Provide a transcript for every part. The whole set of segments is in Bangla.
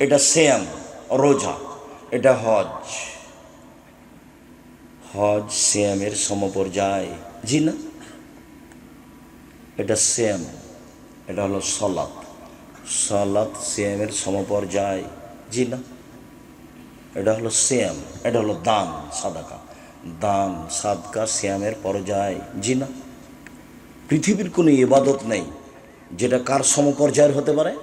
এটা সিয়াম রোজা, এটা হজ। হজ সিয়ামের সমপর্যায়, জি না? এটা সিয়াম, এটা হলো সলাত, সলাত সিয়ামের সমপর্যায়, জি না? এটা হলো সিয়াম, এটা হলো দান সাদাকা, দান সাদকা সিয়ামের পর্যায়, জি না? পৃথিবীর কোনো ইবাদত নেই যেটা কার সমপর্যায়ের হতে পারে?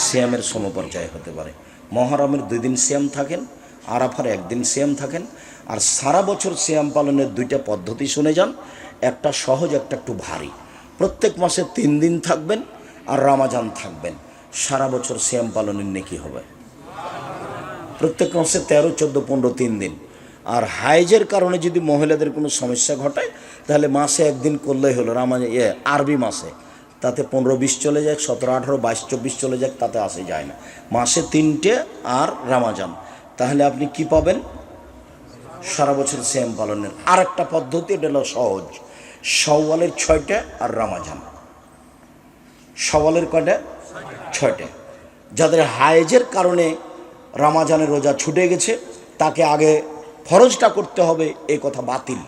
সিয়ামের সমপর্যায় হতে পারে। মহরমের 2 দিন সিয়াম থাকেন, আরাফার 1 দিন সিয়াম থাকেন। আর সারা বছর সিয়াম পালনের 2টা পদ্ধতি শুনে যান, একটা সহজ, একটা একটু ভারী। প্রত্যেক মাসে 3 দিন থাকবেন আর রামাজান থাকবেন, সারা বছর সিয়াম পালনের নেকি হবে। প্রত্যেক মাসে 13, 14, 15 3 দিন। আর হাইজের কারণে যদি মহিলাদের কোনো সমস্যা ঘটায় তাহলে মাসে 1 দিন করলেই হলো। আরবি মাসে তাতে 15, 20 চলে যায়, 17, 18, 22, 24 চলে যায়, তাতে আসে যায় না। মাসে 3টে আর রামাজান, তাহলে আপনি কি পাবেন? সারা বছর সিয়াম পালনের। আর একটা পদ্ধতি, এটা হলো সহজ, শাওয়ালের 6টা আর রামাজান। শাওয়ালের কয়টা? 6টা। যাদের হায়েজের কারণে রামাজানের রোজা ছুটে গেছে তাকে আগে ফরজটা করতে হবে, এই কথা বাতিল।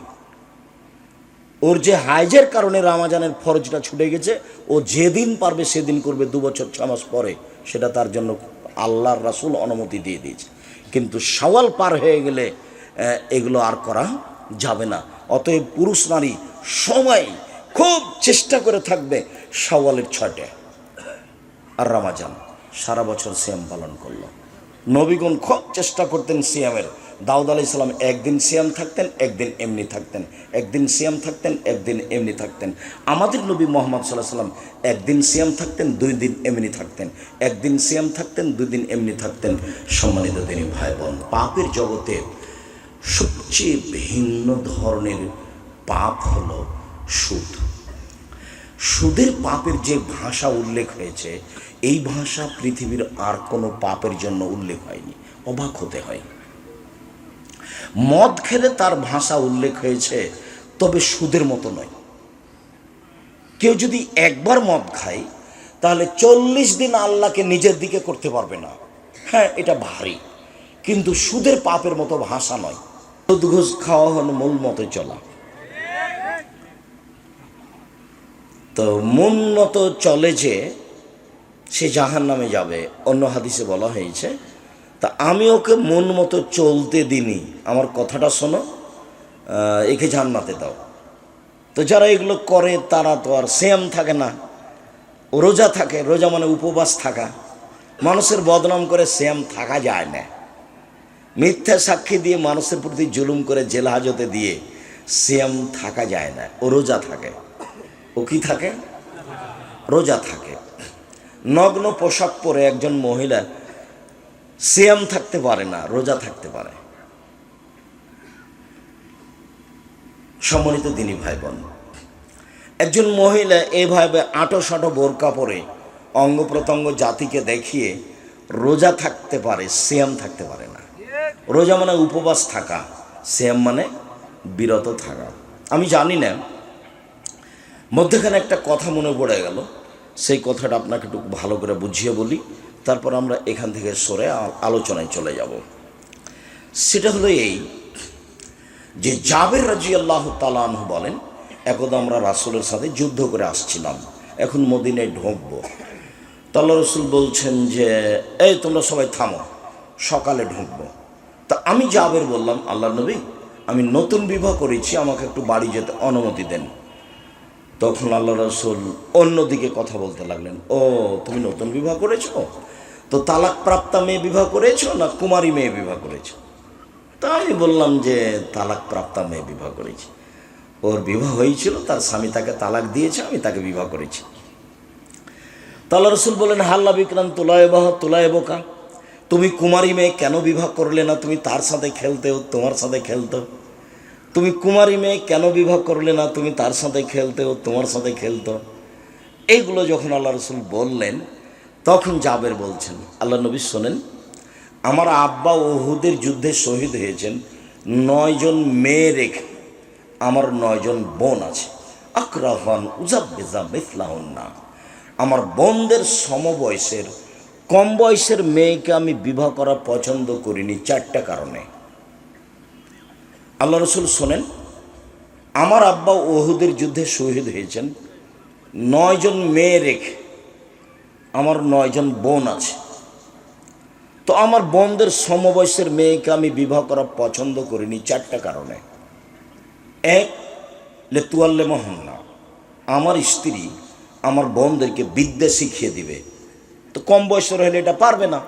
ওর যে হাইজের কারণে রামাজানের ফরজটা ছুটে গেছে, ও যেদিন পারবে সেদিন করবে, 2 বছর 6 মাস পরে, সেটা তার জন্য আল্লাহর রাসূল অনুমতি দিয়ে দিয়েছে। কিন্তু শাওয়াল পার হয়ে গেলে এগুলো আর করা যাবে না। অতএব পুরুষ নারী সময় খুব চেষ্টা করে থাকবে শাওয়ালের 6টা আর রামাজান, সারা বছর সিয়াম পালন করলো। নবীগণ খুব চেষ্টা করতেন সিয়ামের। দাউদ আলাইহিস সালাম 1 দিন সিয়াম থাকতেন, 1 দিন এমনি থাকতেন, 1 দিন সিয়াম থাকতেন, 1 দিন এমনি থাকতেন। আমাদের নবী মুহাম্মদ সাল্লাল্লাহু আলাইহি সাল্লাম 1 দিন সিয়াম থাকতেন, 2 দিন এমনি থাকতেন, 1 দিন সিয়াম থাকতেন, 2 দিন এমনি থাকতেন। সম্মানিত দিনী ভাই বোন, পাপের জগতে সবচেয়ে ভিন্ন ধরনের পাপ হলো সুদ। সুদের পাপের যে ভাষা উল্লেখ হয়েছে, এই ভাষা পৃথিবীর আর কোনো পাপের জন্য উল্লেখ হয়নি। অবাক হতে হয়। মদ খেলে তার ভাষা উল্লেখ হয়েছে, তবে সুদের মতো নয়। কেউ যদি একবার মদ খায় তাহলে 40 দিন আল্লাহকে নিজের দিকে করতে পারবে না। হ্যাঁ, এটা ভারী, কিন্তু সুদের পাপের মতো ভাষা নয়। সুদ ঘুষ খাওয়া হলো মূল মতে চলা। তো মন মতো চলে যে সে জাহান্নামে যাবে, অন্য হাদিসে বলা হয়েছে। তা আমি ওকে মন মতো চলতে দিনি, আমার কথাটা শোনো, একে জান্নাতে দাও। তো যারা এগুলো করে তারা তো আর সিয়াম থাকে না, রোজা থাকে। রোজা মানে উপবাস থাকা। মানুষের বদনাম করে সিয়াম থাকা যায় না। মিথ্যা সাক্ষী দিয়ে মানুষের প্রতি জুলুম করে জেল হাজতে দিয়ে সিয়াম থাকা যায় না। ও রোজা থাকে। ও কি থাকে? রোজা থাকে। নগ্ন পোশাক পরে একজন মহিলা সিয়াম থাকতে পারে না, রোজা থাকতে পারে। সম্মানিত দিনী ভাই বোন, একজন মহিলা এভাবে আঁটো বোরকা পরে অঙ্গ প্রত্যঙ্গ জাতিকে দেখিয়ে রোজা থাকতে পারে, সিয়াম থাকতে পারে না। রোজা মানে উপবাস থাকা, সিয়াম মানে বিরত থাকা। আমি জানি না, মধ্যখানে একটা কথা মনে পড়ে গেল, সেই কথাটা আপনাকে একটু ভালো করে বুঝিয়ে বলি, তারপর আমরা এখান থেকে সরে আলোচনায় চলে যাব। সেটা হলো এই যে জাবের রাদিয়াল্লাহু তাআলা আনহু বলেন, একদা আমরা রাসূলের সাথে যুদ্ধ করে আসছিলাম, এখন মদিনায় ঢুকবো। তো আল্লাহ রাসূল বলছেন যে এই তোমরা সবাই থামো, সকালে ঢুকবো। তা আমি জাবের বললাম, আল্লাহর নবী, আমি নতুন বিবাহ করেছি, আমাকে একটু বাড়ি যেতে অনুমতি দেন। তখন আল্লাহ রাসূল অন্যদিকে কথা বলতে লাগলেন, ও তুমি নতুন বিবাহ করেছো, তো তালাক প্রাপ্তা মেয়ে বিবাহ করেছো না কুমারী মেয়ে বিবাহ করেছো? তা আমি বললাম যে তালাক প্রাপ্তা মেয়ে বিবাহ করেছি। ওর বিবাহ হয়েছিল, তার স্বামী তাকে তালাক দিয়েছে, আমি তাকে বিবাহ করেছি। তা আল্লাহ রাসূল বলেন, হাল্লা বিক্রান্ত তোলায় বোকা, তুমি কুমারী মেয়ে কেন বিবাহ করলে না? তুমি তার সাথে খেলতেও, তোমার সাথে খেলতো। তুমি কুমারী মেয়ে কেন বিবাহ করলে না? তুমি তার সাথে খেলতেও, তোমার সাথে খেলতো। এইগুলো যখন আল্লাহ রাসূল বললেন, তখন জাবের বলছেন, আল্লাহ নবী শোনেন, আমার আব্বা উহুদের যুদ্ধে শহীদ হয়েছেন, 9 জন মেয়ে রেখে আমার 9 জন বোন আছে। আকরাহান উজাব্বিজা মিথলাহুন্না, আমার বোনদের সমবয়সের কম বয়সের মেয়েকে আমি বিবাহ করা পছন্দ করিনি 4টা কারণে। আল্লাহ রসুল শোনেন, আমার আব্বা ওহুদের যুদ্ধে শহীদ হয়েছেন 9 জন মেয়ে রেখে। আমার 9 জন বোন আছে, তো আমার বোনদের সমবয়সের মেয়েকে আমি বিবাহ করা পছন্দ করিনি 4টা কারণে। এক, লেতুয়াল্লে মহন্না, আমার স্ত্রী আমার বোনদেরকে বিদ্যা শিখিয়ে দিবে। তো কম বয়সের হলে এটা পারবে না,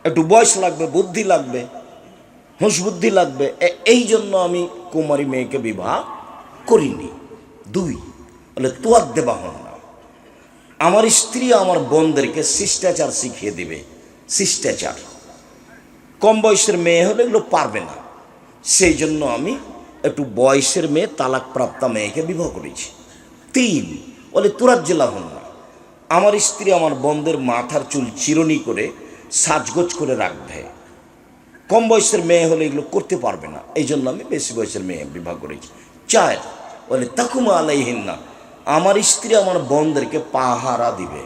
একটু বয়স লাগবে, বুদ্ধি লাগবে, হুঁশ বুদ্ধি লাগবে। এই জন্য আমি কুমারী মেয়েকে বিবাহ করিনি। 2, বলে তুয়াদ্দে বাহন্না, আমার স্ত্রী আমার বোনদেরকে শিষ্টাচার শিখিয়ে দিবে। শিষ্টাচার কম বয়সের মেয়ে হলে এগুলো পারবে না, সেই জন্য আমি একটু বয়সের মেয়ে, তালাকপ্রাপ্তা মেয়েকে বিবাহ করেছি। 3, বলে তুরাজ্জেলা হন না, আমার স্ত্রী আমার বোনদের মাথার চুল চিরুনি করে সাজগোজ করে রাখবে। কম বয়সের মেয়ে হলে এগুলো করতে পারবে না, এই জন্য আমি বেশি বয়সের মেয়ে বিবাহ করেছি। 4, বলে তাকুমা আলাইহিন না, আমার স্ত্রী আমার বোনদেরকে পাহারা দিবে।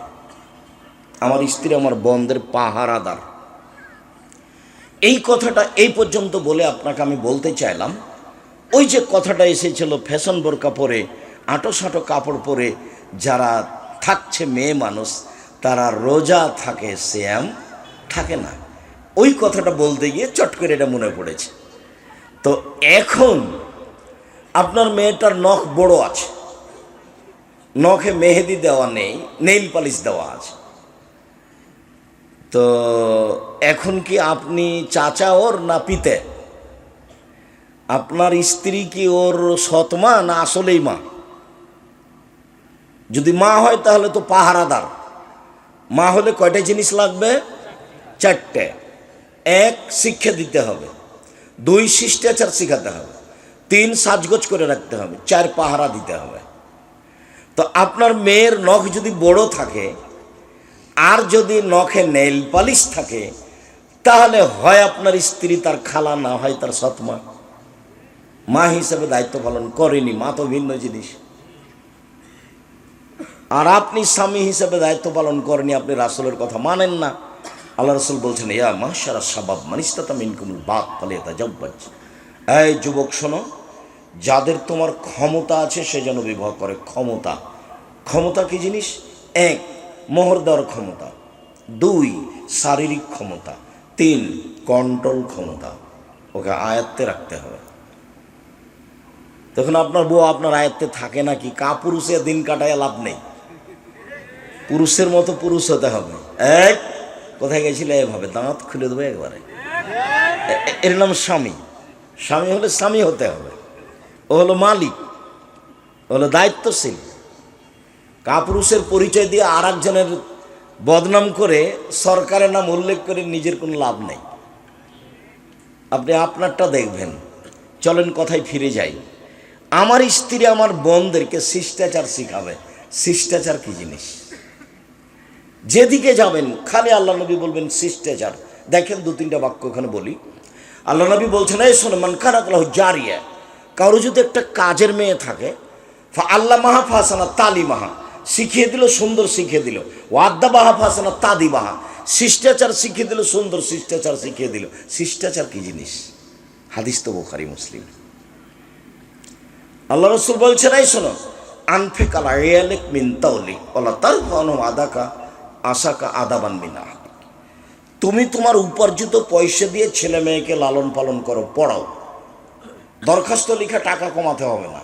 আমার স্ত্রী আমার বোনদের পাহারাদার। এই কথাটা এই পর্যন্ত বলে আপনাকে আমি বলতে চাইলাম, ওই যে কথাটা এসেছিল ফ্যাশন বোরকা পরে, আঁটো কাপড় পরে যারা থাকছে মেয়ে মানুষ, তারা রোজা থাকে, সিয়াম থাকে না। ওই কথাটা বলতে গিয়ে চট করে এটা মনে পড়েছে। তো এখন আপনার মেয়েটার নখ বড় আছে, নখে মেহেদি দেওয়া নেই, নেইল পালিশ দেওয়া আছে, তো এখন কি আপনি চাচা ওর না পিতে? আপনার স্ত্রী কি ওর সৎ মা না আসলেই মা? যদি মা হয় তাহলে তো পাহারাদার। মা হলে কয়টা জিনিস লাগবে? 4টে। 1, শিক্ষা দিতে হবে। 2, শিষ্টাচার শেখাতে হবে। 3, সাজগোজ করে রাখতে হবে। 4, পাহারা দিতে হবে। তো আপনার মেয়ের নখ যদি বড় থাকে আর যদি নখে নেইল পালিশ থাকে, তাহলে হয় আপনার স্ত্রী তার খালা, না হয় তার সৎমা। মা হিসেবে দায়িত্ব পালন করেনি, মা তো ভিন্ন জিনিস। আর আপনি স্বামী হিসেবে দায়িত্ব পালন করেনি, আপনি রাসূলের কথা মানেন না। আল্লাহ রাসূল বলছেন, ইয়া মাশারা শাবাব মান ইসতাতা মিনকুমুল বাত ফালিয়াতাজাওয়াজ। এই যুবক শোনো, যাদের তোমার ক্ষমতা আছে সে যেন বিবাহ করে। ক্ষমতা, ক্ষমতা কি জিনিস? 1, মোহর দেওয়ার ক্ষমতা। 2, শারীরিক ক্ষমতা। 3, কন্ট্রোল ক্ষমতা। ওকে আয়ত্তে রাখতে হবে। তখন আপনার বউ আপনার আয়ত্তে থাকে নাকি? কাপুরুষে দিন কাটায় লাভ নেই, পুরুষের মতো পুরুষ হতে হবে। এক, কোথায় গেছিলে? এভাবে দাঁত খুলে দেবে একবারে। এর নাম স্বামী। স্বামী হলে স্বামী হতে হবে। ও হলো মালিক, ও হলো দায়িত্বশীল। কাপুরুষের পরিচয় দিয়ে আর একজনের বদনাম করে সরকারের নাম উল্লেখ করে নিজের কোনো লাভ নেই। আপনি আপনারটা দেখবেন। চলেন কথায় ফিরে যাই। আমার স্ত্রী আমার বোনদেরকে শিষ্টাচার শিখাবে। শিষ্টাচার কি জিনিস? যেদিকে যাবেন খালি আল্লাহ নবী বলবেন শিষ্টাচার। দেখেন 2-3টা বাক্য ওখানে বলি। আল্লাহ নবী বলছেন, এই শোনো, মান কানাত লাহু জারিয়া, কারো যদি একটা কাজের মেয়ে থাকে, আল্লাহ মাহা ফাসানা তালি মাহা, শিখিয়ে দিল, সুন্দর শিখিয়ে দিল। ওয়াদ্দা বাহা ফাসানা তাদি বাহা, শিষ্টাচার শিখিয়ে দিল, সুন্দর শিষ্টাচার শিখিয়ে দিল। শিষ্টাচার কি জিনিস? হাদিস তো বুখারী মুসলিম। আল্লাহ রাসূল বলছেন, এই শোনো, আনফিক আলা ইয়ালিক মিন তাওলিক ওয়ালা তারফানু আদাকা আশাকা আদাবান মিনা, তুমি তোমার উপার্জিত পয়সা দিয়ে ছেলে মেয়েকে লালন পালন করো, পড়াও। দরখাস্ত লিখা টাকা কমাতে হবে না,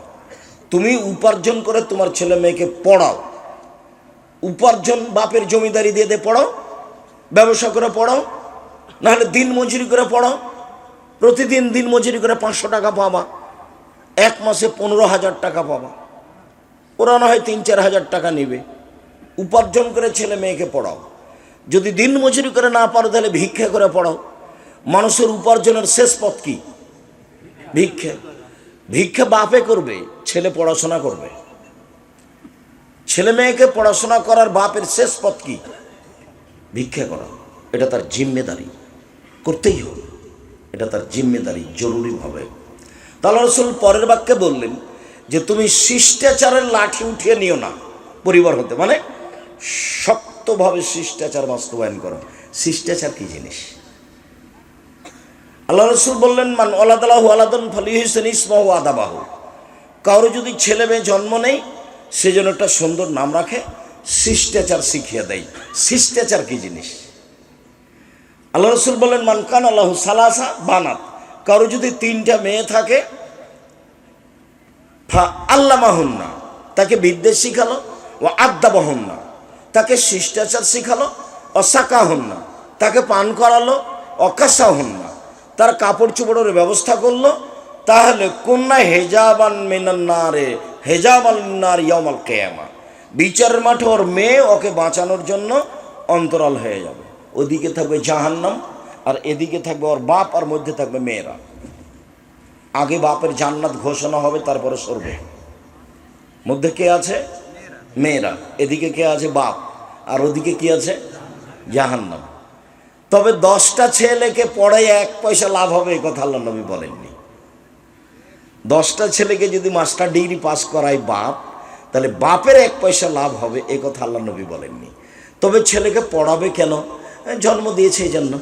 তুমি উপার্জন করে তোমার ছেলে মেয়েকে পড়াও। উপার্জন বাপের জমিদারি দিয়ে দিয়ে পড়াও, ব্যবসা করে পড়াও, নাহলে দিন মজুরি করে পড়াও। প্রতিদিন দিন মজুরি করে 500 টাকা পাবা, 1 মাসে 15,000 টাকা পাবা। ওরা না হয় 3-4 হাজার টাকা নেবে। উপার্জন করে ছেলে মেয়েকে পড়াও। যদি দিন মজুরি করে না পারো তাহলে ভিক্ষা করে পড়াও। মানুষের উপার্জনের শেষ পথ কি? ভিক্ষা। ভিক্ষা বাপে করবে, ছেলে পড়াশোনা করবে। ছেলে মেয়েকে পড়াশোনা করার বাপের শেষ পথ কি? ভিক্ষা করা। এটা তার জিম্মেদারি, করতেই হবে। এটা তার জিম্মেদারি, জরুরিভাবে। আল্লাহ রাসূল পরের বাক্যে বললেন যে তুমি শিষ্টাচারের লাঠি উঠিয়ে নিও না পরিবার হতে, মানে শক্ত শক্তভাবে শিষ্টাচার বাস্তবায়ন করো। শিষ্টাচার কি জিনিস? আল্লাহ রসুল বললেন, মান ওয়ালাদালাহু ওয়ালাদান ফালিউহসিন ইসমাহু আদাবাহু। কারো যদি ছেলে মেয়ে জন্ম নেই, সে যেন একটা সুন্দর নাম রাখে, শিষ্টাচার শিখিয়ে দেয়। শিষ্টাচার কি জিনিস? আল্লাহ রসুল বললেন, মান কান আল্লাহু সালাসা বানাত। কারো যদি 3টা মেয়ে থাকে, ফা আল্লামাহুন্না, তাকে বিদ্যা শিখালো, ও আদাবাহুন্না, তাকে শিষ্টাচার শিখালো, ও সাকাহুন্না, তাকে পান করালো, অকাসাহুন্না, তার কাপড় চোপড়ের ব্যবস্থা করলো, তাহলে কন্যা হেজাবান মিনান্নারে হেজাবান নার ইয়াউমাল কিয়ামা, বিচারের মাঠে ওর মেয়ে ওকে বাঁচানোর জন্য অন্তরাল হয়ে যাবে। ওদিকে থাকবে জাহান্নাম, আর এদিকে থাকবে ওর বাপ, আর মধ্যে থাকবে মেয়েরা। আগে বাপের জান্নাত ঘোষণা হবে, তারপরে সরবে। মধ্যে কে আছে? মেয়েরা। এদিকে কে আছে? বাপ। আর ওদিকে কি আছে? জাহান্নাম। তবে 10টা ছেলেকে পড়াই 1 পয়সা লাভ হবে, এ কথা আল্লাহ নবী বলেননি। 10টা ছেলেকে যদি মাস্টার ডিগ্রি পাস করায় বাপ, তাহলে বাপের 1 পয়সা লাভ হবে, এ কথা আল্লাহ নবী বলেননি। তবে ছেলেকে পড়াবে কেন? জন্ম দিয়েছে এই জন্য।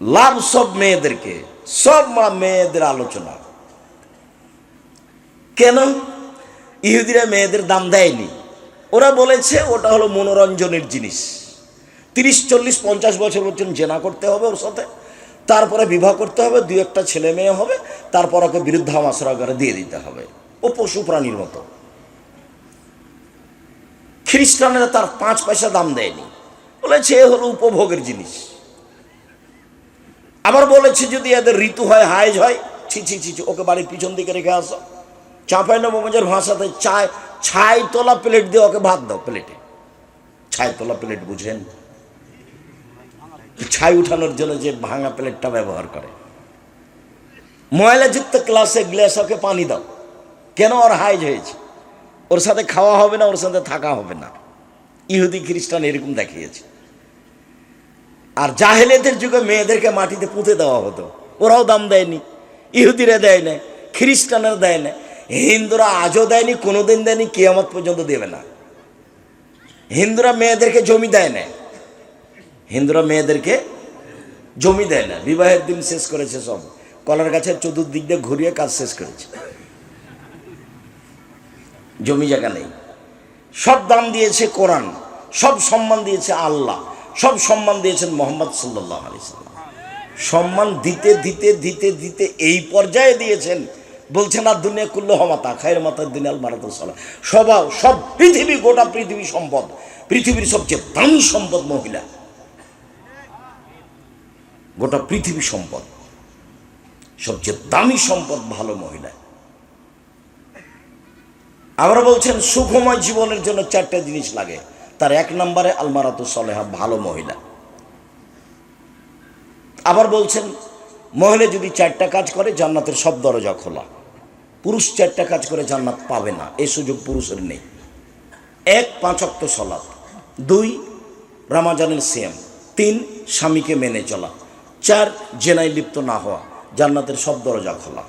লাভ সব মেয়েদেরকে, সব মেয়েদের আলোচনা। কেন? ইহুদিরা মেয়েদের দাম দেয়নি। ওরা বলেছে ওটা হলো মনোরঞ্জনের জিনিস। 30, 40, 50 বছর পর্যন্ত জেনা করতে হবে ওর সাথে, তারপরে বিবাহ করতে হবে, 2-1টা ছেলে মেয়ে হবে, তারপর ওকে বৃদ্ধাশ্রমে দিয়ে দিতে হবে। ও পশু প্রাণীর মতো। খ্রিস্টানেরা তার 5 পয়সা দাম দেয়নি, বলেছে এ হলো উপভোগের জিনিস। আবার বলেছে যদি এদের ঋতু হয়, হাইজ হয়, ছি ছি ছি, ওকে বাড়ির পিছন দিকে রেখে আসো। চাঁপাইনবাবগঞ্জের ভাষাতে ছাই তোলা প্লেট দিয়ে ওকে ভাত দাও। প্লেটে ছাই তোলা প্লেট বুঝেন? ছাই উঠানোর জন্য যে ভাঙা প্লেটটা ব্যবহার করে। ময়লাযুক্ত গ্লাসে ওকে পানি দাও। কেন? ওর হাইজ হয়েছে, ওর সাথে খাওয়া হবে না, ওর সাথে থাকা হবে না। ইহুদি খ্রিস্টান এরকম দেখিয়েছে। আর জাহেলিয়াতের যুগে মেয়েদেরকে মাটিতে পুঁতে দেওয়া হতো, ওরাও দাম দেয়নি। ইহুদিরা দেয় না, খ্রিস্টানরা দেয় না, হিন্দুরা আজও দেয়নি, কোনোদিন দেয়নি, কিয়ামত পর্যন্ত দেবে না। হিন্দুরা মেয়েদেরকে জমি দেয় না, হিন্দুরা মেয়েদেরকে জমি দেয় না। বিবাহের দিন শেষ করেছে সব, কলার গাছের চতুর্দিক দিয়ে ঘুরিয়ে কাজ শেষ করেছে। জমি জায়গা নেই। সব দাম দিয়েছে কোরআন, সব সম্মান দিয়েছে আল্লাহ, সব সম্মান দিয়েছেন মোহাম্মদ সাল্লাল্লাহু আলাইহি সাল্লাম। সম্মান দিতে দিতে দিতে দিতে এই পর্যায়ে দিয়েছেন, বলছেন আর দুনিয়া কুল্লু হমাতা খায়ের মাতার দুনিয়াল মারাতুসালা। সব পৃথিবী, গোটা পৃথিবী সম্পদ, পৃথিবীর সবচেয়ে দামি সম্পদ মহিলা। গোটা পৃথিবী সম্পদ, সবচেয়ে দামি সম্পদ ভালো মহিলা। আবার বলছেন সুখময় জীবনের জন্য 4টা জিনিস লাগে, তার 1 নম্বরে আলমারাতু সলেহা, ভালো মহিলা। আবার বলছেন মহিলা যদি 4টা কাজ করে জান্নাতের সব দরজা খোলা। পুরুষ 4টা কাজ করে জান্নাত পাবে না, এই সুযোগ পুরুষের নেই। 1, 5 ওয়াক্ত সালাত, 2, রমজানের সিয়াম, 3, স্বামীকে মেনে চলা, 4, জেনায় লিপ্ত না হওয়া, জান্নাতের সব দরজা খোলা।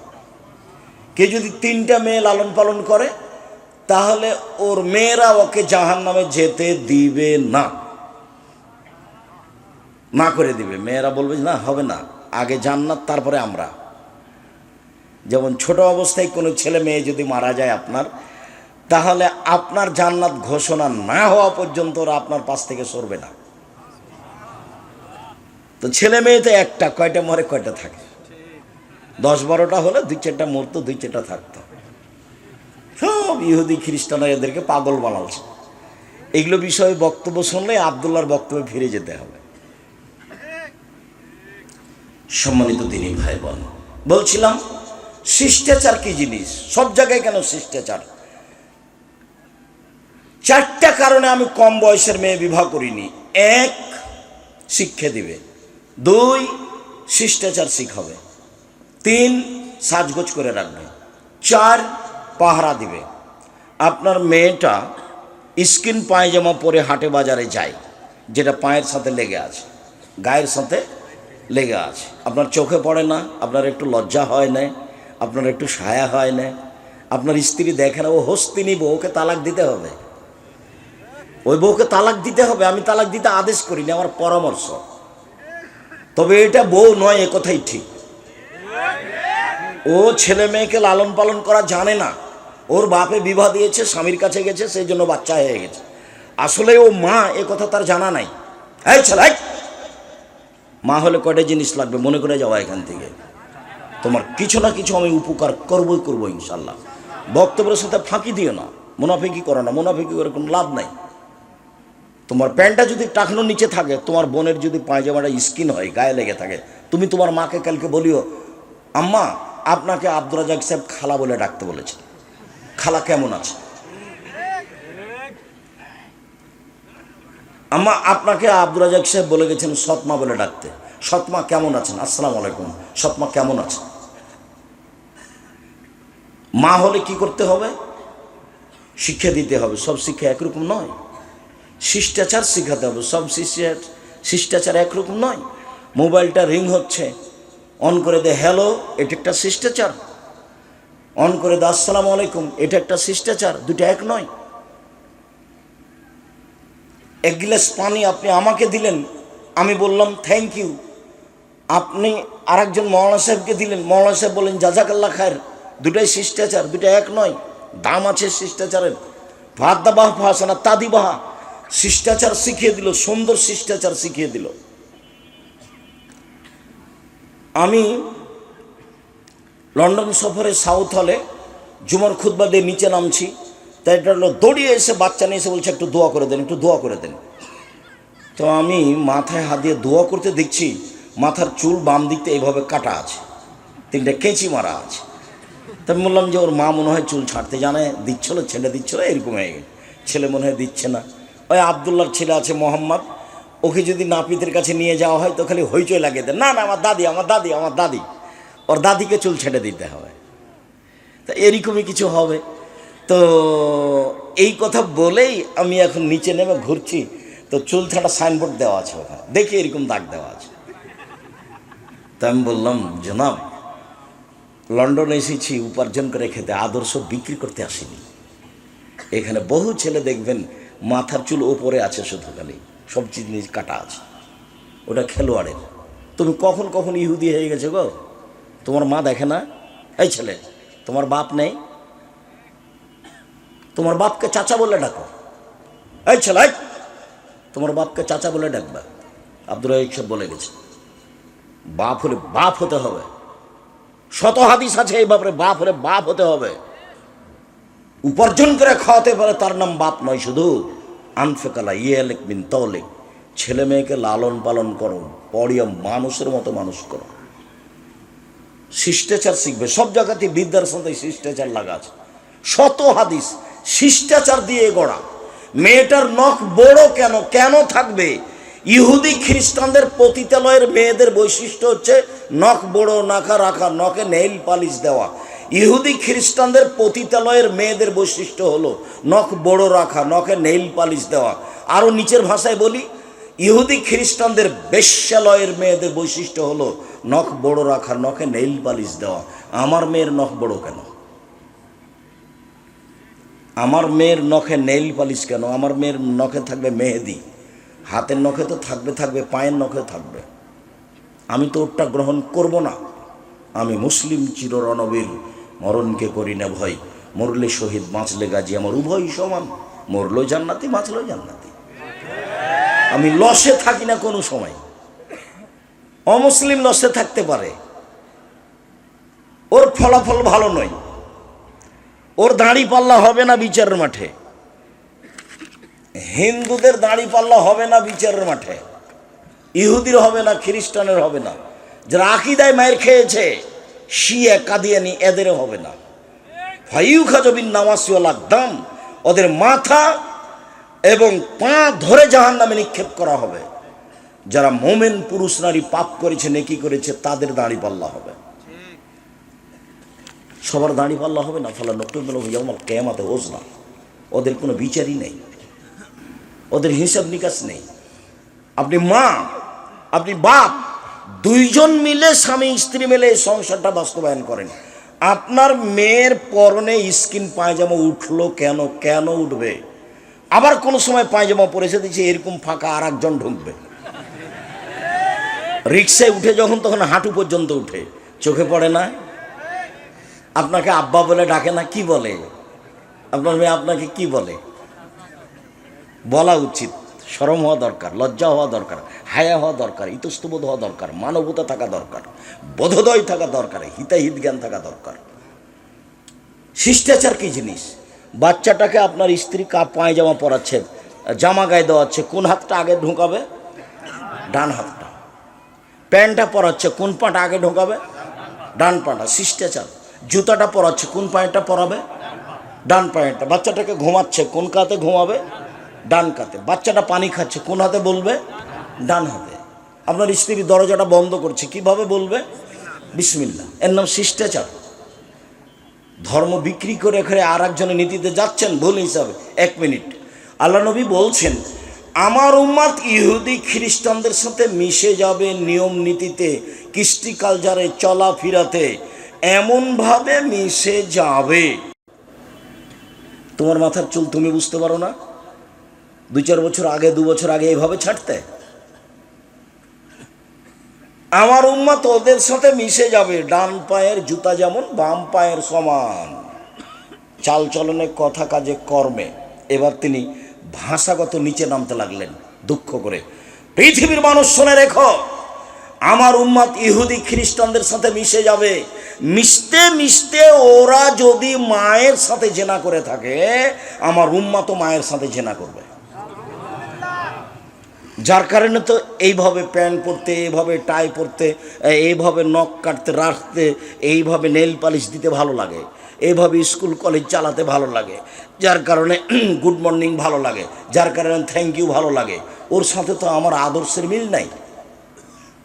কে যদি 3টা মেয়ে লালন পালন করে, তাহলে ওর মেয়েরা ওকে জাহান্নামে যেতে দিবে না, না করে দিবে। মেয়েরা বলবে না, হবে না, আগে জান্নাত তারপরে আমরা। যেমন ছোট অবস্থায় কোনো ছেলে মেয়ে যদি মারা যায় আপনার, তাহলে আপনার জান্নাত ঘোষণা না হওয়া পর্যন্ত ওরা আপনার পাশ থেকে সরবে না। তো ছেলে মেয়ে তো একটা, কয়টা মরে কয়টা থাকে? 10-12টা হলে 2-4টা মরতো, 2-4টা থাকতো। সব ইহুদি খ্রিস্টানরা এদেরকে পাগল বানাচ্ছে। এগুলো বিষয়ে বক্তব্য শুনলে আব্দুল্লাহর বক্তব্যে ফিরে যেতে হবে। সম্মানিত দিনী ভাই বোন, বলছিলাম শিষ্টাচার কি জিনিস, সব জায়গায় কেন শিষ্টাচার? 4টা কারণে আমি কম বয়সের মেয়ে বিবাহ করিনি। 1, শিক্ষা দিবে, 2, শিষ্টাচার শিখাবে, 3, সাজগোজ করে রাখবে, 4, পাহারা দিবে। আপনার মেয়েটা স্কিন পায়জামা পরে হাটে বাজারে যায়, যেটা পায়ের সাথে লেগে আছে, গায়ের সাথে লেগে আছে, আপনার চোখে পড়ে না, আপনার একটু লজ্জা হয় না, আপনার একটু সায়া হয় না, আপনার স্ত্রী দেখে না, ও হস্তি নিব, ওকে তালাক দিতে হবে। ওই বউকে তালাক দিতে হবে, আমি তালাক দিতে আদেশ করিনি, আমার পরামর্শ। তবে এটা বউ নয়, এ কথাই ঠিক। ও ছেলে মেয়েকে লালন পালন করা জানে না। ওর বাপে বিবাহ দিয়েছে, স্বামীর কাছে গেছে, সেই জন্য বাচ্চা হয়ে গেছে। আসলে ও মা, এ কথা তার জানা নাই। এই ছেলে, মা হলে কয়টা জিনিস লাগবে মনে করে যাওয়া এখান থেকে। তোমার কিছু না কিছু আমি উপকার করবই করবো ইনশাল্লাহ। বক্তব্যের সাথে ফাঁকি দিও না, মুনাফিকি করো না, মুনাফিকি করে কোনো লাভ নাই। তোমার প্যান্টটা যদি টাকনোর নিচে থাকে, তোমার বোনের যদি পায়জামাটা স্কিন হয়, গায়ে লেগে থাকে, তুমি তোমার মাকে কালকে বলিও, আম্মা আপনাকে আব্দুর রাজ্জাক সাহেব খালা বলে ডাকতে বলেছে, খালা কেমন আছে? আম্মা আপনাকে আব্দুর রাজ্জাক সাহেব বলে গেছেন সৎমা বলে ডাকতে, সৎমা কেমন আছেন? আসসালামু আলাইকুম, সৎমা কেমন আছে? মা হলে কি করতে হবে? শিক্ষা দিতে হবে। সব শিক্ষা একরকম নয়, শিষ্টাচার শিখাতে হবে। সব শিষ্টাচার একরকম নয়। মোবাইলটা রিং হচ্ছে, অন করে দে হ্যালো, এটা একটা শিষ্টাচার। অন করে দে আসসালামু আলাইকুম, এটা একটা শিষ্টাচার। দুটো এক নয়। এক গ্লাস পানি আপনি আমাকে দিলেন, আমি বললাম থ্যাংক ইউ। আপনি আরেকজন মৌলানা সাহেবকে দিলেন, মৌলানা সাহেব বললেন জাজাকাল্লাহ খায়ের। দুটাই শিষ্টাচার, দুটো এক নয়। দাম আছে শিষ্টাচারের। ভাদ্দা বাহ ফাহাসানা তাদি বাহা, শিষ্টাচার শিখিয়ে দিল, সুন্দর শিষ্টাচার শিখিয়ে দিল। আমি লন্ডন সফরে সাউথ হলে জুমার খুতবা দিয়ে নিচে নামছি, তাই এটা হলো দৌড়িয়ে এসে বাচ্চা নিয়ে এসে বলছে একটু দোয়া করে দেন, একটু দোয়া করে দেন। তো আমি মাথায় হাত দিয়ে দোয়া করতে দেখছি মাথার চুল বাম দিকতে এইভাবে কাটা আছে, তিনটা কেঁচি মারা আছে। তা আমি বললাম যে ওর মা মনে হয় চুল ছাড়তে জানে, দিচ্ছিল, ছেলে দিচ্ছিল, এরকম হয়ে গেছে। ছেলে মনে হয় দিচ্ছে না। ওই আবদুল্লার ছেলে আছে মোহাম্মদ, ওকে যদি নাপিতের কাছে নিয়ে যাওয়া হয় তো খালি হইচই লাগিয়ে দেয়, না না আমার দাদি, আমার দাদি, আমার দাদি। ওর দাদিকে চুল ছেড়ে দিতে হবে। তা এরকমই কিছু হবে। তো এই কথা বলেই আমি এখন নিচে নেমে ঘুরছি, তো চুল ছাড়া সাইনবোর্ড দেওয়া আছে ওখানে, দেখি এরকম দাগ দেওয়া আছে। তা আমি বললাম জনাব, লন্ডনে এসেছি উপার্জন করে খেতে, আদর্শ বিক্রি করতে আসিনি। এখানে বহু ছেলে দেখবেন মাথার চুল ওপরে আছে, শুধু খালি সব জিনিস কাটা আছে, ওটা খেলোয়াড়ের। তুমি কখন কখন ইহুদি হয়ে গেছে গো, তোমার মা দেখে না? এই ছেলে, তোমার বাপ নেই? তোমার বাপকে চাচা বলে ডাকো। এই ছেলে, তোমার বাপকে চাচা বলে ডাকবা। আব্দুর রাজ্জাক সাহেব বলে গেছে, বাপ হলে বাপ হতে হবে। শত হাদিস আছে এই ব্যাপারে, বাপ হলে বাপ হতে হবে। উপার্জন করে খাওয়াতে পারে তার নাম বাপ নয়, শুধু আনফেকালা ইয়েলেক বিন তলেক, ছেলে মেয়েকে লালন পালন করো, পড়িয়া মানুষের মতো মানুষ করো, শিষ্টাচার শিখবে। সব জায়গাতে বিদ্যার সাথে শিষ্টাচার লাগা আছে। শত হাদিস শিষ্টাচার দিয়ে গড়া। মেয়েটার নখ বড় কেন কেন থাকবে? ইহুদি খ্রিস্টানদের পতিতালয়ের মেয়েদের বৈশিষ্ট্য হচ্ছে নখ বড়, নাকা রাখা, নখে নেইল পালিশ দেওয়া। ইহুদি খ্রিস্টানদের পতিতালয়ের মেয়েদের বৈশিষ্ট্য হলো নখ বড় রাখা, নখে নেইল পালিশ দেওয়া। আরও নিচের ভাষায় বলি, ইহুদি খ্রিস্টানদের বেশ্যালয়ের মেয়েদের বৈশিষ্ট্য হলো নখ বড় রাখা, নখে নেইল পালিশ দেওয়া। আমার মেয়ের নখ বড় কেন? আমার মেয়ের নখে নেইল পালিশ কেন? আমার মেয়ের নখে থাকবে মেহেদি, হাতের নখে তো থাকবে, পায়ের নখে থাকবে। আমি তো ওটা গ্রহণ করব না। আমি মুসলিম চিররণবীর, মরণকে করি না ভয়, মরলে শহীদ বাঁচলে গাজী, আমার উভয় সমান, মরলো জান্নাতি বাঁচলো জান্নাতি। আমি লসে থাকি না কোনো সময়। অমুসলিম লসে থাকতে পারে, ওর ফলাফল ভালো নয়, ওর দাঁড়ি পাল্লা হবে না বিচারের মাঠে। হিন্দুদের দাঁড়ি পাল্লা হবে না বিচারের মাঠে, ইহুদির হবে না, খ্রিস্টানের হবে না। যারা আকিদায় মায়ের খেয়েছে, শিয়া কাদিয়ানি, এদের হবে না। ফাইউ খাজবিন নামাসিওয়াল একদম, ওদের মাথা এবং পা ধরে জাহান্নামে নিক্ষেপ করা হবে। যারা মোমেন পুরুষ নারী পাপ করেছে, নেকি করেছে, তাদের দাঁড়ি পাল্লা হবে। সবার দাঁড়ি পাল্লা হবে না। ফলে নকল কেয়ামাতে ওজ না, ওদের কোনো বিচারই নেই, ওদের হিসাব নিকাশ নেই। আপনি মা, আপনি বাপ, দুইজন মিলে স্বামী স্ত্রী মিলে এই সংসারটা বাস্তবায়ন করেন। আপনার মেয়ের পরনে স্কিন পায়জামা উঠলো কেন? কেন উঠবে? আবার কোনো সময় পায়জামা পরেছে দিচ্ছে এরকম ফাঁকা আর একজন ঢুকবে। রিক্সায় উঠে যখন তখন হাঁটু পর্যন্ত উঠে, চোখে পড়ে না? আপনাকে আব্বা বলে ডাকে না? কি বলে আপনার মেয়ে আপনাকে? কি বলে? বলা উচিত, শরম হওয়া দরকার, লজ্জা হওয়া দরকার, হায়া হওয়া দরকার, ইতস্তবোধ হওয়া দরকার, মানবতা থাকা দরকার, বোধোদয় থাকা দরকার, হিতাহিত জ্ঞান থাকা দরকার। শিষ্টাচার কি জিনিস? বাচ্চাটাকে আপনার স্ত্রী পায়জামা পরাচ্ছে, জামা গায়ে দেওয়াচ্ছে, কোন হাতটা আগে ঢোকাবে? ডান হাতটা। প্যান্টটা পরাচ্ছে, কোন পাটা আগে ঢোকাবে? ডান পাটা। শিষ্টাচার। জুতাটা পরাচ্ছে, কোন পায়েরটা পরাবে? ডান পায়েরটা। বাচ্চাটাকে ঘুমাচ্ছে, কোন কাতে ঘুমাবে? ডান কাতে। বাচ্চাটা পানি খাচ্ছে, কোন হাতে বলবে? ডান হাতে। আপনার স্ত্রী দরজাটা বন্ধ করছে, কিভাবে বলবে? বিসমিল্লাহ। এর নাম শিষ্টাচার। ধর্ম বিক্রি করে এখানে আর একজনের নীতিতে যাচ্ছেন ভুল হিসাবে। 1 মিনিট। আল্লাহ নবী বলছেন, আমার উম্মাত ইহুদি খ্রিস্টানদের সাথে মিশে যাবে নিয়ম নীতিতে, কৃষ্টি কালচারে, চলাফেরাতে এমনভাবে মিশে যাবে। তোমার মাথার চুল তুমি বুঝতে পারো না? 2-4 বছর আগে, 2 বছর আগে এইভাবে ছাড়তে? আমার উম্মত ওদের সাথে মিশে যাবে। ডান পায়ের জুতা যেমন বাম পায়ের সমান, চাল চলনে, কথা কাজে, কর্মে। এবার তিনি ভাষাগত নিচে নামতে লাগলেন দুঃখ করে। পৃথিবীর মানুষ শুনে রেখো, আমার উম্মত ইহুদি খ্রিস্টানদের সাথে মিশে যাবে। মিশতে মিশতে ওরা যদি মায়ের সাথে জেনা করে থাকে, আমার উম্মতও মায়ের সাথে জেনা করবে। যার কারণে তো এইভাবে প্যান্ট পরতে, এইভাবে টাই পরতে, এইভাবে নখ কাটতে, রাখতে, এইভাবে নেল পালিশ দিতে ভালো লাগে, এইভাবে স্কুল কলেজ চালাতে ভালো লাগে, যার কারণে গুড মর্নিং ভালো লাগে, যার কারণে থ্যাংক ইউ ভালো লাগে। ওর সাথে তো আমার আদর্শের মিল নাই।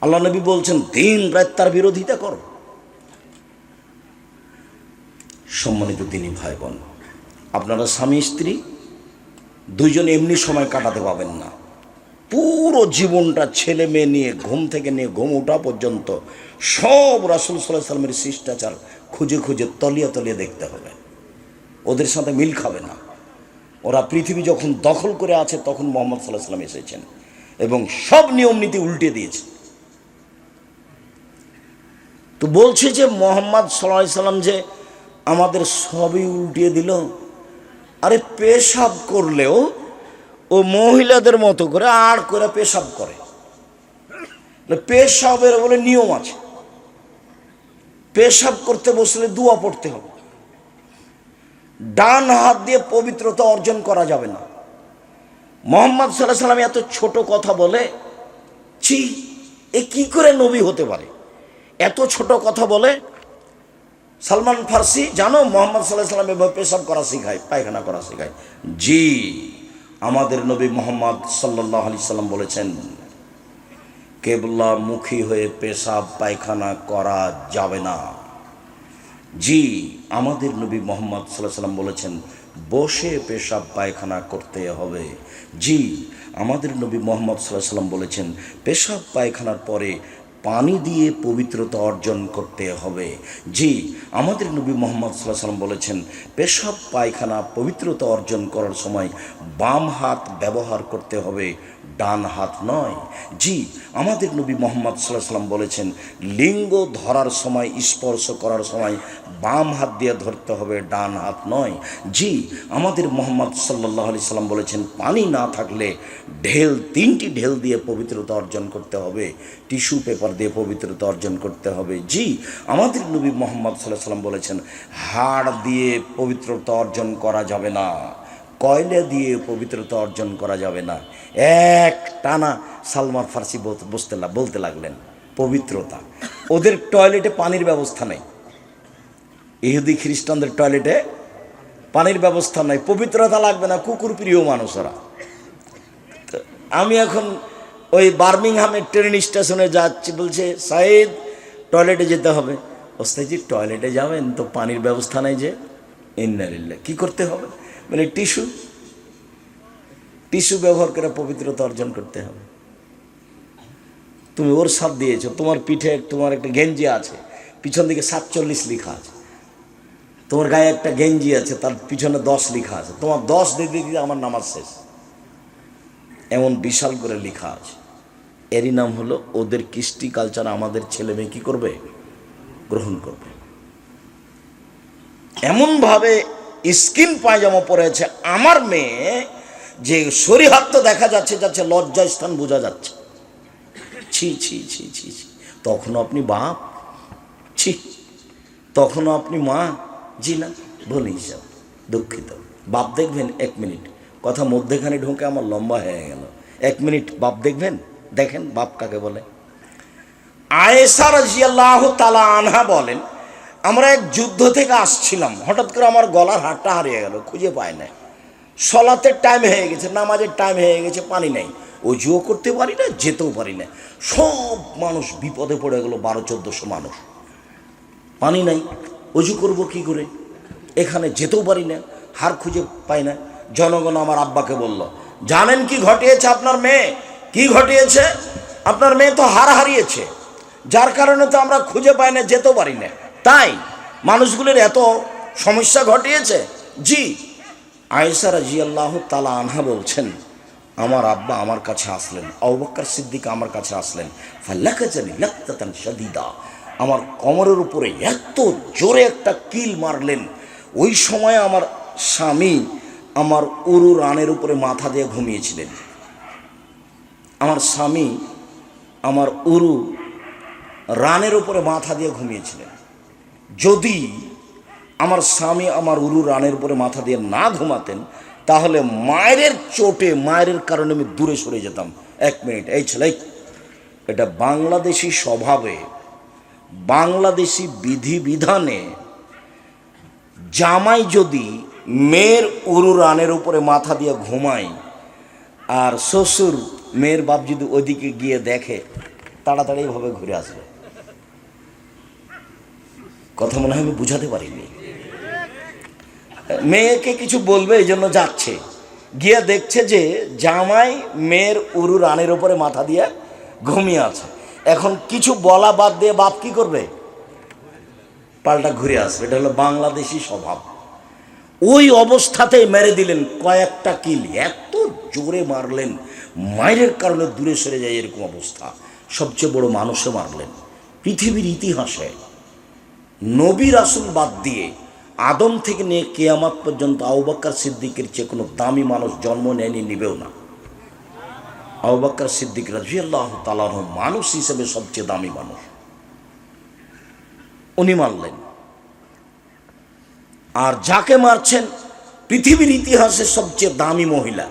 আল্লাহ নবী বলছেন, দিন রাত তার বিরোধিতা করো। সম্মানিত দিনী ভাই বোন, আপনারা স্বামী স্ত্রী দুইজনে এমনি সময় কাটাতে পাবেন না। পুরো জীবনটা ছেলে মেয়ে নিয়ে, ঘুম থেকে নিয়ে ঘুম ওঠা পর্যন্ত সব রাসূল সাল্লাল্লাহু আলাইহি সাল্লামের শিষ্টাচার খুঁজে খুঁজে তলিয়ে তলিয়ে দেখতে হবে। ওদের সাথে মিল খাবে না। ওরা পৃথিবী যখন দখল করে আছে তখন মুহাম্মদ সাল্লাল্লাহু আলাইহি সাল্লাম এসেছেন এবং সব নিয়ম নীতি উল্টে দিয়েছে। তো বলছে যে মুহাম্মদ সাল্লাল্লাহু আলাইহি সাল্লাম যে আমাদের সবই উল্টিয়ে দিল। আরে পেশাব করলেও ও মহিলাদের মতো করে আর করে পেশাব করে। পেশাবের বলে নিয়ম আছে। পেশাব করতে বসলে দোয়া পড়তে হবে। ডান হাত দিয়ে পবিত্রতা অর্জন করা যাবে না। মুহাম্মদ সাল্লাল্লাহু আলাইহি সাল্লাম এত ছোট কথা বলে, ছি, এ কি করে নবী হতে পারে? এত ছোট কথা বলে। সালমান ফার্সি জানো মুহাম্মদ সাল্লাল্লাহু আলাইহি সাল্লাম এভাবে পেশাব করা শেখায়, পায়খানা করা শেখায়? জি, আমাদের নবী মুহাম্মদ সাল্লাল্লাহু আলাইহি সাল্লাম বলেছেন, কেবলামুখী হয়ে পেশাব পায়খানা করা যাবে না। জি, আমাদের নবী মুহাম্মদ সাল্লাল্লাহু আলাইহি সাল্লাম বলেছেন, বসে পেশাব পায়খানা করতে হবে। জি, আমাদের নবী মুহাম্মদ সাল্লাল্লাহু আলাইহি সাল্লাম বলেছেন, পেশাব পায়খানার পরে পানি দিয়ে পবিত্রতা অর্জন করতে হবে। জি, আমাদের নবী মুহাম্মদ সাল্লাল্লাহু আলাইহি সাল্লাম বলেছেন, পেশাব পায়খানা পবিত্রতা অর্জন করার সময় বাম হাত ব্যবহার করতে হবে, ডান হাত নয়। জি, আমাদের নবী মুহাম্মদ সাল্লাল্লাহু আলাইহি সাল্লাম বলেছেন, লিঙ্গ ধরার সময়, স্পর্শ করার সময় বাম হাত দিয়ে ধরতে হবে, ডান হাত নয়। জি, আমাদের মুহাম্মদ সাল্লাল্লাহু আলাইহি সাল্লাম বলেছেন, পানি না থাকলে ঢেল, 3টি ঢেল দিয়ে পবিত্রতা অর্জন করতে হবে, টিস্যু পেপার দিয়ে পবিত্রতা অর্জন করতে হবে। জি, আমাদের নবী মুহাম্মদ সাল্লাল্লাহু আলাইহি সাল্লাম বলেছেন, হাড় দিয়ে পবিত্রতা অর্জন করা যাবে না, কয়লা দিয়ে পবিত্রতা অর্জন করা যাবে না। এক টানা সালমান ফার্সি বলতে লাগলেন পবিত্রতা। ওদের টয়লেটে পানির ব্যবস্থা নেই। ইহুদি খ্রিস্টানদের টয়লেটে পানির ব্যবস্থা নাই, পবিত্রতা লাগবে না, কুকুর প্রিয় মানুষ ওরা। আমি এখন ওই বার্মিংহামের ট্রেন স্টেশনে যাচ্ছি, বলছে সাইদ টয়লেটে যেতে হবে। ওস্তাদজি টয়লেটে যাবেন তো পানির ব্যবস্থা নেই যে? ইন্নালিল্লাহ। কি করতে হবে? মানে টিস্যু ব্যবহার করে পবিত্রতা অর্জন করতে হবে। তুমি ওর সাথ দিয়েছো, তোমার পিঠে তোমার একটা গেঞ্জি আছে, পিছন দিকে 47 লেখা আছে, তোমার গায়ে একটা গেঞ্জি আছে, তার পিছনে 10 লেখা আছে, তোমার 10 দিতে দিতে আমার নামাজ শেষ, এমন বিশাল করে লেখা আছে। এরই নাম হলো ওদের কৃষ্টি কালচার আমাদের ছেলে মেয়ে কী করবে, গ্রহণ করবে। এমনভাবে স্কিন পায়জামা পরেছে আমার মেয়ে যে শরীহাত তো দেখা যাচ্ছে যাচ্ছে, লজ্জা স্থান বোঝা যাচ্ছে। ছি ছি ছি ছি ছি। তখনও আপনি বাপ, ছি, তখনও আপনি মা, জি না, বলি হিসাব, দুঃখিত। বাপ দেখবেন, 1 মিনিট, কথা মধ্যেখানে ঢুকে আমার লম্বা হয়ে গেল। 1 মিনিট বাপ দেখবেন, দেখেন বাপ কাকে বলে। আয়েশা রাদিয়াল্লাহু তাআলা আনহা বলেন, আমরা এক যুদ্ধ থেকে আসছিলাম, হঠাৎ করে আমার গলার হাড়টা হারিয়ে গেল, খুঁজে পায় না। সলাতের টাইম হয়ে গেছে, নামাজের টাইম হয়ে গেছে, পানি নাই, অজুও করতে পারি না, যেতেও পারি না। সব মানুষ বিপদে পড়ে গেল, 1200-1400 মানুষ, পানি নাই, অজু করব কি করে, এখানে যেতেও পারি না, হার খুঁজে পাই না। জনগণ আমার আব্বাকে বলল, জানেন কি ঘটিয়েছে আপনার মেয়ে, কি ঘটিয়েছে? আপনার মেয়ে তো হার হারিয়েছে, যার কারণে তো আমরা খুঁজে পাই না, যেতেও পারি না, তাই মানুষগুলোর এত সমস্যা ঘটিয়েছে। জি। আয়েশা রাদিয়াল্লাহু তাআলা আনহা বলছেন, আমার আব্বা আমার কাছে আসলেন, আবু বকর সিদ্দিক আমার কাছে আসলেন, ফালাকাজানি লাকতাতান শাদীদা, আমার কোমরের উপরে এত জোরে একটা কিল মারলেন। ওই সময় আমার স্বামী আমার উরু রানের উপরে মাথা দিয়ে ঘুমিয়েছিলেন। আমার স্বামী আমার উরু রানের উপরে মাথা দিয়ে ঘুমিয়েছিলেন। যদি আমার স্বামী আমার উরু রানের উপরে মাথা দিয়ে না ঘুমাতেন, তাহলে মায়ের চোটে, মায়ের কারণে আমি দূরে সরে যেতাম। 1 মিনিট, এই ছেলে, এটা বাংলাদেশি স্বভাবে, বাংলাদেশি বিধিবিধানে জামাই যদি মেয়ের উরু রানের উপরে মাথা দিয়ে ঘুমায়, আর শ্বশুর মেয়ের বাপ যদি ওইদিকে গিয়ে দেখে, তাড়াতাড়ি এভাবে ঘুরে আসবে। কথা মনে হয় আমি বুঝাতে পারিনি। মেয়েকে কিছু বলবে, এই জন্য যাচ্ছে, গিয়ে দেখছে যে জামাই মেয়ের উরু রানের উপরে মাথা দিয়ে ঘুমিয়ে আছে। এখন কিছু বলা বাদ দিয়ে বাপ কি করবে, পাল্টা ঘুরে আসবে। এটা হলো বাংলাদেশি স্বভাব। ওই অবস্থাতেই মেরে দিলেন কয়েকটা কিল, এত জোরে মারলেন, মায়ের কারণে দূরে সরে যায়, এরকম অবস্থা। সবচেয়ে বড় মানুষে মারলেন পৃথিবীর ইতিহাসে। নবী রাসূল বাদ দিয়ে আদম থেকে নিয়ে কিয়ামত পর্যন্ত আবু বকর সিদ্দিকের চেয়ে কোনো দামি মানুষ জন্ম নেয়নি, নিবেও না। আবু বকর সিদ্দিক রাদিয়াল্লাহু তাআলা আনহু মানুষ হিসেবে সবচেয়ে দামি মানুষ, উনি মারলেন। আর যাকে মারছেন পৃথিবীর ইতিহাসে সবচেয়ে দামি মহিলা,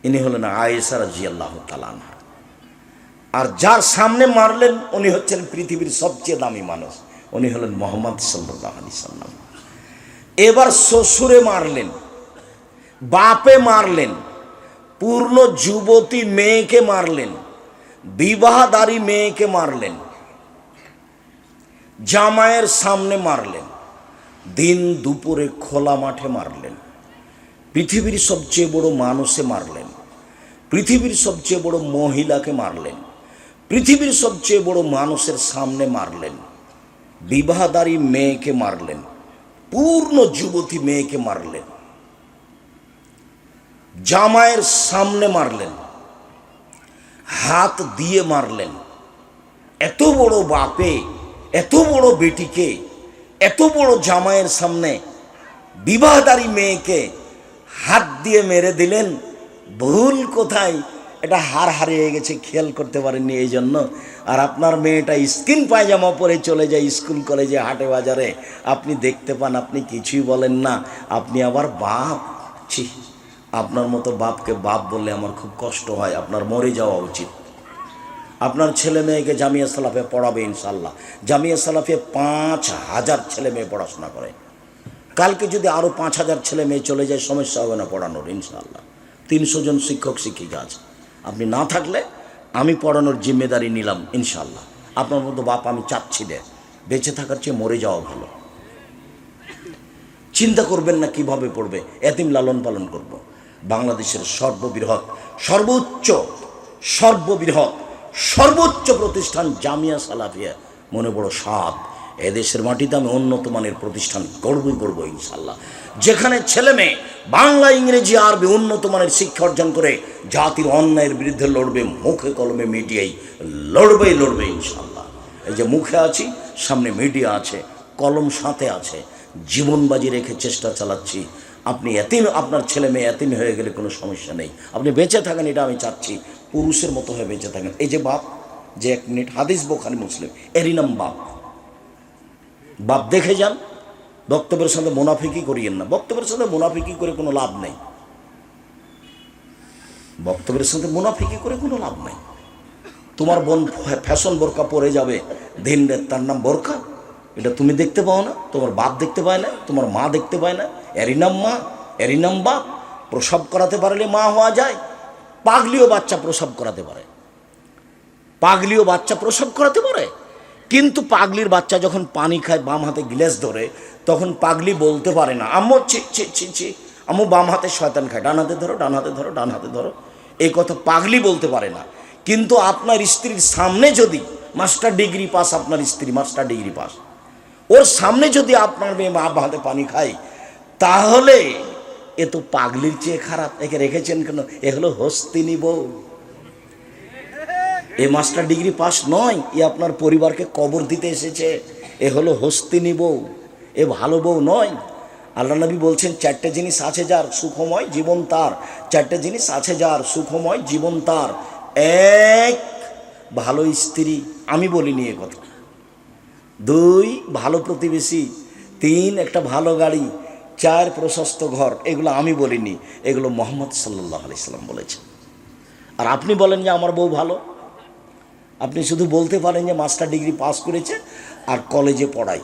ইনি হলেন আয়েশা রাদিয়াল্লাহু তাআলা আনহা। আর যার সামনে মারলেন উনি হচ্ছেন পৃথিবীর সবচেয়ে দামি মানুষ, উনি হলেন মুহাম্মদ সাল্লাল্লাহু আলাইহি সাল্লাম। এবার শ্বশুরে মারলেন, বাপে মারলেন, পূর্ণ যুবতী মেয়েকে মারলেন, বিবাহদারী মেয়েকে মারলেন, জামাইয়ের সামনে মারলেন, দিন দুপুরে খোলা মাঠে মারলেন, পৃথিবীর সবচেয়ে বড় মানুষে মারলেন, পৃথিবীর সবচেয়ে বড় মহিলাকে মারলেন, পৃথিবীর সবচেয়ে বড় মানুষের সামনে মারলেন, বিবাহদারী মেয়েকে মারলেন, পূর্ণ যুবতী মেয়েকে মারলেন, জামাইয়ের সামনে মারলেন, হাত দিয়ে মারলেন। এত বড় বাপে এত বড় বেটিকে, এত বড় জামাইয়ের সামনে বিবাহদারী মেয়েকে হাত দিয়ে মেরে দিলেন। ভুল কোথায়, এটা হার হারিয়ে গেছে, খেয়াল করতে পারেননি এই জন্য। আর আপনার মেয়েটা স্কিন পায়জামা পরে চলে যায় স্কুল কলেজে, হাটে বাজারে, আপনি দেখতে পান, আপনি কিছুই বলেন না, আপনি আবার বাপ। ছি, আপনার মতো বাপকে বাপ বললে আমার খুব কষ্ট হয়, আপনার মরে যাওয়া উচিত। আপনার ছেলে মেয়েকে জামিয়া সালাফে পড়াবে ইনশাল্লাহ। জামিয়া সালাফে 5000 ছেলে মেয়ে পড়াশোনা করে। কালকে যদি আরও 5000 ছেলে মেয়ে চলে যায়, সমস্যা হবে না পড়ানোর ইনশাল্লাহ। 300 জন শিক্ষক শিক্ষিকা আছে, আপনি না থাকলে আমি পড়ানোর জিম্মেদারি নিলাম ইনশাল্লাহ। আপনার মতো বাপ আমি চাচ্ছি না, বেঁচে থাকার চেয়ে মরে যাওয়া ভালো। চিন্তা করবেন না কিভাবে পড়বে, এতিম লালন পালন করব। বাংলাদেশের সর্ববৃহৎ, সর্বোচ্চ প্রতিষ্ঠান জামিয়া সালাফিয়া, মনে বড় সাদ। এদেশের মাটিতে আমি উন্নত মানের প্রতিষ্ঠান গড়বই ইনশাল্লাহ, যেখানে ছেলে মেয়ে বাংলা ইংরেজি আরবি উন্নত মানের শিক্ষা অর্জন করে জাতির অন্যায়ের বিরুদ্ধে লড়বে, মুখে কলমে মিডিয়াই লড়বে ইনশাল্লাহ। এই যে মুখে আছি, সামনে মিডিয়া আছে, কলম সাথে আছে, জীবন বাজি রেখে চেষ্টা চালাচ্ছি। আপনি এতিম, আপনার ছেলে মেয়ে এতিম হয়ে গেলে কোনো সমস্যা নেই, আপনি বেঁচে থাকেন, এটা আমি চাচ্ছি, পুরুষের মতো হয়ে বেঁচে থাকেন। এই যে বাপ, যে 1 মিনিট, হাদিস বোখারি মুসলিম, এরই নাম বাপ। বাপ দেখে যান, বক্তব্যের সাথে মুনাফিকি করিয়েন না, বক্তব্যের সাথে মুনাফিকি করে কোনো লাভ নেই, বক্তব্যের সাথে মুনাফিকি করে কোনো লাভ নেই। তোমার বোন ফ্যাশন বোরকা পরে যাবে দিন রাত, তার নাম বোরকা, এটা তুমি দেখতে পাও না, তোমার বাপ দেখতে পায় না, তোমার মা দেখতে পায় না, এরই নাম মা, এরই নাম বাপ। প্রসব করাতে পারলে মা হওয়া যায়, পাগলিও বাচ্চা প্রসব করাতে পারে, পাগলিও বাচ্চা প্রসব করাতে পারে। কিন্তু পাগলির বাচ্চা যখন পানি খায় বাম হাতে গ্লাস ধরে, তখন পাগলি বলতে পারে না আম্মু ছি ছি ছি ছি, আম্মু বাম হাতে শয়তান খায়, ডান হাতে ধরো, ডান হাতে ধরো, ডান হাতে ধরো, এই কথা পাগলি বলতে পারে না। কিন্তু আপনার স্ত্রীর সামনে যদি মাস্টার ডিগ্রি পাস, আপনার স্ত্রী মাস্টার ডিগ্রি পাস, ওর সামনে যদি আপনার মেয়ে বাম হাতে পানি খায়, তাহলে এ তো পাগলির চেয়ে খারাপ। একে রেখেছেন কেন? এ হলো হস্তিনী বউ, এ মাস্টার ডিগ্রি পাস নয়, এ আপনার পরিবারকে কবর দিতে এসেছে, এ হলো হস্তিনী বউ, এ ভালো বউ নয়। আল্লাহ নবী বলছেন 4টে জিনিস আছে যার সুখময় জীবন তার, 4টে জিনিস আছে যার সুখময় জীবন তার। 1 ভালো স্ত্রী, আমি বলিনি এ কথা। 2 ভালো প্রতিবেশী, 3 একটা ভালো গাড়ি, 4 প্রশস্ত ঘর। এগুলো আমি বলিনি, এগুলো মুহাম্মদ সাল্লাল্লাহু আলাইহি সাল্লাম বলেছেন। আর আপনি বলেন যে আমার বউ ভালো, আপনি শুধু বলতে পারেন যে মাস্টার ডিগ্রি পাস করেছে আর কলেজে পড়াই,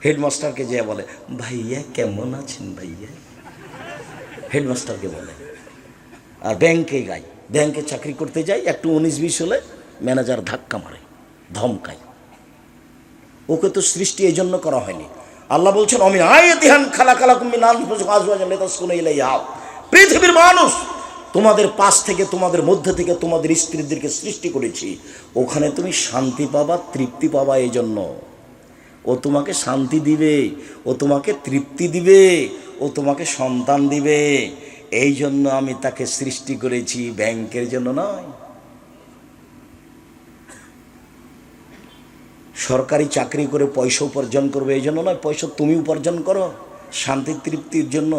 হেডমাস্টারকে যে বলে ভাইয়া কেমন আছেন ভাইয়া, হেডমাস্টারকে বলে। আর ব্যাংকে গাই, ব্যাংকে চাকরি করতে যাই, একটু 19-20 হলে ম্যানেজার ধাক্কা মারে, ধমকায়। ওকে তো সৃষ্টি এই জন্য করা হয়নি। আল্লাহ বলছেন অমিন আয়াতিহান খালাকালাকুম মিন আনফুসিকুম আজওয়াজান লিতাসকুনু ইলাইহা, পৃথিবীর মানুষ তোমাদের পাশ থেকে, তোমাদের মধ্যে থেকে তোমাদের স্ত্রীদেরকে সৃষ্টি করেছি, ওখানে তুমি শান্তি পাবা, তৃপ্তি পাবা। এই জন্য ও তোমাকে শান্তি দিবে, ও তোমাকে তৃপ্তি দিবে, ও তোমাকে সন্তান দিবে। এই জন্য আমি তাকে সৃষ্টি করেছি, ব্যাংকের জন্য নয়। সরকারি চাকরি করে পয়সা উপার্জন করবে এই জন্য নয়, পয়সা তুমি উপার্জন করো শান্তি তৃপ্তির জন্য।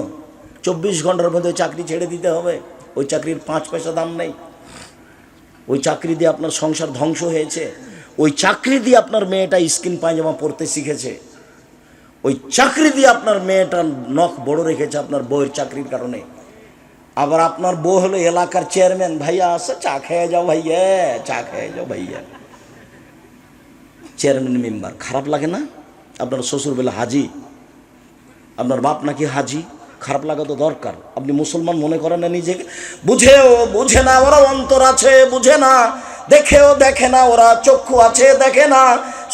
24 ঘন্টার মধ্যে চাকরি ছেড়ে দিতে হবে, ওই চাকরির 5 পয়সা দাম নেই। ওই চাকরি দিয়ে আপনার সংসার ধ্বংস হয়েছে, ওই চাকরি দিয়ে আপনার মেয়েটা স্কিন পায়জামা পরতে শিখেছে, ওই চাকরি দিয়ে আপনার মেয়েটা নখ বড় রেখেছে আপনার বউয়ের চাকরির কারণে। আবার আপনার বউ হলো এলাকার চেয়ারম্যান, ভাইয়া আসে চা খেয়ে যাও ভাইয়া, চা খেয়ে যাও ভাইয়া, চেয়ারম্যান মেম্বার। খারাপ লাগে না? আপনার শ্বশুর বলে হাজি, আপনার বাপ নাকি হাজি, খারাপ লাগা তো দরকার। আপনি মুসলমান মনে করেন না নিজেকে? বুঝেও বুঝে না ওরা, অন্তর আছে বুঝে না, দেখেও দেখে না ওরা, চক্ষু আছে দেখে না,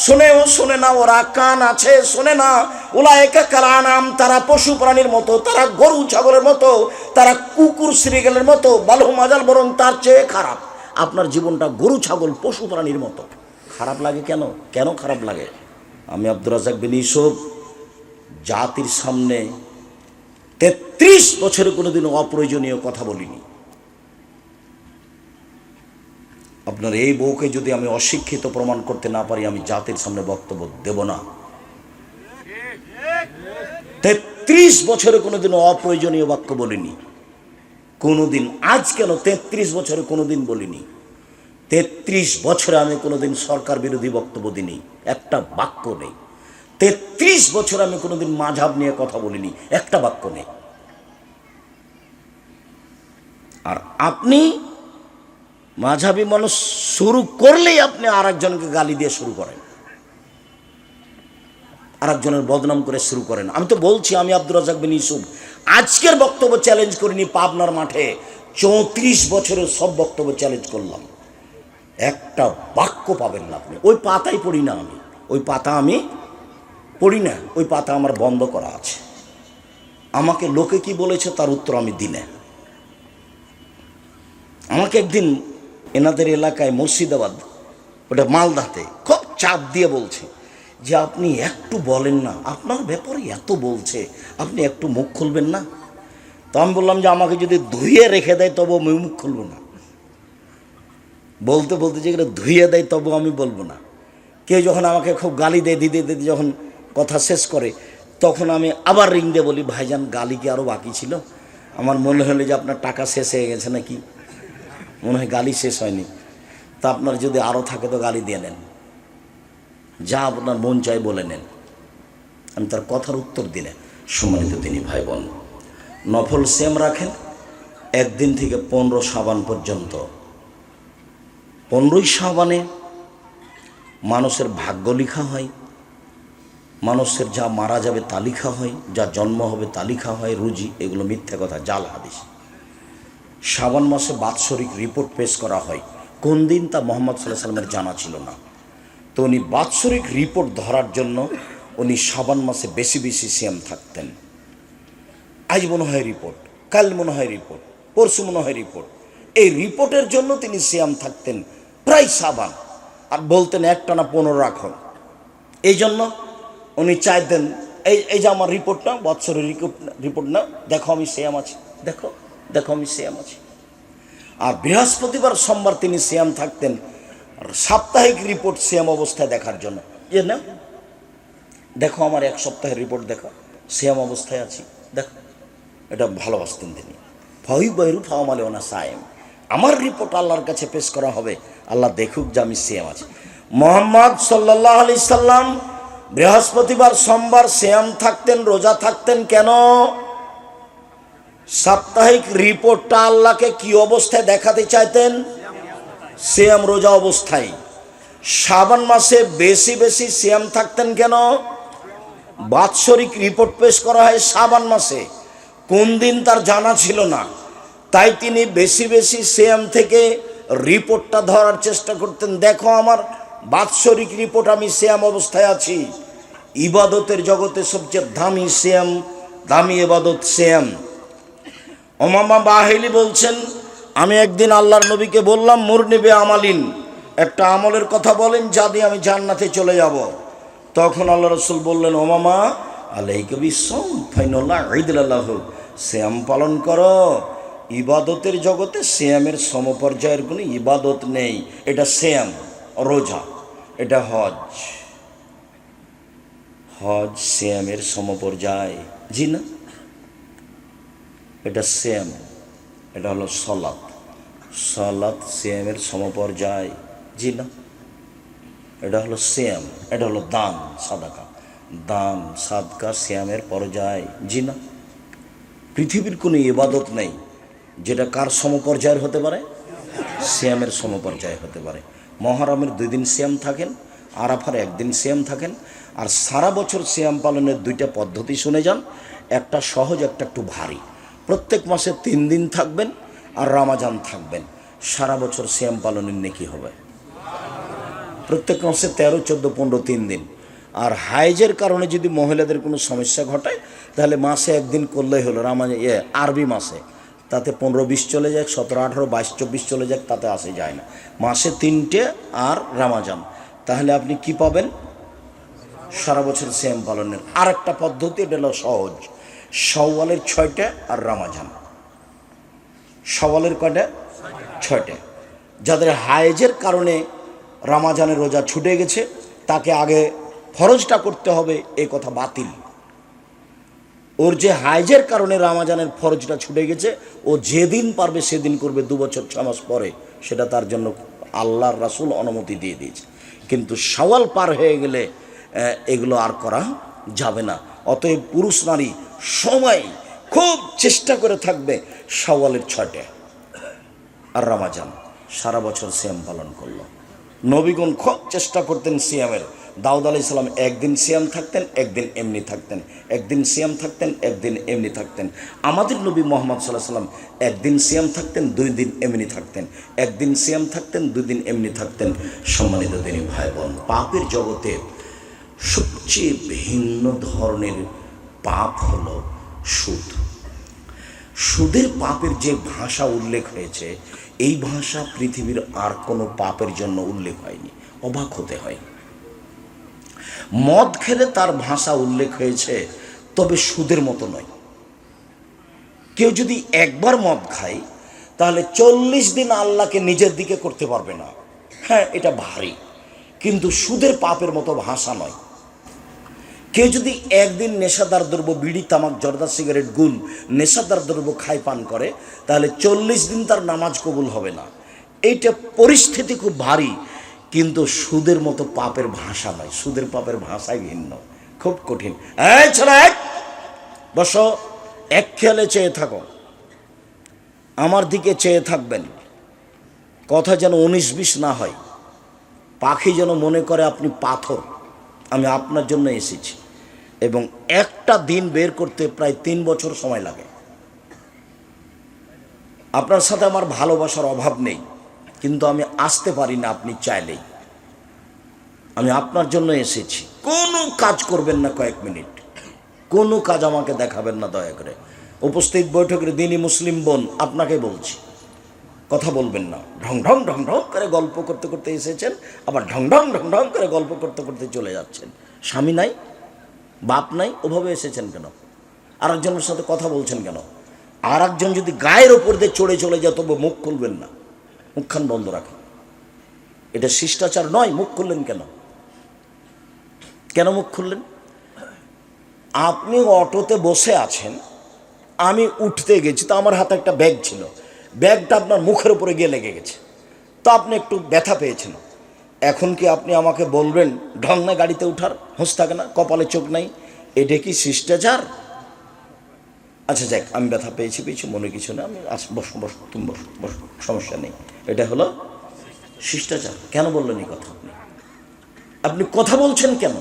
শুনেও শুনে না ওরা, কান আছে শোনে না। উলাইকা কাল আনাম, তারা পশু প্রাণীর মতো, তারা গরু ছাগলের মতো, তারা কুকুর শ্রীগেলের মতো, বালহু মাজাল, বরং তার চেয়ে খারাপ। আপনার জীবনটা গরু ছাগল পশু প্রাণীর মতো। খারাপ লাগে কেন? কেন খারাপ লাগে? আমি আব্দুর রাজ্জাক বিন ইউসুফ জাতির সামনে 33 বছরে কোনোদিন অপ্রয়োজনীয় কথা বলিনি। আপনার এই বউকে যদি আমি অশিক্ষিত প্রমাণ করতে না পারি, আমি জাতির সামনে বক্তব্য দেব না। 33 বছরে কোনোদিন অপ্রয়োজনীয় বাক্য বলিনি, কোনোদিন। আজ কেন 33 বছরে কোনোদিন বলিনি। 33 বছরে আমি কোনোদিন সরকার বিরোধী বক্তব্য দিইনি, একটা বাক্য নেই। 33 বছর আমি কোনোদিন মাযহাব নিয়ে কথা বলিনি, একটা বাক্য নেই। আর আপনি মাযহাবী মানুষ শুরু করলেই আপনি আরেকজনকে গালি দিয়ে শুরু করেন, আরেকজনের বদনাম করে শুরু করেন। আমি তো বলছি, আমি আব্দুর রাজ্জাক বিন ইউসুফ আজকের বক্তব্য চ্যালেঞ্জ করিনি, পাবনার মাঠে 34 বছরের সব বক্তব্য চ্যালেঞ্জ করলাম। একটা বাক্য পাবেন না আপনি। ওই পাতাই পড়ি না আমি, ওই পাতা আমি পড়ি না, ওই পাতা আমার বন্ধ করা আছে। আমাকে লোকে কি বলেছে তার উত্তর আমি দিই না। আমাকে একদিন এনাদের এলাকায় মুর্শিদাবাদ, ওটা মালদাতে, খুব চাপ দিয়ে বলছে যে আপনি একটু বলেন না, আপনার ব্যাপারে এত বলছে, আপনি একটু মুখ খুলবেন না? তো আমি বললাম যে আমাকে যদি ধুয়ে রেখে দেয় তবু আমি মুখ খুলব না। বলতে বলতে যেগুলো ধুয়ে দেয় তবু আমি বলবো না। কেউ যখন আমাকে খুব গালি দেয়, দিতে দিতে যখন কথা শেষ করে, তখন আমি আবার রিং দিয়ে বলি, ভাইজান গালি কি আরও বাকি ছিল? আমার মনে হলো যে আপনার টাকা শেষ হয়ে গেছে নাকি, মনে হয় গালি শেষ হয়নি। তা আপনার যদি আরও থাকে তো গালি দিয়ে নেন, যা আপনার মন চাই বলে নেন। আমি তার কথার উত্তর দিলে, সম্মানিত তিনি ভাই বোন, নফল সিয়াম রাখেন একদিন থেকে 15 শাবান পর্যন্ত। 15ই শাবানে মানুষের ভাগ্য লিখা হয়, মানুষের যা মারা যাবে তা লিখা হয়, যা জন্ম হবে তা লিখা হয়, রুজি, এগুলো মিথ্যা কথা, জাল হাদিস। শাবান মাসে বাৎসরিক রিপোর্ট পেশ করা হয়, কোন দিন তা মুহাম্মদ সাল্লাল্লাহু আলাইহি ওয়াসাল্লামের জানা ছিল না। তো উনি বাৎসরিক রিপোর্ট ধরার জন্য উনি শাবান মাসে বেশি বেশি সিয়াম থাকতেন। আজ মনে হয় রিপোর্ট, কাল মনে হয় রিপোর্ট, পরশু মনে হয় রিপোর্ট, এই রিপোর্টের জন্য তিনি সিয়াম থাকতেন প্রায় শাবান, আর বলতেন একটানা 15 রাখুন। এই জন্য উনি চাইতেন, এই যে আমার রিপোর্ট না, বৎসরের রিপোর্ট না, দেখো আমি সিয়াম আছি, দেখো দেখো আমি সিয়াম আছি। আর বৃহস্পতিবার সোমবার তিনি সিয়াম থাকতেন সাপ্তাহিক রিপোর্ট সিয়াম অবস্থায় দেখার জন্য, যে না দেখো আমার 1 সপ্তাহের রিপোর্ট, দেখো সিয়াম অবস্থায় আছি, দেখো। এটা ভালোবাসতেন তিনি। ফাই বাইরু ফাওয়ামালে ওনা সায়েম, আমার রিপোর্ট আল্লাহর কাছে পেশ করা হবে, আল্লাহ দেখুক যে আমি সিয়াম আছি। মুহাম্মদ সাল্লাল্লাহু আলাইহি সাল্লাম বৃহস্পতিবার সোমবার সিয়াম থাকতেন, রোজা থাকতেন কেন? সাপ্তাহিক রিপোর্টটা আল্লাহকে কি অবস্থায় দেখাতে চাইতেন? সিয়াম রোজা অবস্থায়। শাবান মাসে বেশি বেশি সিয়াম থাকতেন কেন? বাৎসরিক রিপোর্ট পেশ করা হয় শাবান মাসে, কোন দিন তার জানা ছিল না, তাই তিনি বেশি বেশি সিয়াম থেকে রিপোর্টটা ধরার চেষ্টা করতেন। দেখো আমার বাৎসরিক রিপোর্ট, আমি সিয়াম অবস্থায় আছি। ইবাদতের জগতে সবচেয়ে দামি সিয়াম, দামি ইবাদত সিয়াম। উমামা বাহিলি বলছেন, আমি একদিন আল্লাহর নবীকে বললাম, মুরনিবে আমালিন, একটা আমলের কথা বলেন যা দিয়ে আমি জান্নাতে চলে যাব। তখন আল্লাহ রাসূল বললেন, ওমামা আলাইকা বিসসাম ফাইনাল্লাহ ঈদুল্লাহ, সিয়াম পালন করো। ইবাদতের জগতে সিয়ামের সমপর্যায়ের কোনো ইবাদত নেই। এটা সিয়াম, রোজা, এটা হজ, হজ সিয়ামের সমপর্যায়, জি না, এটা সিয়াম। এটা হলো সলাত, সলাত সিয়ামের সমপর্যায়, জি না, এটা হলো সিয়াম। এটা হলো দান সাদাকা, দান সাদকা সিয়ামের পর্যায়, জি না। পৃথিবীর কোনো ইবাদত নেই যেটা কার সমপর্যায়ের হতে পারে? সিয়ামের সমপর্যায় হতে পারে। মহরমের 2 দিন সিয়াম থাকেন, আরাফার 1 দিন সিয়াম থাকেন। আর সারা বছর সিয়াম পালনের 2টা পদ্ধতি শুনে যান, একটা সহজ, একটা একটু ভারী। প্রত্যেক মাসে 3 দিন থাকবেন আর রমাজান থাকবেন, সারা বছর সিয়াম পালনের নেকি হবে। প্রত্যেক মাসে 13, 14, 15 3 দিন। আর হাইজের কারণে যদি মহিলাদের কোনো সমস্যা ঘটায় তাহলে মাসে 1 দিন করলেই হলো। আরবি মাসে তাতে 15, 20 চলে যাক, 17, 18, 22, 24 চলে যাক, তাতে আসে যায় না। মাসে 3টে আর রমাজান, তাহলে আপনি কি পাবেন? সারা বছর সিয়াম পালনের। আর একটা পদ্ধতি, এটা হলো সহজ, শাওয়ালের 6টা আর রমাজান। শাওয়ালের কয়টা? 6টা। যাদের হাইজের কারণে রমাজানের রোজা ছুটে গেছে তাকে আগে ফরজটা করতে হবে, এই কথা বাতিল। ওর যে হাইজের কারণে রমাজানের ফরজটা ছুটে গেছে, ও যেদিন পারবে সেদিন করবে, 2 বছর 6 মাস পরে, সেটা তার জন্য আল্লাহর রাসূল অনুমতি দিয়ে দিয়েছে। কিন্তু শাওয়াল পার হয়ে গেলে এগুলো আর করা যাবে না। অতএব পুরুষ নারী সবাই খুব চেষ্টা করে থাকবে শাওয়ালের 6টা আর রমাজান, সারা বছর সিয়াম পালন করলো। নবীগণ খুব চেষ্টা করতেন সিয়ামের। দাউদ আলাইহিস সালাম 1 দিন সিয়াম থাকতেন, 1 দিন এমনি থাকতেন, 1 দিন সিয়াম থাকতেন, 1 দিন এমনি থাকতেন। আমাদের নবী মুহাম্মদ সাল্লাল্লাহু আলাইহি সাল্লাম 1 দিন সিয়াম থাকতেন, 2 দিন এমনি থাকতেন, 1 দিন সিয়াম থাকতেন, 2 দিন এমনি থাকতেন। সম্মানিত দিনী ভাই বোন, পাপের জগতে সবচেয়ে ভিন্ন ধরনের পাপ হলো সুদ। সুদের পাপের যে ভাষা উল্লেখ হয়েছে, এই ভাষা পৃথিবীর আর কোনো পাপের জন্য উল্লেখ হয়নি। অবাক হতে হয়। মদ খেলে তার ভাষা উল্লেখ হয়েছে, তবে সুদের মতো নয়। কেউ যদি একবার মদ খায় তাহলে 40 দিন আল্লাহকে নিজের দিকে করতে পারবে না। হ্যাঁ, এটা ভারী, কিন্তু সুদের পাপের মতো ভাষা নয়। কেউ যদি একদিন নেশাদার দ্রব্য, বিড়ি, তামাক, জর্দা, সিগারেট, গুল, নেশাদার দ্রব্য খায়, পান করে, তাহলে 40 দিন তার নামাজ কবুল হবে না। এইটা পরিস্থিতি খুব ভারী, কিন্তু সুদের মতো পাপের ভাষা নয়। সুদের পাপের ভাষাই ভিন্ন, খুব কঠিন। এই ছেলে, বসো, এক খেয়ালে চেয়ে থাকো, আমার দিকে চেয়ে থাকবেন। কথা যেন 19-20 না হয়, পাখি যেন মনে করে আপনি পাথর। আমি আপনার জন্য এসেছি, এবং একটা দিন বের করতে প্রায় 3 বছর সময় লাগে। আপনার সাথে আমার ভালোবাসার অভাব নেই, কিন্তু আমি আসতে পারি না আপনি চাইলেই। আমি আপনার জন্য এসেছি। কোনো কাজ করবেন না কয়েক মিনিট, কোনো কাজ আমাকে দেখাবেন না দয়া করে। উপস্থিত বৈঠকের দিনই মুসলিম বোন, আপনাকে বলছি, কথা বলবেন না। ঢং ঢং ঢং ঢং করে গল্প করতে করতে এসেছেন, আবার ঢং ঢং ঢং ঢং করে গল্প করতে করতে চলে যাচ্ছেন। স্বামী নাই, বাপ নাই, ওভাবে এসেছেন কেন? আর একজনের সাথে কথা বলছেন কেন? আর একজন যদি গায়ের ওপর দিয়ে চড়ে চলে যায়, তবে মুখ খুলবেন না, মুখখান বন্ধ রাখেন। এটা শিষ্টাচার নয়। মুখ খুললেন কেন? কেন মুখ খুললেন? আপনি অটোতে বসে আছেন, আমি উঠতে গেছি, তো আমার হাতে একটা ব্যাগ ছিল, ব্যাগটা আপনার মুখের উপরে গিয়ে লেগে গেছে, তো আপনি একটু ব্যথা পেয়েছেন। এখন কি আপনি আমাকে বলবেন ঢং না গাড়িতে উঠার? হুঁশ থাকে না, কপালে চোখ নাই? এটা কি শিষ্টাচার? আচ্ছা যাক, আমি ব্যথা পেয়েছি, মনে কিছু না, আমি বসো বসো, তুমি বসো বসো, সমস্যা নেই। এটা হলো শিষ্টাচার। কেন বললেন এই কথা? আপনি কথা বলছেন কেন?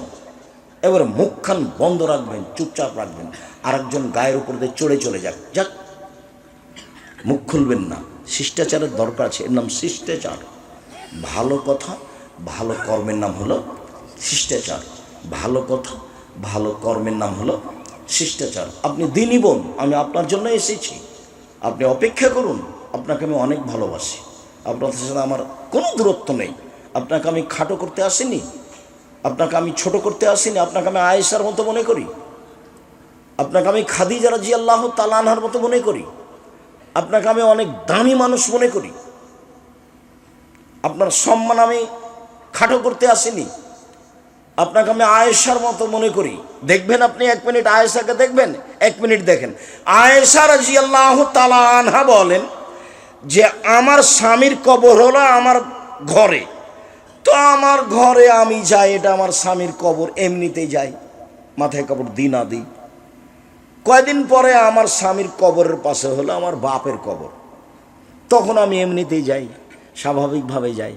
এবারে মুখখান বন্ধ রাখবেন, চুপচাপ রাখবেন। আর একজন গায়ের উপর দিয়ে চড়ে চলে যাক, যাক, মুখ খুলবেন না। শিষ্টাচারের দরকার আছে, এর নাম শিষ্টাচার। ভালো কথা, ভালো কর্মের নাম হলো শিষ্টাচার। ভালো কথা, ভালো কর্মের নাম হলো শিষ্টাচার। আপনি দিনী বোন, আমি আপনার জন্য এসেছি, আপনি অপেক্ষা করুন। আপনাকে আমি অনেক ভালোবাসি, আপনার সাথে আমার কোনো দূরত্ব নেই। আপনাকে আমি খাটো করতে আসিনি, আপনাকে আমি ছোট করতে আসিনি। আপনাকে আমি আয়েশার মতো মনে করি, আপনাকে আমি খাদিজা রাদিয়াল্লাহু তাআলা আনহার মতো মনে করি, আপনাকে আমি অনেক দামি মানুষ মনে করি। আপনার সম্মান আমি খাটো করতে আসিনি, আপনাকে আমি আয়েশার মতো মনে করি। দেখবেন আপনি 1 মিনিট আয়েশাকে দেখবেন, 1 মিনিট দেখেন। আয়েশা রাদিয়াল্লাহু তাআলা আনহা বলেন যে আমার স্বামীর কবর হলো আমার ঘরে, তো আমার ঘরে আমি যাই, এটা আমার স্বামীর কবর, এমনিতেই যাই, মাথায় কাপড় দিই না দিই। কয়দিন পরে আমার স্বামীর কবরের পাশে হলো আমার বাপের কবর, তখন আমি এমনিতেই যাই, স্বাভাবিকভাবে যাই।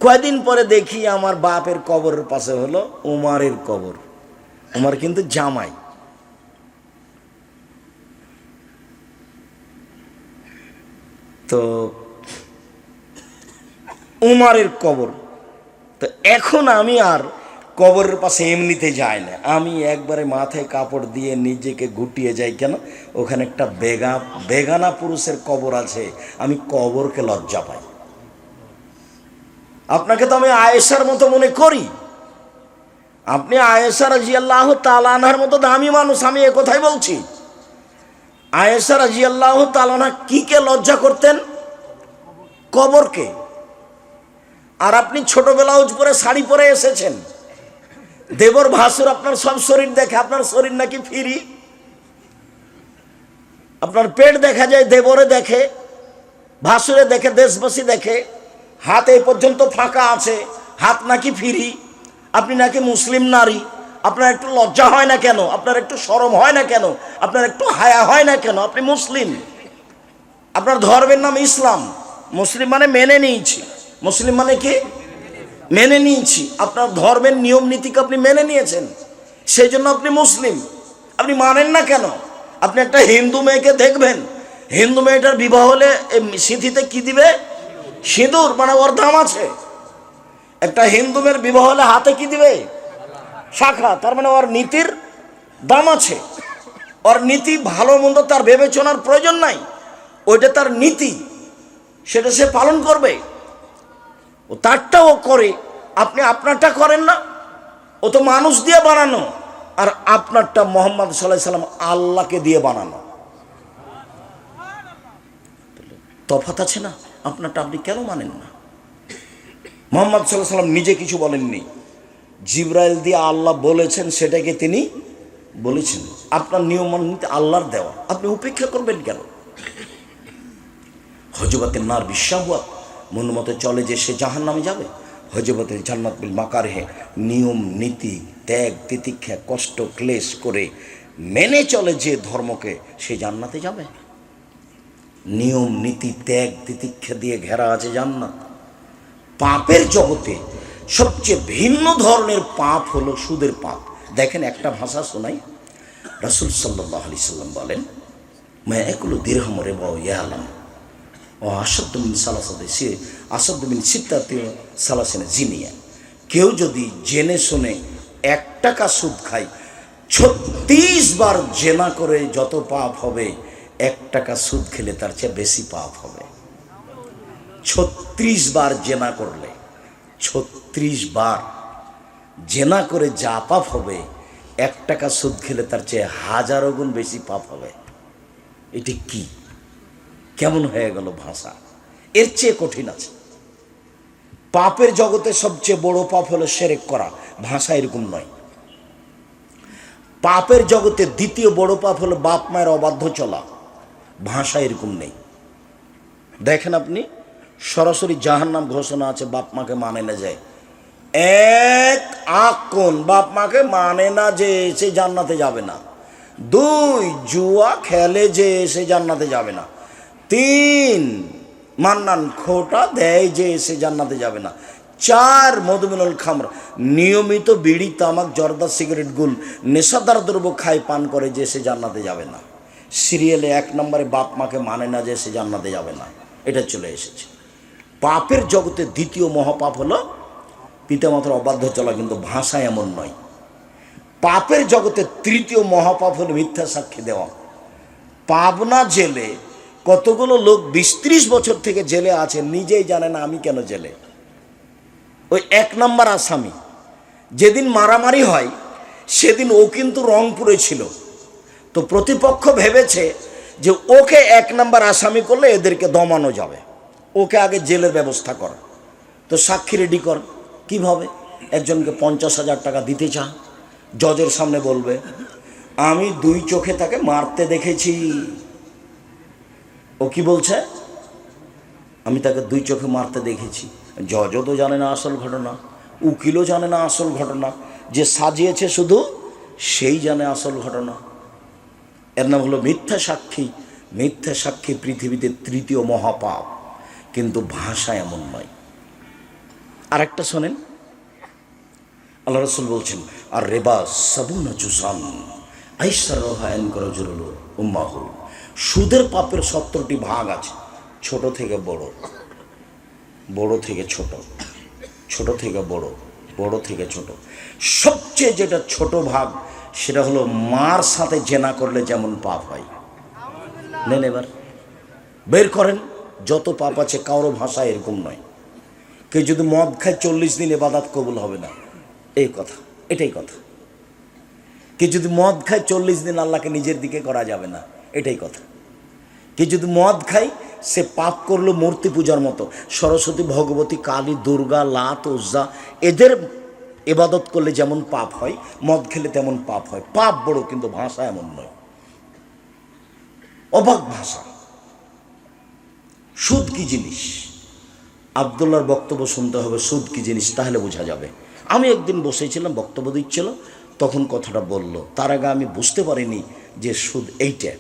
কয়দিন পরে দেখি আমার বাপের কবরের পাশে হলো উমারের কবর। উমার কিন্তু জামাই। তো উমারের কবর, তো এখন আমি আর কবরের পাশে এমনিতে যাই না, আমি একবারে মাথায় কাপড় দিয়ে নিজেকে গুটিয়ে যাই। কেন? ওখানে একটা বেগানা পুরুষের কবর আছে, আমি কবরকে লজ্জা পাই। আপনাকে তো আমি আয়েশার মতো মনে করি, আপনি আয়েশা রাদিয়াল্লাহু তাআলা আনহার মতো দামি মানুষ, আমি এ কথাই বলছি। আয়েশা রাদিয়াল্লাহু তাআলা আনহা কি কে লজ্জা করতেন? কবরকে। আর আপনি ছোট ব্লাউজ পরে শাড়ি পরে এসেছেন, দেবর ভাসুর আপনার সব শরীর দেখে, আপনার শরীর নাকি ফ্রি। আপনার পেট দেখা যায়, দেবরে দেখে, ভাসুরে দেখে, দেশবাসী দেখে, হাত এই পর্যন্ত ফাঁকা আছে, হাত নাকি ফ্রি। আপনি নাকি মুসলিম নারী, আপনার একটু লজ্জা হয় না কেন? আপনার একটু শরম হয় না কেন? আপনার একটু হায়া হয় না কেন? আপনি মুসলিম, আপনার ধর্মের নাম ইসলাম। মুসলিম মানে মেনে নিয়েছি, মুসলিম মানে কি? মেনে নিয়েছি। আপনার ধর্মের নিয়ম নীতিকে আপনি মেনে নিয়েছেন, সেই জন্য আপনি মুসলিম। আপনি মানেন না কেন? আপনি একটা হিন্দু মেয়েকে দেখবেন, হিন্দু মেয়েটার বিবাহ হলে সিঁথিতে কি দিবে? সিঁদুর, মানে ওর দাম আছে। একটা হিন্দু মেয়ের বিবাহ হলে হাতে কি দিবে? শাখা, তার মানে ওর নীতির দাম আছে। ওর নীতি ভালো মন্দ তার বিবেচনার প্রয়োজন নাই, ওইটা তার নীতি, সেটা সে পালন করবে। ও তারটাও করে, আপনি আপনারটা করেন না। ও ও তো মানুষ দিয়ে বানানো, আর আপনারটা মোহাম্মদ সাল্লাল্লাহু আলাইহি সাল্লাম আল্লাহকে দিয়ে বানানো। তফাৎ আছে না? আপনারটা আপনি কেন মানেন না? মোহাম্মদ সাল্লাল্লাহু আলাইহি সাল্লাম নিজে কিছু বলেননি, জিবরাইল দিয়ে আল্লাহ বলেছেন, সেটাকে তিনি বলেছেন। আপনার নিয়ম মানতে আল্লাহর দেওয়া, আপনি উপেক্ষা করবেন কেন? হজবতের নার বিশ্বাহুয়াত, মন মতো চলে যে সে জাহান্নামে যাবে। হজবতের জান্নাত বিল মাকারহে, নিয়ম নীতি ত্যাগ তিতিক্ষা কষ্ট ক্লেশ করে মেনে চলে যে ধর্মকে, সে জান্নাতে যাবে। নিয়ম নীতি ত্যাগ তিতিক্ষা দিয়ে ঘেরা আছে জান্নাত। পাপের জগতে সবচেয়ে ভিন্ন ধরনের পাপ হলো সুদের পাপ। দেখেন একটা ভাষা শোনাই, রাসূল সাল্লাল্লাহু আলাইহি সাল্লাম বলেন, মা ইয়াকুলু দিরহাম রিবা ইয়ালাম ও আসাদ্দমিন সালাসাতে সে আসাদ্দমিন সিত্তাতে সালাসিনা জিনিয়া। কেউ যদি জেনে শুনে 1 টাকা সুদ খায়, 36 বার জেনা করে যত পাপ হবে, 1 টাকা সুদ খেলে তার চেয়ে বেশি পাপ হবে। 36 বার জেনা করলে, 36 বার জেনা করে যা পাপ হবে, 1 টাকা সুদ খেলে তার চেয়ে 1000 গুণ বেশি পাপ হবে। এটি কি, কেমন হয়ে গেল ভাষা? এর চেয়ে কঠিন আছে। পাপের জগতে সবচেয়ে বড় পাপ হলো শিরক করা, ভাষা এরকম নয়। পাপের জগতে দ্বিতীয় বড় পাপ হলো বাপ মায়ের অবাধ্য চলা, ভাষা এরকম নেই। দেখেন আপনি, সরাসরি জাহান্নাম ঘোষণা আছে, বাপ মাকে মানে না যায়। 1 কোন বাপ মাকে মানে না যে সে জান্নাতে যাবে না। 2 জুয়া খেলে যে সে জান্নাতে যাবে না। 3 মান্নান খোটা দেয় যে সে জান্নাতে যাবে না। 4 মধুমিনুল খামর, নিয়মিত বিড়ি তামাক জর্দা সিগারেট গুল নেশাদার দ্রব্য খায় পান করে যে সে জান্নাতে যাবে না। সিরিয়ালে 1 নম্বরে বাপ মাকে মানে না যে সে জান্নাতে যাবে না, এটা চলে এসেছে। পাপের জগতে দ্বিতীয় মহাপাপ হলো পিতামাতার অবাধ্য চলা, কিন্তু ভাষা এমন নয়। পাপের জগতে তৃতীয় মহাপাপ হলো মিথ্যা সাক্ষী দেওয়া। পাবনা জেলে কতগুলো লোক 20-30 বছর থেকে জেলে আছে, নিজেই জানে না আমি কেন জেলে। ওই 1 নম্বর আসামি, যেদিন মারামারি হয় সেদিন ও কিন্তু রংপুরে ছিল, তো প্রতিপক্ষ ভেবেছে যে ওকে 1 নম্বর আসামি করলে এদেরকে দমানো যাবে, ওকে আগে জেলের ব্যবস্থা কর। তো সাক্ষী রেডি কর, কিভাবে? একজনকে 50,000 টাকা দিতে চা, জজের সামনে বলবে আমি 2 চোখে তাকে মারতে দেখেছি। ও কি বলছে? আমি তাকে 2 চোখে মারতে দেখেছি। জজও তো জানে না আসল ঘটনা, উকিলও জানে না আসল ঘটনা, যে সাজিয়েছে শুধু সেই জানে আসল ঘটনা। এর নাম হলো মিথ্যা সাক্ষী। মিথ্যা সাক্ষী পৃথিবীতে তৃতীয় মহাপাপ, কিন্তু ভাষা এমন নয়। আরেকটা শোনেন, আল্লাহ রাসূল বলছেন, আর রেবা সাবুনা জুসান আইসার রহায়ন করো জুরুল উম্মাহু। সুদের পাপের 70টি ভাগ আছে, ছোট থেকে বড়, বড় থেকে ছোট, ছোট থেকে বড়, বড় থেকে ছোট। সবচেয়ে যেটা ছোট ভাগ সেটা হলো মার সাথে জেনা করলে যেমন পাপ হয়। নেন এবার বের করেন, যত পাপ আছে। কারো ভাষা এরকম নয়। কেউ যদি মদ খায় 40 দিন ইবাদত কবুল হবে না, এই কথা, এটাই কথা। কেউ যদি মদ খায় 40 দিন আল্লাহকে নিজের দিকে করা যাবে না, এটাই কথা। কেউ যদি মদ খায় সে পাপ করলো মূর্তি পূজার মতো। সরস্বতী, ভগবতী, কালী, দুর্গা, লাত, উজ্জা এদের ইবাদত করলে যেমন পাপ হয়, মদ খেলে তেমন পাপ হয়। পাপ বড়, কিন্তু ভাষা এমন নয়। অবাক ভাষা। সুদ কি জিনিস? আব্দুল্লাহর বক্তব্য শুনতে হবে, সুদ কি জিনিস, তাহলে বোঝা যাবে। আমি একদিন বসেছিলাম, বক্তব্য দিচ্ছিল, তখন কথাটা বলল। তার আগে আমি বুঝতে পারিনি যে সুদ এইটা।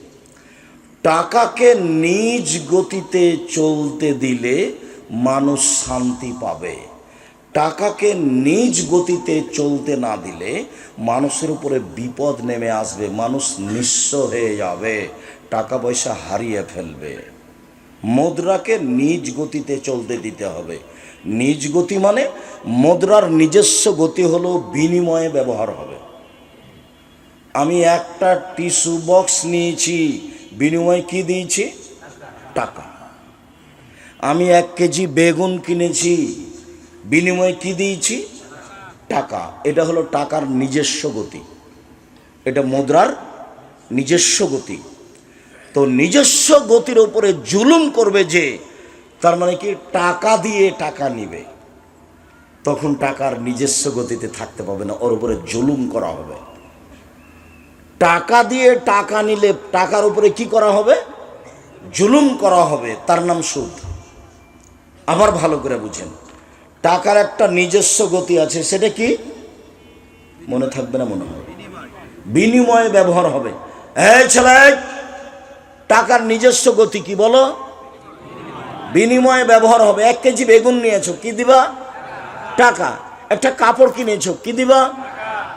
টাকাকে নিজ গতিতে চলতে দিলে মানুষ শান্তি পাবে, টাকাকে নিজ গতিতে চলতে না দিলে মানুষের উপরে বিপদ নেমে আসবে, মানুষ নিঃস্ব হয়ে যাবে, টাকা পয়সা হারিয়ে ফেলবে। মুদ্রাকে নিজ গতিতে চলতে দিতে হবে। নিজ গতি মানে মুদ্রার নিজস্ব গতি হলো বিনিময়ে ব্যবহার হবে। আমি একটা টিস্যু বক্স নিয়েছি, বিনিময়ে কি দিয়েছি? টাকা। আমি 1 কেজি বেগুন কিনেছি, বিনিময়ে কি দিয়েছি? টাকা, এটা হলো টাকার নিজস্ব গতি, এটা মুদ্রার নিজস্ব গতি। তো নিজস্ব গতির উপরে জুলুম করবে যে, তার মানে কি টাকা দিয়ে টাকা নিবে, তখন টাকার নিজস্ব গতিতে থাকতে পাবে না, ওর উপরে জুলুম করা হবে। টাকা দিয়ে টাকা নিলে টাকার উপরে কি করা হবে? জুলুম করা হবে, তার নাম সুদ। আবার ভালো করে বুঝেন, টাকার একটা নিজস্ব গতি আছে, সেটা কি মনে থাকবে না? মনে হবে বিনিময়ে ব্যবহার হবে। এই ছেলে, টাকার নিজস্ব গতি কি বলো? বিনিময়ে ব্যবহার হবে। 1 কেজি বেগুন নিয়েছো, কি দিবা? টাকা। একটা কাপড় কিনেছো, কি দিবা?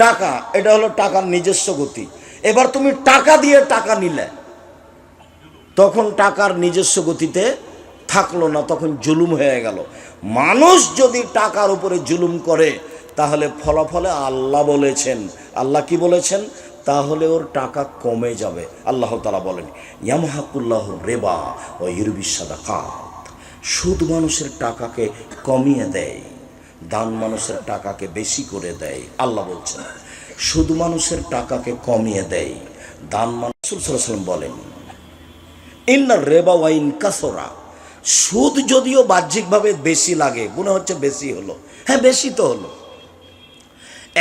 টাকা। এটা হলো টাকার নিজস্ব গতি। এবার তুমি টাকা দিয়ে টাকা নিলে, তখন টাকার নিজস্ব গতিতে থাকলো না, তখন জুলুম হয়ে গেল। মানুষ যদি টাকার উপরে জুলুম করে, তাহলে ফলাফলে আল্লাহ বলেছেন, আল্লাহ কি বলেছেন? তাহলে ওর টাকা কমে যাবে। আল্লাহ তাআলা বলেন, ইয়ামহাকুল্লাহু রিবা ওয়া ইউরবিস সাদাকাত। সুদ মানুষের টাকাকে কমিয়ে দেয়, দান মানুষের টাকাকে বেশি করে দেয়। আল্লাহ বলছেন সুদ মানুষের টাকাকে কমিয়ে দেয়, দান মানুষ। রাসূল সাল্লাল্লাহু আলাইহি ওয়াসাল্লাম বলেন, ইন্নার রিবা ওয়া ইন কাসরা। সুদ যদিও বাহ্যিকভাবে বেশি লাগে, মনে হচ্ছে বেশি হলো, হ্যাঁ বেশি তো হলো।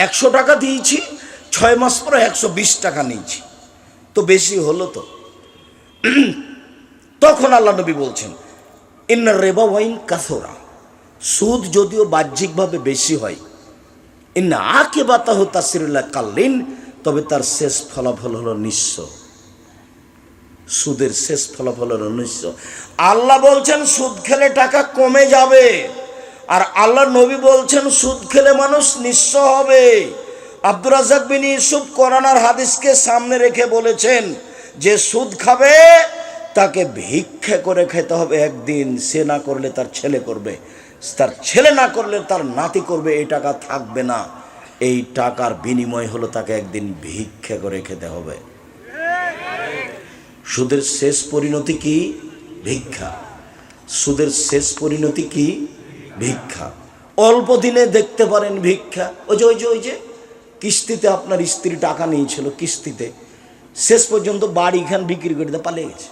100 টাকা দিয়েছি, 6 মাস পরে 120 টাকা নিয়েছি, তো বেশি হলো তো। তখন আল্লাহ নবী বলছেন, ইন্নার রিবা ওয়া ইন কাসরা। সুদ যদিও বাহ্যিকভাবে বেশি হয়, ইন্না আকিবাতাহু তাসরিলা কাল্লিন, তবে তার শেষ ফলাফল হলো নিঃস্ব। সুদের শেষ ফলাফল হলো নিঃস্ব। আল্লাহ বলছেন সুদ খেলে টাকা কমে যাবে, আর আল্লাহ নবী বলছেন সুদ খেলে মানুষ নিঃস্ব হবে। আব্দুর রাজ্জাক বিন ইউসুফ কোরআনের হাদিসকে সামনে রেখে বলেছেন, যে সুদ খাবে তাকে ভিক্ষা করে খেতে হবে একদিন। সে না করলে তার ছেলে করবে, তার ছেলে না করলে তার নাতি করবে। এই টাকা থাকবে না, এই টাকার বিনিময় হলো তাকে একদিন ভিক্ষা করে খেতে হবে। সুদের শেষ পরিণতি কি? ভিক্ষা। সুদের শেষ পরিণতি কি? ভিক্ষা। অল্প দিনে দেখতে পারেন ভিক্ষা। ওই যে কিস্তিতে আপনার স্ত্রী টাকা নিয়েছিল, কিস্তিতে শেষ পর্যন্ত বাড়ি খান বিক্রি করে দিয়ে পালিয়ে গেছে।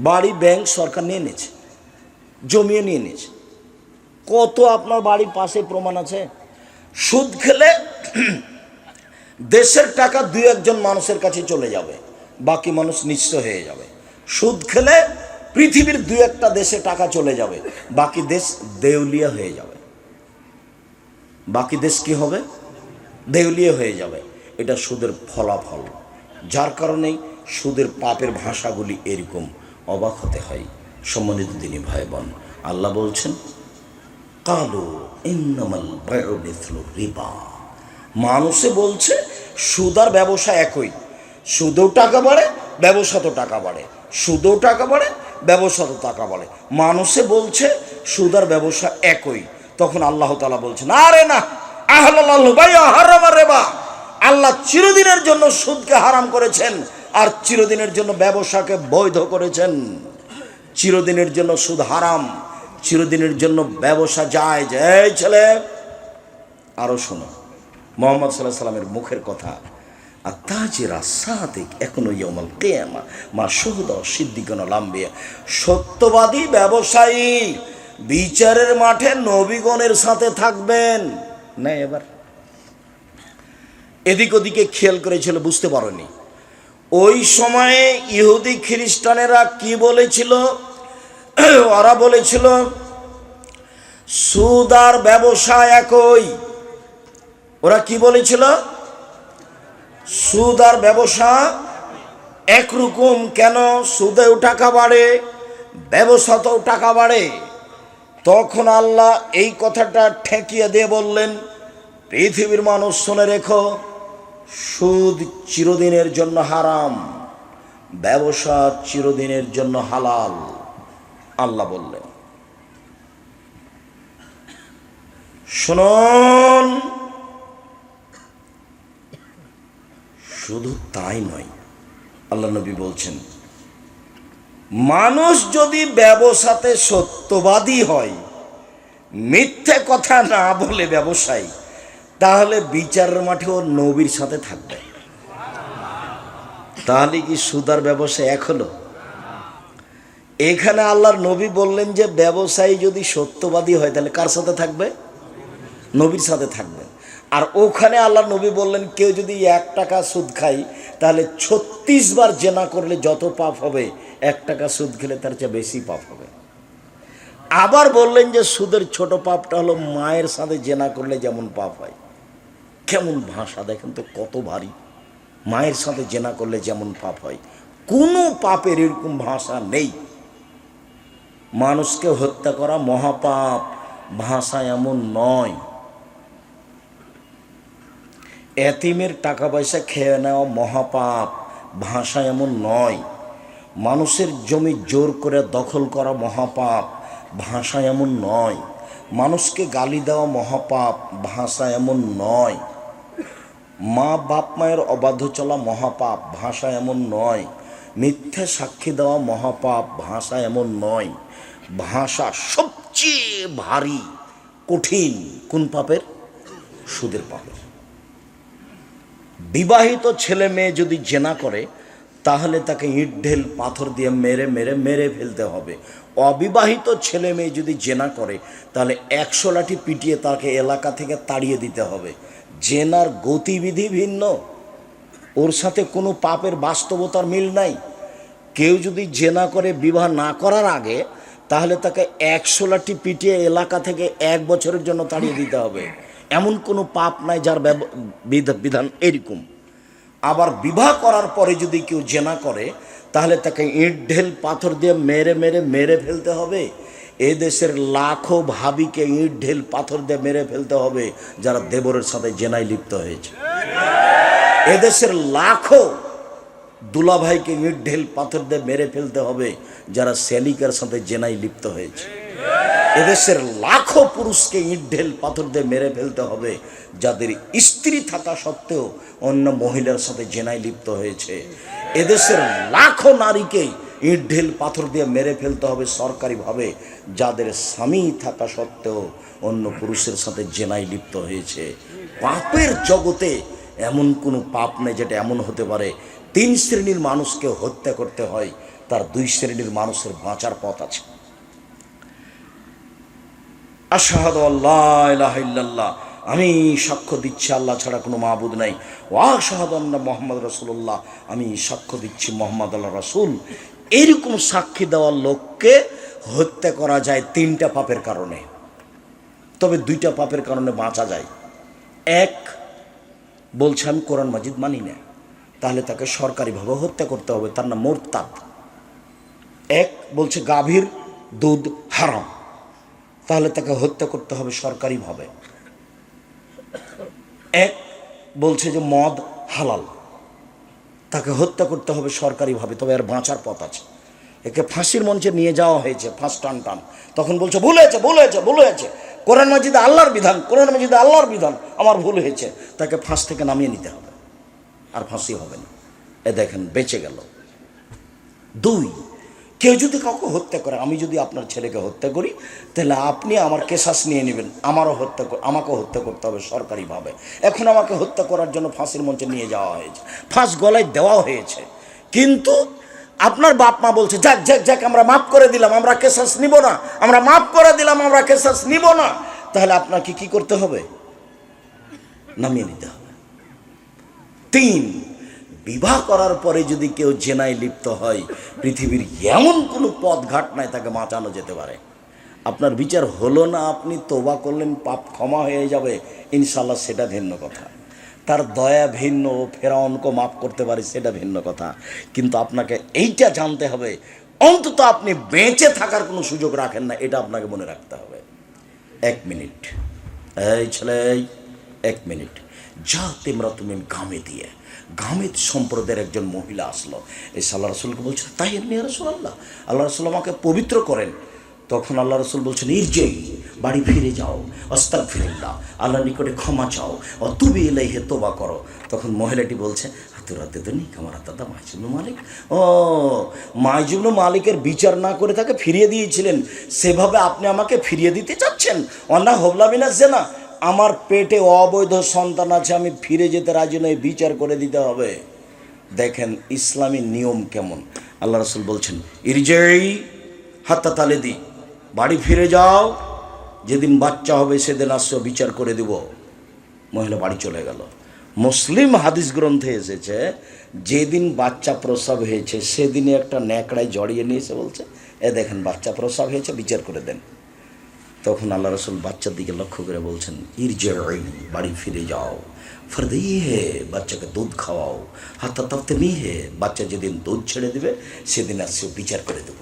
বাড়ি ব্যাংক সরকার নিয়ে নিয়েছে, জমিয়ে নিয়ে নিয়েছে। কত আপনার বাড়ির পাশে প্রমাণ আছে। সুদ খেলে দেশের টাকা 2-1 মানুষের কাছে চলে যাবে, বাকি মানুষ নিঃস্ব হয়ে যাবে। সুদ খেলে পৃথিবীর 2-1 দেশে টাকা চলে যাবে, বাকি দেশ দেউলিয়া হয়ে যাবে। বাকি দেশ কি হবে? দেউলিয়া হয়ে যাবে। এটা সুদের ফলাফল। যার কারণেই সুদের পাপের ভাষাগুলি এরকম, অবাক হতে হয়। সম্মানিত দিনী ভাই বোন, আল্লাহ বলছেন, কালু ইন্নামাল বায়উ মিসলু রিবা। মানুষে বলছে সুদ আর ব্যবসা একই, সুদেও টাকা বাড়ে, ব্যবসাতেও টাকা বাড়ে, সুদেও টাকা বাড়ে, ব্যবসাতেও টাকা বাড়ে। মানুষে বলছে সুদ আর ব্যবসা একই। তখন আল্লাহ তাআলা বলছেন, আরে না, আহলাল্লাহু বাই'a হারামা রিবা। আল্লাহ চিরদিনের জন্য সুদকে হারাম করেছেন, আর চিরদিনের জন্য ব্যবসাকে বৈধ করেছেন। চিরদিনের জন্য সুদ হারাম, চিরদিনের জন্য ব্যবসা জায়েজ। এই ছেলে, আরো শোনো, মুহাম্মদ সাল্লাল্লাহু আলাইহি সাল্লামের মুখের কথা, আর তাজিরা সাদিক এখনো ইয়াউমাল কিয়ামা মা শুহুদা সিদ্দিকুন ওয়াল আম্বিয়া। সত্যবাদী ব্যবসায়ী বিচারের মাঠে নবীগণের সাথে থাকবেন না। এবার এদিক ওদিকে খেয়াল করেছিল, বুঝতে পারোনি। ওই সময়ে ইহুদি খ্রিস্টানেরা কি বলেছিল? ওরা বলেছিল সুদ আর ব্যবসা একই। ওরা কি বলেছিল? সুদ আর ব্যবসা একরকম। কেন? সুদেও টাকা বাড়ে, ব্যবসাতেও টাকা বাড়ে। তখন আল্লাহ এই কথাটা ঠেকিয়ে দিয়ে বললেন, পৃথিবীর মানুষ শুনে রেখো, সুদ চিরদিনের জন্য হারাম, ব্যবসা চিরদিনের জন্য হালাল। আল্লাহ বললেন, শুনুন, শুধু তাই নয়, আল্লাহ নবী বলছেন, মানুষ যদি ব্যবসাতে সত্যবাদী হয়, মিথ্যে কথা না বলে ব্যবসায়ী, তাহলে বিচারের মাঠে ও নবীর সাথে থাকবে। তাহলে কি সুদার ব্যবসা এক হলো? এখানে আল্লাহর নবী বললেন যে ব্যবসায়ী যদি সত্যবাদী হয় তাহলে কার সাথে থাকবে? নবীর সাথে থাকবে। আর ওখানে আল্লাহর নবী বললেন কেউ যদি 1 টাকা সুদ খায় তাহলে 36 বার জেনা করলে যত পাপ হবে 1 টাকা সুদ খেলে তার চেয়ে বেশি পাপ হবে। আবার বললেন যে সুদের ছোট পাপটা হলো মায়ের সাথে জেনা করলে যেমন পাপ হয়। কেমন ভাষা দেখেন তো, কত ভারী। মায়ের সাথে জেনা করলে যেমন পাপ হয়, কোনো পাপের এরকম ভাষা নেই। মানুষকে হত্যা করা মহাপাপ, ভাষা এমন নয়। এতিমের টাকা পয়সা খেয়ে নেওয়া মহাপাপ, ভাষা এমন নয়। মানুষের জমি জোর করে দখল করা মহাপাপ, ভাষা এমন নয়। মানুষকে গালি দেওয়া মহাপাপ, ভাষা এমন নয়। মা বাপ মায়ের অবাধ্য চলা মহাপাপ, ভাষা এমন নয়। মিথ্যে সাক্ষী দেওয়া মহাপাপ, ভাষা এমন নয়। ভাষা সবচেয়ে ভারী কঠিন কোন পাপের? সুদের পাপের। বিবাহিত ছেলে মেয়ে যদি জেনা করে তাহলে তাকে ইট ঢেল পাথর দিয়ে মেরে মেরে মেরে ফেলতে হবে। অবিবাহিত ছেলে মেয়ে যদি জেনা করে তাহলে 100 লাঠি পিটিয়ে তাকে এলাকা থেকে তাড়িয়ে দিতে হবে। জেনার গতিবিধি ভিন্ন, ওর সাথে কোনো পাপের বাস্তবতার মিল নাই। কেউ যদি জেনা করে বিবাহ না করার আগে তাহলে তাকে 100 লাঠি পিটিয়ে এলাকা থেকে 1 বছরের জন্য তাড়িয়ে দিতে হবে। এমন কোনো পাপ নাই যার বিধান এরকম। আবার বিবাহ করার পরে যদি কেউ জেনা করে তাহলে তাকে ইট ঢেল পাথর দিয়ে মেরে মেরে মেরে ফেলতে হবে। এদেশের লাখো ভাবিকে ইট ঢেল পাথর দিয়ে মেরে ফেলতে হবে যারা দেবরের সাথে জেনায় লিপ্ত হয়েছে। এদেশের লাখো দুলাভাইকে ইট ঢেল পাথর দিয়ে মেরে ফেলতে হবে যারা সেলিকার সাথে জেনায় লিপ্ত হয়েছে। এদেশের লাখো পুরুষকে ইট ঢেল পাথর দিয়ে মেরে ফেলতে হবে যাদের স্ত্রী থাকা সত্ত্বেও অন্য মহিলার সাথে জেনায় লিপ্ত হয়েছে। এদেশের লাখো নারীকে ইট ঢেল পাথর দিয়ে মেরে ফেলতে হবে সরকারিভাবে যাদের স্বামী থাকা সত্ত্বেও অন্য পুরুষের সাথে জেনায় লিপ্ত হয়েছে। পাপের জগতে এমন কোনো পাপ নেই যেটা এমন হতে পারে 3 শ্রেণীর মানুষকে হত্যা করতে হয়, তার 2 শ্রেণীর মানুষের বাঁচার পথ আছে। আশহাদু আল্লা ইলাহা ইল্লাল্লাহ, আমি সাক্ষ্য দিচ্ছি আল্লাহ ছাড়া কোনো মাবুদ নাই। ওয়া আশহাদু আন্না মুহাম্মদ রাসূলুল্লাহ, আমি সাক্ষ্য দিচ্ছি মুহাম্মদ আল্লাহ রাসূল। এরকম সাক্ষী দেওয়ার লোককে হত্যা করা যায় 3টা পাপের কারণে, তবে 2টা পাপের কারণে বাঁচা যায়। এক, বলছে আমি কোরআন মাজিদ মানি না, তাহলে তাকে সরকারিভাবে হত্যা করতে হবে, তার নাম মুরতাদ। এক, বলছে গাভীর দুধ হারাম, তাহলে তাকে হত্যা করতে হবে সরকারিভাবে। এক, বলছে যে মদ হালাল, তাকে হত্যা করতে হবে সরকারিভাবে, তবে আর বাঁচার পথ আছে। একে ফাঁসির মঞ্চে নিয়ে যাওয়া হয়েছে, ফাঁস টান টান, তখন বলছে ভুল হয়েছে ভুল হয়েছে ভুল হয়েছে, কোরআন মাজিদে আল্লাহর বিধান, কোরআন মাজিদে আল্লাহর বিধান, আমার ভুল হয়েছে। তাকে ফাঁস থেকে নামিয়ে নিতে হবে, আর ফাঁসি হবে না। এ দেখেন বেঁচে গেল। 2, কেউ যদি কাউকে হত্যা করে, আমি যদি আপনার ছেলেকে হত্যা করি তাহলে আপনি আমার কেসাস নিয়ে নেবেন, আমাকেও হত্যা করতে হবে সরকারিভাবে। এখন আমাকে হত্যা করার জন্য ফাঁসির মঞ্চে নিয়ে যাওয়া হয়েছে, ফাঁস গলায় দেওয়া হয়েছে, কিন্তু আপনার বাপ মা বলছে যাক যাক যাক আমরা মাফ করে দিলাম, আমরা কেসাস নিব না, আমরা মাফ করে দিলাম, আমরা কেসাস নিব না। তাহলে আপনাকে কি করতে হবে? নামিয়ে নিতে হবে। 3, বিবাহ করার পরে যদি কেউ জেনায় লিপ্ত হয়, পৃথিবীর এমন কোনো পথঘাট নাই তাকে বাঁচানো যেতে পারে। আপনার বিচার হলো না, আপনি তওবা করলেন, পাপ ক্ষমা হয়ে যাবে ইনশাল্লাহ, সেটা ভিন্ন কথা। তার দয়া ভিন্ন, ফেরাউনকে মাফ করতে পারে সেটা ভিন্ন কথা। কিন্তু আপনাকে এইটা জানতে হবে, অন্তত আপনি বেঁচে থাকার কোনো সুযোগ রাখেন না, এটা আপনাকে মনে রাখতে হবে। 1 মিনিট, এই ছেলে 1 মিনিট, যা তোমরা তুমি গামে দিয়ে, গামেদ সম্প্রদায়ের একজন মহিলা আসলো, এসে আল্লাহ রসুলকে বলছেন তাহিরনি ইয়া রাসূলুল্লাহ, আল্লাহ রসুল আমাকে পবিত্র করেন। তখন আল্লাহ রসুল বলছেন ইরজিই, বাড়ি ফিরে যাও, আস্তাগফিরুল্লাহ, আল্লাহর নিকটে ক্ষমা চাও, ওয়া তুবি ইলাইহি, তওবা করো। তখন মহিলাটি বলছে আতুরাতেদনি কামার দাদা মাইজুবনুল মালিক। ও, মাইজুবনুল মালিকের বিচার না করে তাকে ফিরিয়ে দিয়েছিলেন, সেভাবে আপনি আমাকে ফিরিয়ে দিতে চাচ্ছেন? অন্না হবলামিনা জেনা, আমার পেটে অবৈধ সন্তান আছে, আমি ফিরে যেতে রাজি নই, বিচার করে দিতে হবে। দেখেন ইসলামী নিয়ম কেমন। আল্লাহ রাসূল বলছেন ইরজেই হাত্তা তালেদি, বাড়ি ফিরে যাও, যেদিন বাচ্চা হবে সেদিন আসো, বিচার করে দেব। মহিলা বাড়ি চলে গেল। মুসলিম হাদিস গ্রন্থে এসেছে যেদিন বাচ্চা প্রসব হয়েছে সেদিনে একটা ন্যাকড়ায় জড়িয়ে নিয়ে এসে বলছে, এ দেখেন বাচ্চা প্রসব হয়েছে, বিচার করে দেন। তখন আল্লাহ রাসূল বাচ্চার দিকে লক্ষ্য করে বলছেন ইরজেই, বাড়ি ফিরে যাও, ফরদি হে, বাচ্চাকে দুধ খাওয়াও, হাত্তা তাফতেমি হে, বাচ্চা যেদিন দুধ ছেড়ে দেবে সেদিন আসছে বিচার করে দেব।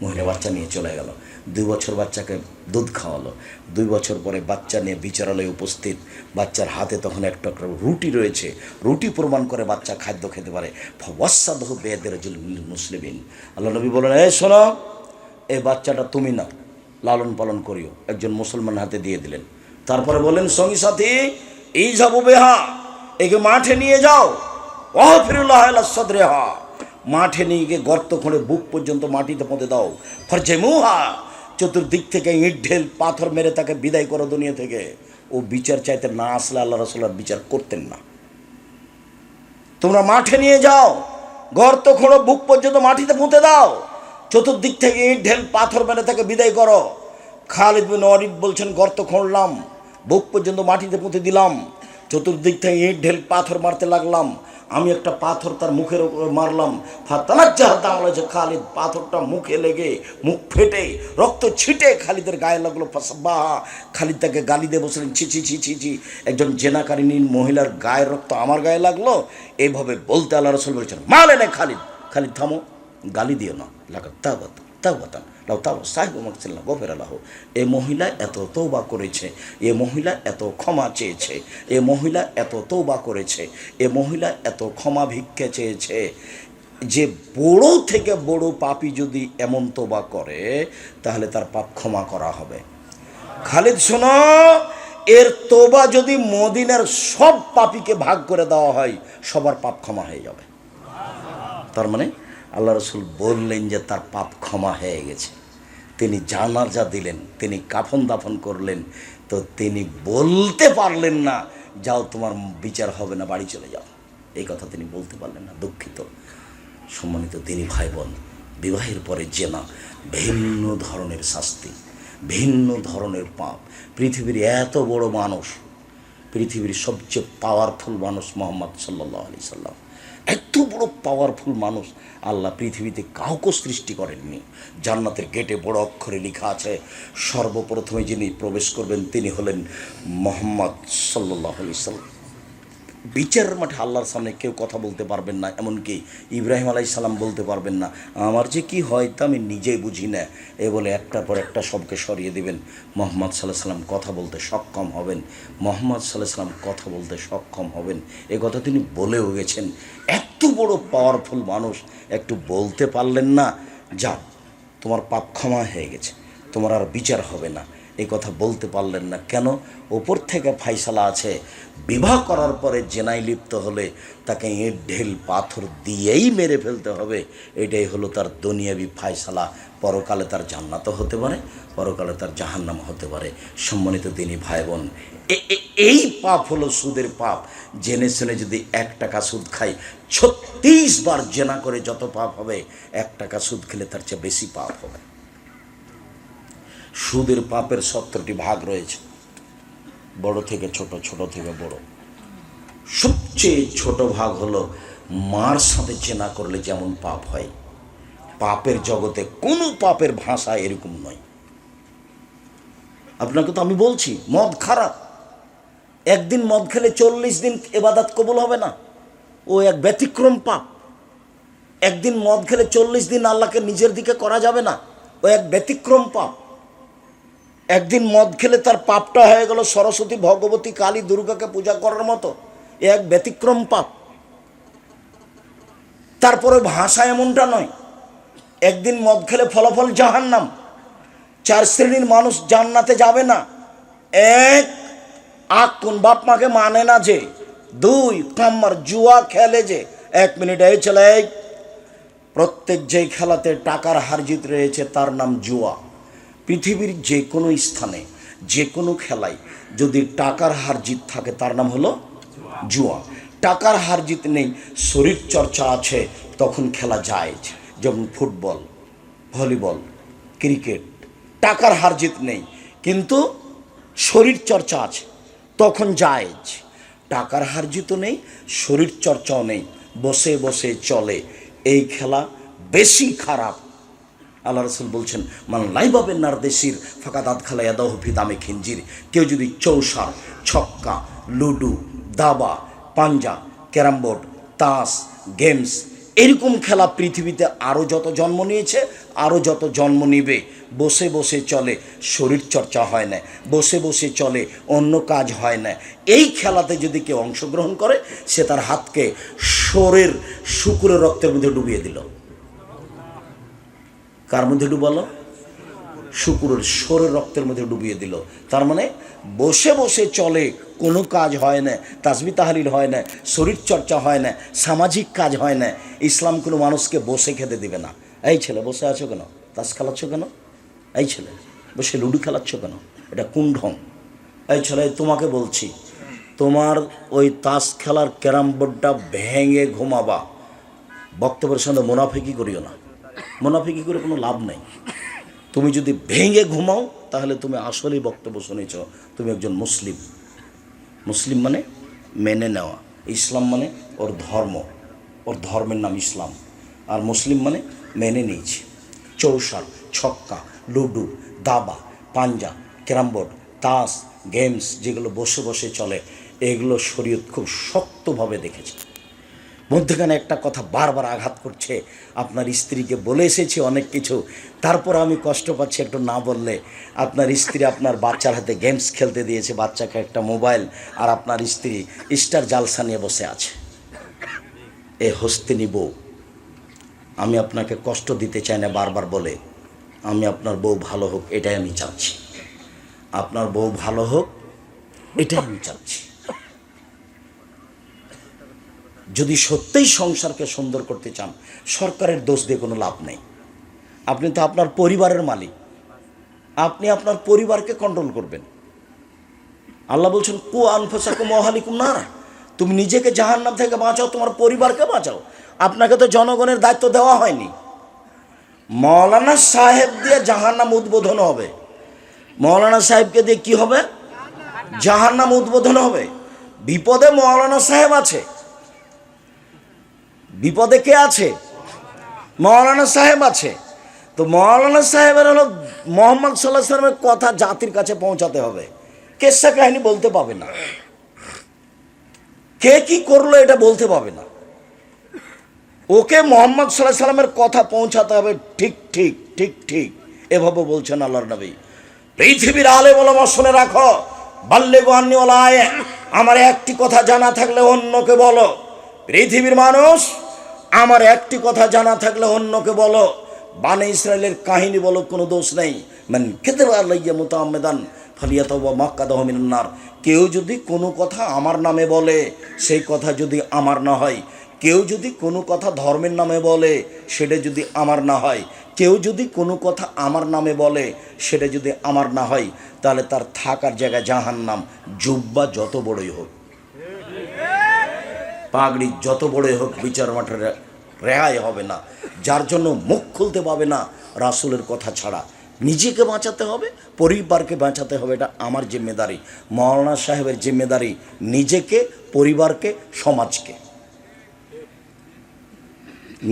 মহিলা বাচ্চা নিয়ে চলে গেল। 2 বছর বাচ্চাকে দুধ খাওয়ালো। 2 বছর পরে বাচ্চা নিয়ে বিচারালয়ে উপস্থিত। বাচ্চার হাতে তখন একটা রুটি রয়েছে, রুটি প্রমাণ করে বাচ্চা খাদ্য খেতে পারে। ফাওয়াসাদহু বিয়াদির মুসলিমিন। আল্লাহ নবী বলেন, এই শোনো, এই বাচ্চাটা তুমি না, লালন পালন করিও। একজন মুসলমান হাতে দিয়ে দিলেন। তারপরে বলেন সঙ্গী সাথী, এই যাবো বেহা, একে মাঠে নিয়ে যাও, ওয়াহফিরুল্লাহ আলা সাদরিহা, মাঠে নিয়ে গিয়ে গর্ত খুঁড়ে বুক পর্যন্ত মাটিতে পুঁতে দাও। ফারজেমুহা, চতুর্দিক থেকে ইট ঢেল পাথর মেরে তাকে বিদায় করো দুনিয়া থেকে। ও বিচার চাইতে না আসলে আল্লাহ রাসূল আর বিচার করতেন না। তোমরা মাঠে নিয়ে যাও, গর্ত খুঁড়ো, বুক পর্যন্ত মাটিতে পুঁতে দাও, চতুর্দিক থেকে ইট ঢেল পাথর মেরে তাকে বিদায় করো। খালিদ বিন ওয়ালিদ বলছেন, গর্ত খুঁড়লাম, বুক পর্যন্ত মাটিতে পুঁতে দিলাম, চতুর্দিক থেকে ইট ঢেল পাথর মারতে লাগলাম, আমি একটা পাথর তার মুখের উপরে মারলাম। খালিদ, পাথরটা মুখে লেগে মুখ ফেটে রক্ত ছিটে খালিদের গায়ে লাগলো। খালিদ তাকে গালি দিয়ে বসলেন, ছি ছি ছি ছি ছি, একজন জেনাকারিনী মহিলার গায়ের রক্ত আমার গায়ে লাগলো। এইভাবে বলতে আল্লাহ রাসূল বলেছেন, মালে না খালিদ, খালিদ থামো, গালি দিও না, লাগা তাওবাত তাওবাতান লাউ তাও সাহেব মাকসিল্লাহ গফের আল্লাহ। এ মহিলা এত তওবা করেছে, এ মহিলা এত ক্ষমা চেয়েছে, এ মহিলা এত তওবা করেছে, এ মহিলা এত ক্ষমা ভিক্ষা চেয়েছে। যে বড় থেকে বড় পাপী যদি এমন তওবা করে তাহলে তার পাপ ক্ষমা করা হবে। খালিদ শোনো, এর তওবা যদি মদিনার সব পাপীকে ভাগ করে দেওয়া হয় সবার পাপ ক্ষমা হয়ে যাবে। তার মানে আল্লাহ রাসূল বললেন যে তার পাপ ক্ষমা হয়ে গেছে। তিনি জানাজা দিলেন, তিনি কাফন দাফন করলেন, তো তিনি বলতে পারলেন না যাও তোমার বিচার হবে না, বাড়ি চলে যাও। এই কথা তিনি বলতে পারলেন না। দুঃখিত। সম্মানিত তিনি ভাই বোন, বিবাহের পরে জেনা ভিন্ন ধরনের শাস্তি, ভিন্ন ধরনের পাপ। পৃথিবীর এত বড় মানুষ, পৃথিবীর সবচেয়ে পাওয়ারফুল মানুষ মুহাম্মদ সাল্লাল্লাহু আলাইহি সাল্লাম, এত বড় পাওয়ারফুল মানুষ আল্লাহ পৃথিবীতে কাউকে সৃষ্টি করেননি। জান্নাতের গেটে বড় অক্ষরে লেখা আছে, সর্বপ্রথমে যিনি প্রবেশ করবেন তিনি হলেন মুহাম্মদ সাল্লাল্লাহু আলাইহি সাল্লাম। বিচারের মাঠে আল্লাহর সামনে কেউ কথা বলতে পারবেন না, এমনকি ইব্রাহিম আলাইহিস সালাম বলতে পারবেন না আমার যে কি হয় তা আমি নিজেই বুঝি না, এ বলে একটার পর একটা সবকে সরিয়ে দেবেন। মুহাম্মদ সাল্লাল্লাহু আলাইহি সাল্লাম কথা বলতে সক্ষম হবেন, মুহাম্মদ সাল্লাল্লাহু আলাইহি সাল্লাম কথা বলতে সক্ষম হবেন, এ কথা তিনি বলেও গেছেন। এত বড় পাওয়ারফুল মানুষ একটু বলতে পারলেন না যাও তোমার পাপ ক্ষমা হয়ে গেছে, তোমার আর বিচার হবে না, এই কথা বলতে পারলেন না কেন? ওপর থেকে ফাইসালা আছে, বিবাহ করার পরে জেনায় লিপ্ত হলে তাকে ইট ঢেল পাথর দিয়েই মেরে ফেলতে হবে। এটাই হলো তার দুনিয়াবি ফাইসালা। পরকালে তার জান্নাতও হতে পারে, পরকালে তার জাহান্নাম হতে পারে। সম্মানিত দিনী ভাই বোন, এই পাপ হলো সুদের পাপ। জেনে শুনে যদি 1 টাকা সুদ খাই, 36 বার জেনা করে যত পাপ হবে, 1 টাকা সুদ খেলে তার চেয়ে বেশি পাপ হবে। সুদের পাপের 70টি ভাগ রয়েছে, বড় থেকে ছোট, ছোট থেকে বড়। সবচেয়ে ছোট ভাগ হলো মার সাথে জেনা করলে যেমন পাপ হয়, পাপের জগতে কোনো পাপের ভাষা এরকম নয়। আপনাকে তো আমি বলছি মদ খারাপ, একদিন মদ খেলে 40 দিন ইবাদত কবুল হবে না, ও এক ব্যতিক্রম পাপ। একদিন মদ খেলে 40 দিন আল্লাহকে নিজের দিকে করা যাবে না, ও এক ব্যতিক্রম পাপ। একদিন মদ খেলে তার পাপটা হয়ে গেল সরস্বতী, ভগবতী, কালী, দুর্গাকে পূজা করার মতো, এ এক ব্যতিক্রম পাপ। তারপরে ভাষা এমনটা নয়, একদিন মদ খেলে ফলাফল জাহান্নাম। 4 শ্রেণীর মানুষ জান্নাতে যাবে না। 1, কোন বাপ মাকে মানে না যে দুই কাম্মার জুয়া খেলে যে, 1 মিনিট এই চলে, প্রত্যেক যেই খেলাতে টাকার হার জিত রয়েছে তার নাম জুয়া। পৃথিবীর যে কোনো স্থানে যে কোনো খেলায় যদি টাকার হার জিত থাকে তার নাম হলো জুয়া। টাকার হার জিত নেই, শরীর চর্চা আছে, তখন খেলা জায়েজ। যেমন ফুটবল, ভলিবল, ক্রিকেট, টাকার হার জিত নেই কিন্তু শরীর চর্চা আছে, তখন জায়েজ। টাকার হার জিতও নেই, শরীর চর্চাও নেই, বসে বসে চলে, এই খেলা বেশি খারাপ। আল্লাহ রসুল বলছেন, মান লাইবাবেন নারদেশির ফাঁকা দাঁত খালা ইয়াদাহু দামে খিঞ্জির। কেউ যদি চৌসার, ছক্কা, লুডু, দাবা, পাঞ্জা, ক্যারাম বোর্ড, তাস, গেমস, এরকম খেলা পৃথিবীতে আরও যত জন্ম নিয়েছে, আরও যত জন্ম নিবে, বসে বসে চলে, শরীর চর্চা হয় না, বসে বসে চলে, অন্য কাজ হয় না, এই খেলাতে যদি কেউ অংশগ্রহণ করে, সে তার হাতকে শরীর শুকুরের রক্তের মধ্যে ডুবিয়ে দিল। কার মধ্যে ডুবালো? শুকুরের শরীর রক্তের মধ্যে ডুবিয়ে দিল। তার মানে বসে বসে চলে, কোনো কাজ হয় না, তাসবিহ তাহলিল হয় না, শরীর চর্চা হয় না, সামাজিক কাজ হয় না। ইসলাম কোনো মানুষকে বসে খেতে দিবে না। এই ছেলে বসে আছো কেন? তাস খেলাচ্ছ কেন? এই ছেলে বসে লুডু খেলাচ্ছ কেন? এটা কোন ঢং? এই ছেলে তোমাকে বলছি, তোমার ওই তাস খেলার ক্যারাম বোর্ডটা ভেঙে ঘুমাবা। বক্তব্যের সঙ্গে মুনাফিকি করিও না, মুনাফিকি করে কোনো লাভ নেই। তুমি যদি ভেঙে ঘুমাও তাহলে তুমি আসলেই বক্তব্য শুনেছ, তুমি একজন মুসলিম। মুসলিম মানে মেনে নেওয়া, ইসলাম মানে ওর ধর্ম, ওর ধর্মের নাম ইসলাম। আর মুসলিম মানে মেনে নিয়েছি। চৌসার, ছক্কা, লুডু, দাবা, পাঞ্জা, ক্যারাম বোর্ড, তাস, গেমস যেগুলো বসে বসে চলে, এগুলো শরীয়ত খুব শক্তভাবে দেখেছে। মধ্যখানে একটা কথা বারবার আঘাত করছে, আপনার স্ত্রীকে বলে এসেছি অনেক কিছু, তারপর আমি কষ্ট পাচ্ছি একটু না বললে। আপনার স্ত্রী আপনার বাচ্চার হাতে গেমস খেলতে দিয়েছে, বাচ্চাকে একটা মোবাইল, আর আপনার স্ত্রী স্টার জালসা নিয়ে বসে আছে। এ হস্তিনী বউ, আমি আপনাকে কষ্ট দিতে চাই না বারবার বলে, আমি আপনার বউ ভালো হোক এটাই আমি চাচ্ছি, আপনার বউ ভালো হোক এটাই আমি চাচ্ছি। যদি সত্যিই সংসারকে সুন্দর করতে চান, সরকারের দোষ দিয়ে কোনো লাভ নেই। আপনি তো আপনার পরিবারের মালিক, আপনি আপনার পরিবারকে কন্ট্রোল করবেন। আল্লাহ বলছেন, কু আনফুসাকুম ওয়া আহলিকুম নারা, তুমি নিজেকে জাহান্নাম থেকে বাঁচাও, তোমার পরিবারকে বাঁচাও। আপনাকে তো জনগণের দায়িত্ব দেওয়া হয়নি। মৌলানা সাহেব দিয়ে জাহান্নাম উদ্বোধন হবে, মৌলানা সাহেবকে দিয়ে কি হবে? জাহান্নাম উদ্বোধন হবে। বিপদে মৌলানা সাহেব আছে, বিপদে কে আছে? মৌলানা সাহেব আছে। তো মৌলানা সাহেবের হলো মোহাম্মদ সাল্লাল্লাহু আলাইহি ওয়াসাল্লামের কথা জাতির কাছে পৌঁছাতে হবে। কেসা কাহিনী বলতে পাবে না, কে কি করলো এটা বলতে পাবে না, ওকে মোহাম্মদ সাল্লাল্লাহু আলাইহি ওয়াসাল্লামের কথা পৌঁছাতে হবে। ঠিক ঠিক ঠিক ঠিক এভাবে বলছেন আল্লাহর নবী। পৃথিবীর আলেম ওলামা শুনে রাখো, বাল্লিগু আন্নী ওয়ালা আয়া, আমার একটি কথা জানা থাকলে অন্যকে বলো। পৃথিবীর মানুষ, আমার একটি কথা জানা থাকলে অন্যকে বলো। বানে ইসরায়েলের কাহিনী বলো, কোনো দোষ নেই। মান কাযাবা আলাইয়া মুতাআম্মিদান ফালিয়াতাওবা মাক্কাদাহু মিনান নার। কেউ যদি কোনো কথা আমার নামে বলে, সেই কথা যদি আমার না হয়, কেউ যদি কোনো কথা ধর্মের নামে বলে, সেটা যদি আমার না হয়, কেউ যদি কোনো কথা আমার নামে বলে, সেটা যদি আমার না হয়, তাহলে তার থাকার জায়গায় জাহান্নাম। জুব্বা যত বড়ই হোক, পাগড়ি যত বড়ই হোক, বিচার মাঠে রেহাই হবে না। যার জন্য মুখ খুলতে পাবে না রাসূলের কথা ছাড়া। নিজেকে বাঁচাতে হবে, পরিবারকে বাঁচাতে হবে, এটা আমার জিম্মেদারি। মৌলানা সাহেবের জিম্মেদারি নিজেকে, পরিবারকে, সমাজকে।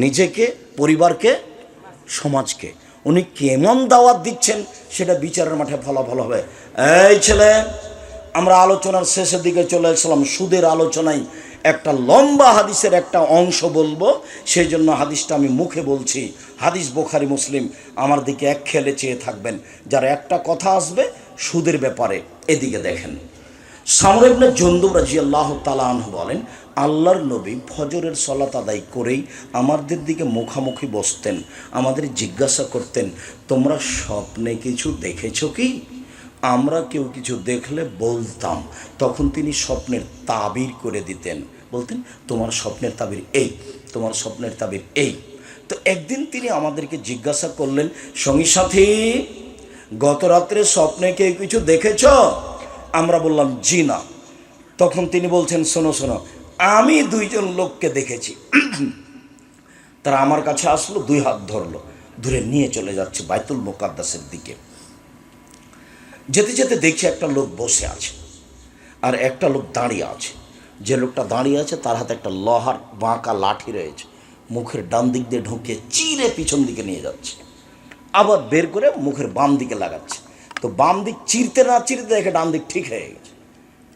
নিজেকে, পরিবারকে, সমাজকে। উনি কেমন দাওয়াত দিচ্ছেন সেটা বিচারের মাঠে ফলাফল হবে। এই ছেলে, আমরা আলোচনার শেষের দিকে চলে আসলাম। সুদের আলোচনায় একটা লম্বা হাদিসের একটা অংশ বলবো, সেই জন্য হাদিসটা আমি মুখে বলছি। হাদিস বুখারী মুসলিম, আমার দিকে এক খেলে চেয়ে থাকবেন। যারা একটা কথা আসবে সুদের ব্যাপারে, এদিকে দেখেন। সামর ইবনে জুনদুব রাদিয়াল্লাহু তাআলা আনহু বলেন, আল্লাহর নবী ফজরের সালাত আদায় করেই আমাদের দিকে মুখামুখি বসতেন, আমাদের জিজ্ঞাসা করতেন, তোমরা স্বপ্নে কিছু দেখেছো কি? আমরা কেউ কিছু দেখলে বলতাম, তখন তিনি স্বপ্নের তাবির করে দিতেন। বলতেন তোমার স্বপ্নের তাবির এই, তোমার স্বপ্নের তাবির এই। তো একদিন তিনি আমাদেরকে জিজ্ঞাসা করলেন, সঙ্গী সাথী, গত রাত্রে স্বপ্নে কেউ কিছু দেখেছ? আমরা বললাম জি না। তখন তিনি বলছেন, শোনো শোনো, আমি দুইজন লোককে দেখেছি। তারা আমার কাছে আসলো, দুই হাত ধরলো, ধরে নিয়ে চলে যাচ্ছে বাইতুল মুকাদ্দাসের দিকে। যেতে যেতে দেখছি একটা লোক বসে আছে আর একটা লোক দাঁড়িয়ে আছে। যে লোকটা দাঁড়িয়ে আছে তার হাতে একটা লোহার বাঁকা লাঠি রয়েছে, মুখের ডান দিক দিয়ে ঢুকিয়ে চিরে পিছন দিকে নিয়ে যাচ্ছে, আবার বের করে মুখের বাম দিকে লাগাচ্ছে। তো বাম দিক চিরতে না চিরতে দেখে ডান দিক ঠিক হয়ে গেছে,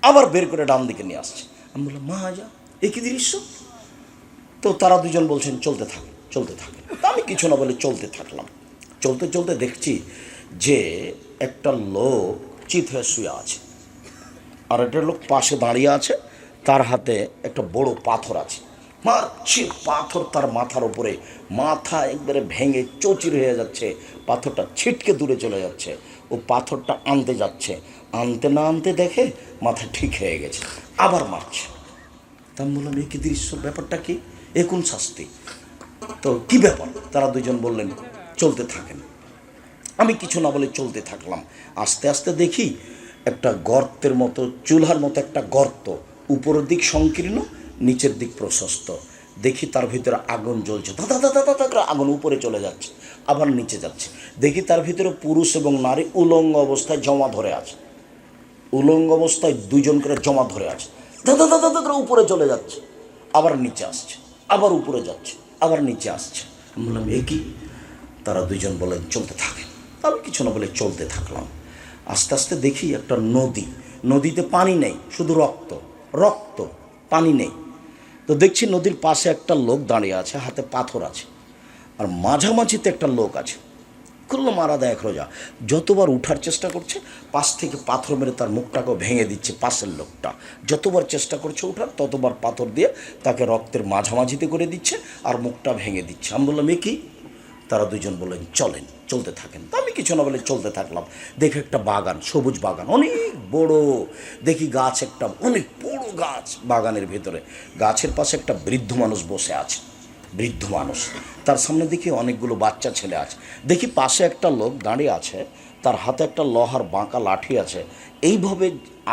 আবার বের করে ডান দিকে নিয়ে আসছে। আমি বললাম মা যা, এ কি দৃশ্য! তো তারা দুজন বলছেন চলতে থাকে চলতে থাকে। তো আমি কিছু না বলে চলতে থাকলাম। চলতে চলতে দেখছি যে একটা লোক চিত হয়ে শুয়ে আছে, আর একটা লোক পাশে দাঁড়িয়ে আছে, তার হাতে একটা বড় পাথর আছে। মারছে পাথর তার মাথার উপরে, মাথা একবারে ভেঙে চৌচির হয়ে যাচ্ছে, পাথরটা ছিটকে দূরে চলে যাচ্ছে। ও পাথরটা আনতে যাচ্ছে, আনতে না আনতে দেখে মাথা ঠিক হয়ে গেছে, আবার মারছে। তা আমি বললাম এ কি দৃশ্য, ব্যাপারটা কি, এ কোন শাস্তি, তো কি ব্যাপার? তারা দুজন বললেন চলতে থাকেন। আমি কিছু না বলে চলতে থাকলাম। আস্তে আস্তে দেখি একটা গর্তের মতো, চুলহার মতো একটা গর্ত, উপরের দিক সংকীর্ণ, নিচের দিক প্রশস্ত। দেখি তার ভিতরে আগুন জ্বলছে, দাদা দাদা দাদা করে আগুন উপরে চলে যাচ্ছে, আবার নিচে যাচ্ছে। দেখি তার ভিতরে পুরুষ এবং নারী উলঙ্গ অবস্থায় জমা ধরে আছে, উলঙ্গ অবস্থায় দুইজন করে জমা ধরে আছে, দাদা দাদা দাদা করে উপরে চলে যাচ্ছে, আবার নিচে আসছে, আবার উপরে যাচ্ছে, আবার নিচে আসছে। আমি বললাম এ কি? তারা দুইজন বলেন চলতে থাকে। আমি কিছু না বলে চলতে থাকলাম। আস্তে আস্তে দেখি একটা নদী, নদীতে পানি নেই, শুধু রক্ত রক্ত, পানি নেই। তো দেখছি নদীর পাশে একটা লোক দাঁড়িয়ে আছে, হাতে পাথর আছে, আর মাঝামাঝিতে একটা লোক আছে, খুললো মারা দেয় এক রোজা। যতবার উঠার চেষ্টা করছে, পাশ থেকে পাথর মেরে তার মুখটাকেও ভেঙে দিচ্ছে। পাশের লোকটা যতবার চেষ্টা করছে উঠার, ততবার পাথর দিয়ে তাকে রক্তের মাঝামাঝিতে করে দিচ্ছে আর মুখটা ভেঙে দিচ্ছে। আমি বললাম এ কি? তারা দুজন বললেন চলেন, চলতে থাকেন। তো আমি কিছু না বলে চলতে থাকলাম। দেখি একটা বাগান, সবুজ বাগান, অনেক বড়। দেখি গাছ, একটা অনেক বড় গাছ বাগানের ভেতরে। গাছের পাশে একটা বৃদ্ধ মানুষ বসে আছে, বৃদ্ধ মানুষ, তার সামনে দেখি অনেকগুলো বাচ্চা ছেলে আছে। দেখি পাশে একটা লোক দাঁড়িয়ে আছে, তার হাতে একটা লোহার বাঁকা লাঠি আছে, এইভাবে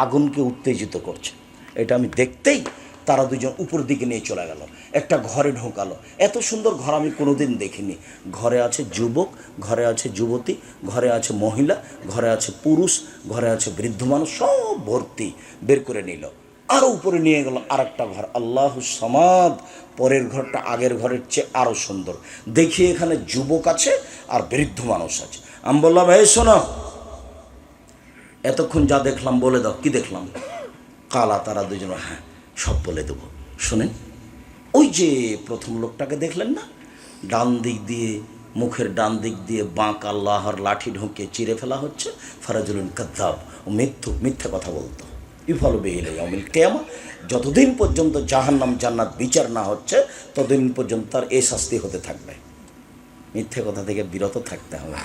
আগুনকে উত্তেজিত করছে। এটা আমি দেখতেই তারা দুজন উপর দিকে নিয়ে চলে গেল, একটা ঘরে ঢোকালো। এত সুন্দর ঘর আমি কোনোদিন দেখিনি। ঘরে আছে যুবক, ঘরে আছে যুবতী, ঘরে আছে মহিলা, ঘরে আছে পুরুষ, ঘরে আছে বৃদ্ধ মানুষ, সব ভর্তি। বের করে নিল, আরও উপরে নিয়ে গেল আর একটা ঘর, আল্লাহু সামাদ। পরের ঘরটা আগের ঘরের চেয়ে আরও সুন্দর। দেখি এখানে যুবক আছে আর বৃদ্ধ মানুষ আছে। আমি বললাম এই শোনো, এতক্ষণ যা দেখলাম বলে দাও, কি দেখলাম? কালা। তারা দুজন হ্যাঁ সব বলে দেবো। শোনেন, ওই যে প্রথম লোকটাকে দেখলেন না, ডান দিক দিয়ে, মুখের ডান দিক দিয়ে বাঁকা লোহার লাঠি ঢুকিয়ে চিরে ফেলা হচ্ছে। ফারাজুলুন কাযযাব, ও মিথ্যা কথা বলতো। ইফালু বিহি ইয়াউমিল কিয়ামা, যতদিন পর্যন্ত জাহান্নাম জান্নাত বিচার না হচ্ছে ততদিন পর্যন্ত তার এই শাস্তি হতে থাকবে। মিথ্যে কথা থেকে বিরত থাকতে হবে।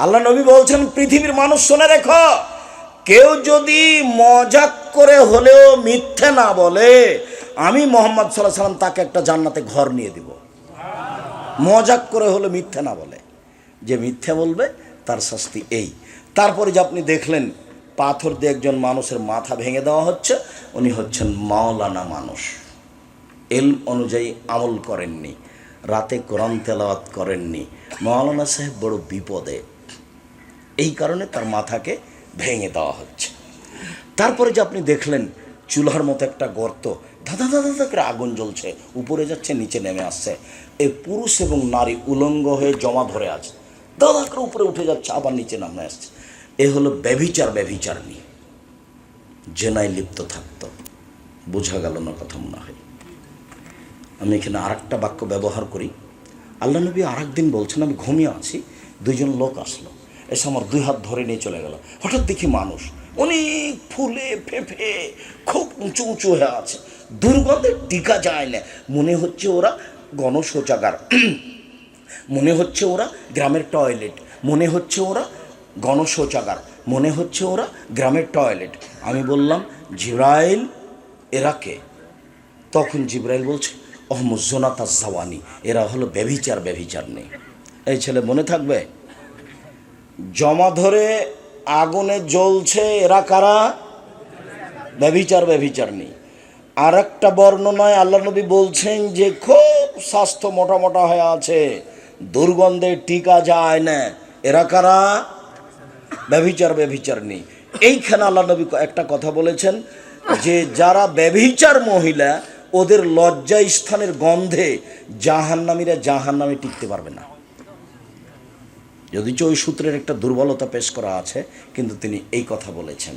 আল্লাহ নবী বলছেন পৃথিবীর মানুষ শুনে রেখো, কেউ যদি মজাক করে হলেও মিথ্যে না বলে, আমি মুহাম্মদ সাল্লাল্লাহু আলাইহি ওয়াসাল্লাম তাকে একটা জান্নাতে ঘর নিয়ে দিব। মজাক করে হলে মিথ্যে না বলে, যে মিথ্যে বলবে তার শাস্তি এই। তারপরে যে আপনি দেখলেন পাথর দিয়ে একজন মানুষের মাথা ভেঙে দেওয়া হচ্ছে, উনি হচ্ছেন মাওলানা মানুষ, ইলম অনুযায়ী আমল করেননি, রাতে কোরআন তেলাওয়াত করেননি। মাওলানা সাহেব বড় বিপদে, এই কারণে তার মাথাকে ভেঙে দেওয়া হচ্ছে। তারপরে যে আপনি দেখলেন চুলার মতো একটা গর্ত, ধাঁধা ধাঁধা ধাঁধা করে আগুন জ্বলছে, উপরে যাচ্ছে নিচে নেমে আসছে। এই পুরুষ এবং নারী উলঙ্গ হয়ে জমা ধরে আছে, দাদা করে উপরে উঠে যাচ্ছে, আবার নিচে নামে আসছে। এ হলো ব্যভিচারণী, জেনায় লিপ্ত থাকতো। বোঝা গেল না কথা মনে হয়? আমি এখানে আর একটা বাক্য ব্যবহার করি। আল্লাহ নবী আর একদিন বলছেন, আমি ঘুমিয়ে আছি, দুইজন লোক আসলো, এসে আমার দুই হাত ধরে নিয়ে চলে গেল। হঠাৎ দেখি মানুষ অনেক ফুলে ফেঁপে খুব উঁচু উঁচু হয়ে আছে, দুর্গন্ধে টিকা যায় না। মনে হচ্ছে ওরা গণশৌচাগার, মনে হচ্ছে ওরা গ্রামের টয়লেট, মনে হচ্ছে ওরা গণশৌচাগার। মনে হচ্ছে ওরা গ্রামের টয়লেট। আমি বললাম, জিব্রাইল এরা কে? তখন জিব্রাইল বলছে, অহমুজোনাতা জাওয়ানি, এরা হলো ব্যভিচার নেই। এই ছেলে মনে থাকবে? জমা ধরে আগুনে জ্বলছে, এরা কারা? ব্যভিচার নেই। আর একটা বর্ণনায় আল্লাহ নবী বলছেন যে খুব স্বাস্থ্য মোটা হয়ে আছে, দুর্গন্ধে টিকা যায় না, এরা কারা? ব্যভিচার নেই। এইখানে আল্লাহ নবী একটা কথা বলেছেন যে যারা ব্যভিচার মহিলা, ওদের লজ্জা স্থানের গন্ধে জাহান্নামী টিকতে পারবে না। যদিচ ওই সূত্রের একটা দুর্বলতা পেশ করা আছে, কিন্তু তিনি এই কথা বলেছেন।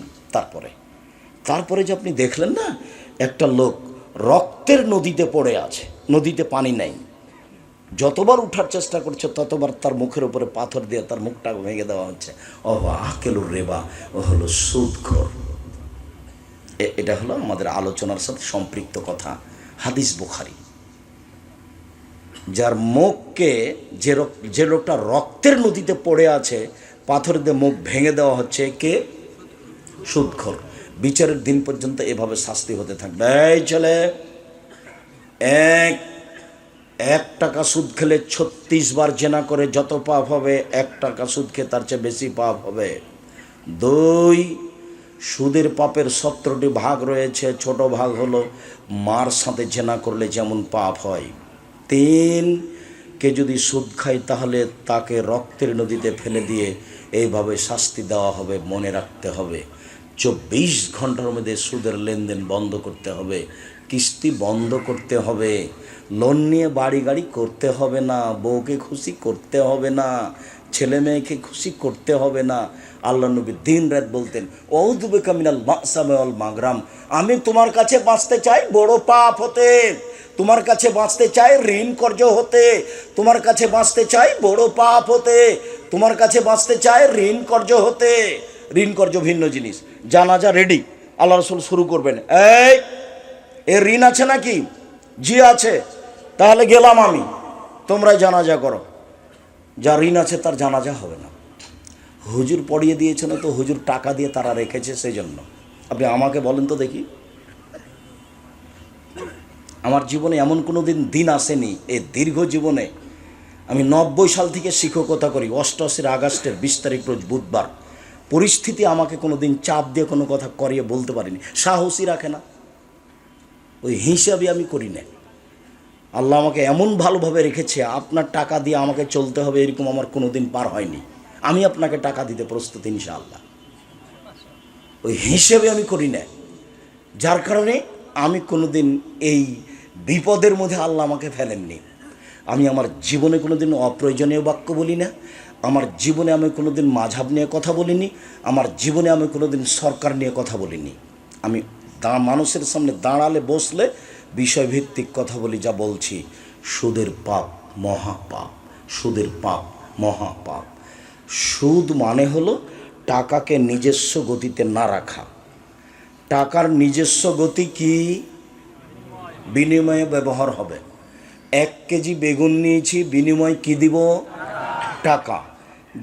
তারপরে যে আপনি দেখলেন না, একটা লোক রক্তের নদীতে পড়ে আছে, নদীতে পানি নাই, যতবার উঠার চেষ্টা করছে ততবার তার মুখের উপরে পাথর দিয়ে তার মুখটা ভেঙে দেওয়া হচ্ছে। আকেলুর রেবা, ও হলো সুদখোর। এটা হলো আমাদের আলোচনার সাথে সম্পৃক্ত কথা, হাদিস বুখারী। যার মুখকে, যে লোকটা রক্তের নদীতে পড়ে আছে, পাথর দিয়ে মুখ ভেঙে দেওয়া হচ্ছে, কে? সুদখোর। বিচারের দিন পর্যন্ত এভাবে শাস্তি হতে থাকবে। এই ছেলে, এক টাকা সুদ খেলে 36 বার জেনা করে যত পাপ হবে, 1 টাকা সুদ খেয়ে তার চেয়ে বেশি পাপ হবে। 2, সুদের পাপের 17টি ভাগ রয়েছে, ছোট ভাগ হলো মার সাথে জেনা করলে যেমন পাপ হয়। 3, কে যদি সুদ খায় তাহলে তাকে রক্তের নদীতে ফেলে দিয়ে এইভাবে শাস্তি দেওয়া হবে। মনে রাখতে হবে, 24 ঘন্টার মধ্যে সুদের লেনদেন বন্ধ করতে হবে, কিস্তি বন্ধ করতে হবে, লোন নিয়ে বাড়ি গাড়ি করতে হবে না, বউকে খুশি করতে হবে না, ছেলে মেয়েকে খুশি করতে হবে না। আল্লাহ নবী দিন রাত বলতেন, আউযু বিকা মিনাল মাসামি ওয়াল মাগরাম, আমি তোমার কাছে বাঁচতে চাই বড় পাপ হতে, তোমার কাছে বাঁচতে চাই ঋণ কর্জ হতে, তোমার কাছে বাঁচতে চাই বড় পাপ হতে, তোমার কাছে বাঁচতে চাই ঋণ কর্জ হতে। ঋণ কর্জ ভিন্ন জিনিস। জানাজা রেডি, আল্লাহ রসুল শুরু করবেন। এর ঋণ আছে নাকি? জি আছে। তাহলে গেলাম আমি, তোমরাই জানাজা করো। যার ঋণ আছে তার জানাজা হবে না। হুজুর পড়িয়ে দিয়েছে না তো, হুজুর টাকা দিয়ে তারা রেখেছে, সেই জন্য। আপনি আমাকে বলেন তো দেখি, আমার জীবনে এমন কোনো দিন আসেনি, এই দীর্ঘ জীবনে আমি 90 সাল থেকে শিক্ষকতা করি। 88 আগস্টের 20 তারিখ রোজ বুধবার, পরিস্থিতি আমাকে কোনো দিন চাপ দিয়ে কোনো কথা করিয়ে বলতে পারিনি, সাহসই রাখে না, ওই হিসাবে আমি করি না। আল্লাহ আমাকে এমন ভালোভাবে রেখেছে, আপনার টাকা দিয়ে আমাকে চলতে হবে এরকম আমার কোনো দিন পার হয়নি। আমি আপনাকে টাকা দিতে প্রস্তুত ইনশাআল্লাহ, ওই হিসেবে আমি করি না। যার কারণে আমি কোনো দিন এই বিপদের মধ্যে আল্লাহ আমাকে ফেলেননি। আমি আমার জীবনে কোনো দিন অপ্রয়োজনীয় বাক্য বলি না, আমার জীবনে আমি কোনো দিন মাঝহাব নিয়ে কথা বলিনি, আমার জীবনে আমি কোনো দিন সরকার নিয়ে কথা বলিনি। আমি মানুষের সামনে দাঁড়ালে বসলে বিষয়ভিত্তিক কথা বলি, যা বলছি। সুদের পাপ মহাপাপ, সুদের পাপ মহাপাপ। সুদ মানে হলো টাকাকে নিজস্ব গতিতে না রাখা। টাকার নিজস্ব গতি কি? বিনিময়ে ব্যবহার হবে। 1 কেজি বেগুন নিয়েছি, বিনিময় কি দিব? টাকা।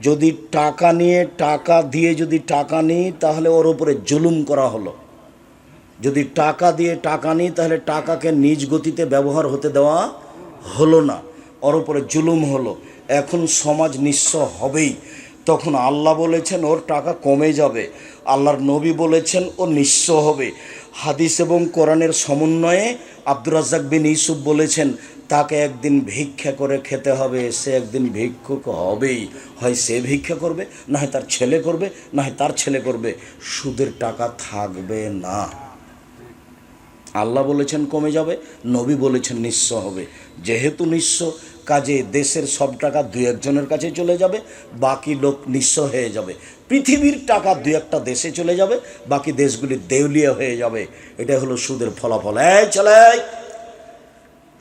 যদি টাকা দিয়ে যদি টাকা নিই তাহলে ওর উপরে জুলুম করা হলো। যদি টাকা দিয়ে টাকা নিই তাহলে টাকাকে নিজ গতিতে ব্যবহার হতে দেওয়া হলো না, ওর উপরে জুলুম হলো। এখন সমাজ নিঃস্ব হবেই। তখন আল্লাহ বলেছেন ওর টাকা কমে যাবে, আল্লাহর নবী বলেছেন ও নিঃস্ব হবে। হাদিস এবং কোরআনের সমন্বয়ে আব্দুর রাজ্জাক বিন ইউসুফ বলেছেন তাকে একদিন ভিক্ষা করে খেতে হবে, সে একদিন ভিক্ষুক হবেই। হয় সে ভিক্ষা করবে, না হয় তার ছেলে করবে, না হয় তার ছেলে করবে। সুদের টাকা থাকবে না। আল্লাহ বলেছেন কমে যাবে, নবী বলেছেন নিঃস্ব হবে। যেহেতু নিঃস্ব, কাজে দেশের সব টাকা 2-1 জনের কাছে চলে যাবে, বাকি লোক নিঃস্ব হয়ে যাবে। পৃথিবীর টাকা 2-1টা দেশে চলে যাবে, বাকি দেশগুলি দেউলিয়া হয়ে যাবে। এটা হলো সুদের ফলাফল। চলে,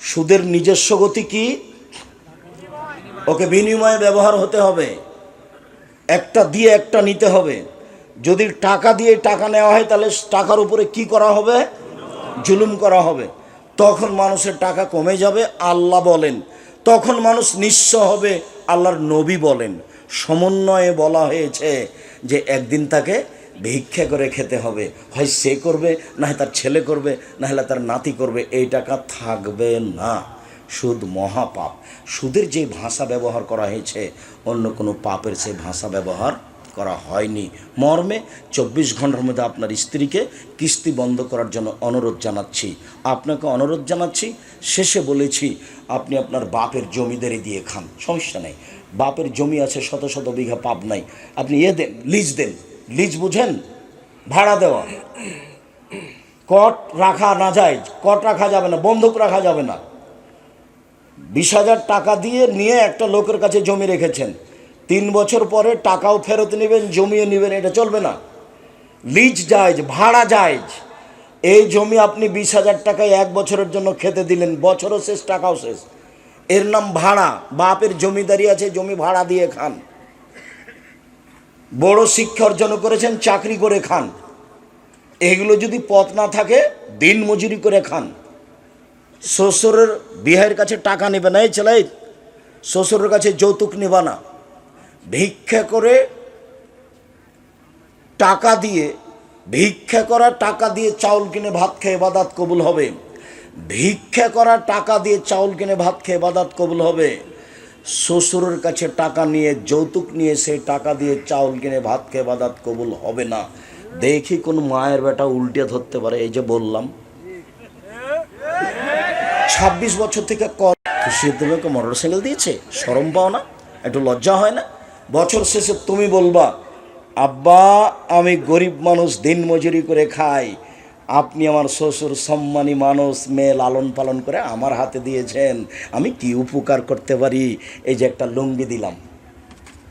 সুদের নিজস্ব গতি কি? ওকে বিনিময়ে ব্যবহার হতে হবে, একটা দিয়ে একটা নিতে হবে। যদি টাকা দিয়ে টাকা নেওয়া হয় তাহলে টাকার উপরে কি করা হবে? জুলুম করা হবে। তখন মানুষের টাকা কমে যাবে, আল্লাহ বলেন। তখন মানুষ নিঃস্ব হবে, আল্লাহর নবী বলেন। সমন্বয়ে বলা হয়েছে যে একদিন তাকে ভিক্ষা করে খেতে হবে, হয় সে করবে, না হয় তার ছেলে করবে, না হলে তার নাতি করবে। এই টাকা থাকবে না। সুদ মহাপাপ। সুদের যে ভাষা ব্যবহার করা হয়েছে, অন্য কোনো পাপের সে ভাষা ব্যবহার করা হয়নি। মর্মে 24 ঘন্টার মধ্যে আপনার স্ত্রীকে কিস্তি বন্ধ করার জন্য অনুরোধ জানাচ্ছি। আপনাকে অনুরোধ জানাচ্ছি। শেষে বলেছি, আপনি আপনার বাপের জমিদারি দিয়ে খান, সমস্যা নেই। বাপের জমি আছে শত শত বিঘা, পাপ নাই। আপনি দেন, লিজ দেন। লিজ বুঝেন? ভাড়া দেওয়া। কট রাখা না যায়, কট রাখা যাবে না, বন্ধক রাখা যাবে না। 20,000 টাকা দিয়ে নিয়ে একটা লোকের কাছে জমি রেখেছেন, 3 বছর পরে টাকাও ফেরত নেবেন, জমিও নেবেন, এটা চলবে না। লিজ জায়েজ, ভাড়া জায়েজ। এই জমি আপনি 20,000 টাকায় 1 বছরের জন্য খেতে দিলেন, বছরও শেষ, টাকাও শেষ, এর নাম ভাড়া। বাপের জমিদারি আছে, জমি ভাড়া দিয়ে খান। বড় শিক্ষা অর্জন করেছেন, চাকরি করে খান। এগুলো যদি পথ না থাকে, দিন মজুরি করে খান। শ্বশুরের বিয়ের কাছে টাকা নেবে না, এই ছেলে শ্বশুরের কাছে যৌতুক নেবা না। ভিক্ষা করে টাকা দিয়ে, ভিক্ষা করা টাকা দিয়ে চাউল কিনে ভাত খেয়ে ইবাদত কবুল হবে। ভিক্ষা করা টাকা দিয়ে চাউল কিনে ভাত খেয়ে ইবাদত কবুল হবে। শ্বশুরের কাছে টাকা নিয়ে, যৌতুক নিয়ে, সেই টাকা দিয়ে চাউল কিনে ভাত খেয়ে ইবাদত কবুল হবে না। দেখি কোন মায়ের বেটা উল্টে ধরতে পারে। এই যে বললাম 26 বছর থেকে তোমাকে মোটরসাইকেল দিয়েছে, শরম পাও না? একটু লজ্জা হয় না? বছর শেষে তুমি বলবা, আব্বা আমি গরিব মানুষ, দিন মজুরি করে খাই, আপনি আমার শ্বশুর সম্মানী মানুষ, মেয়ে লালন পালন করে আমার হাতে দিয়েছেন, আমি কি উপকার করতে পারি? এই যে একটা লুঙ্গি দিলাম।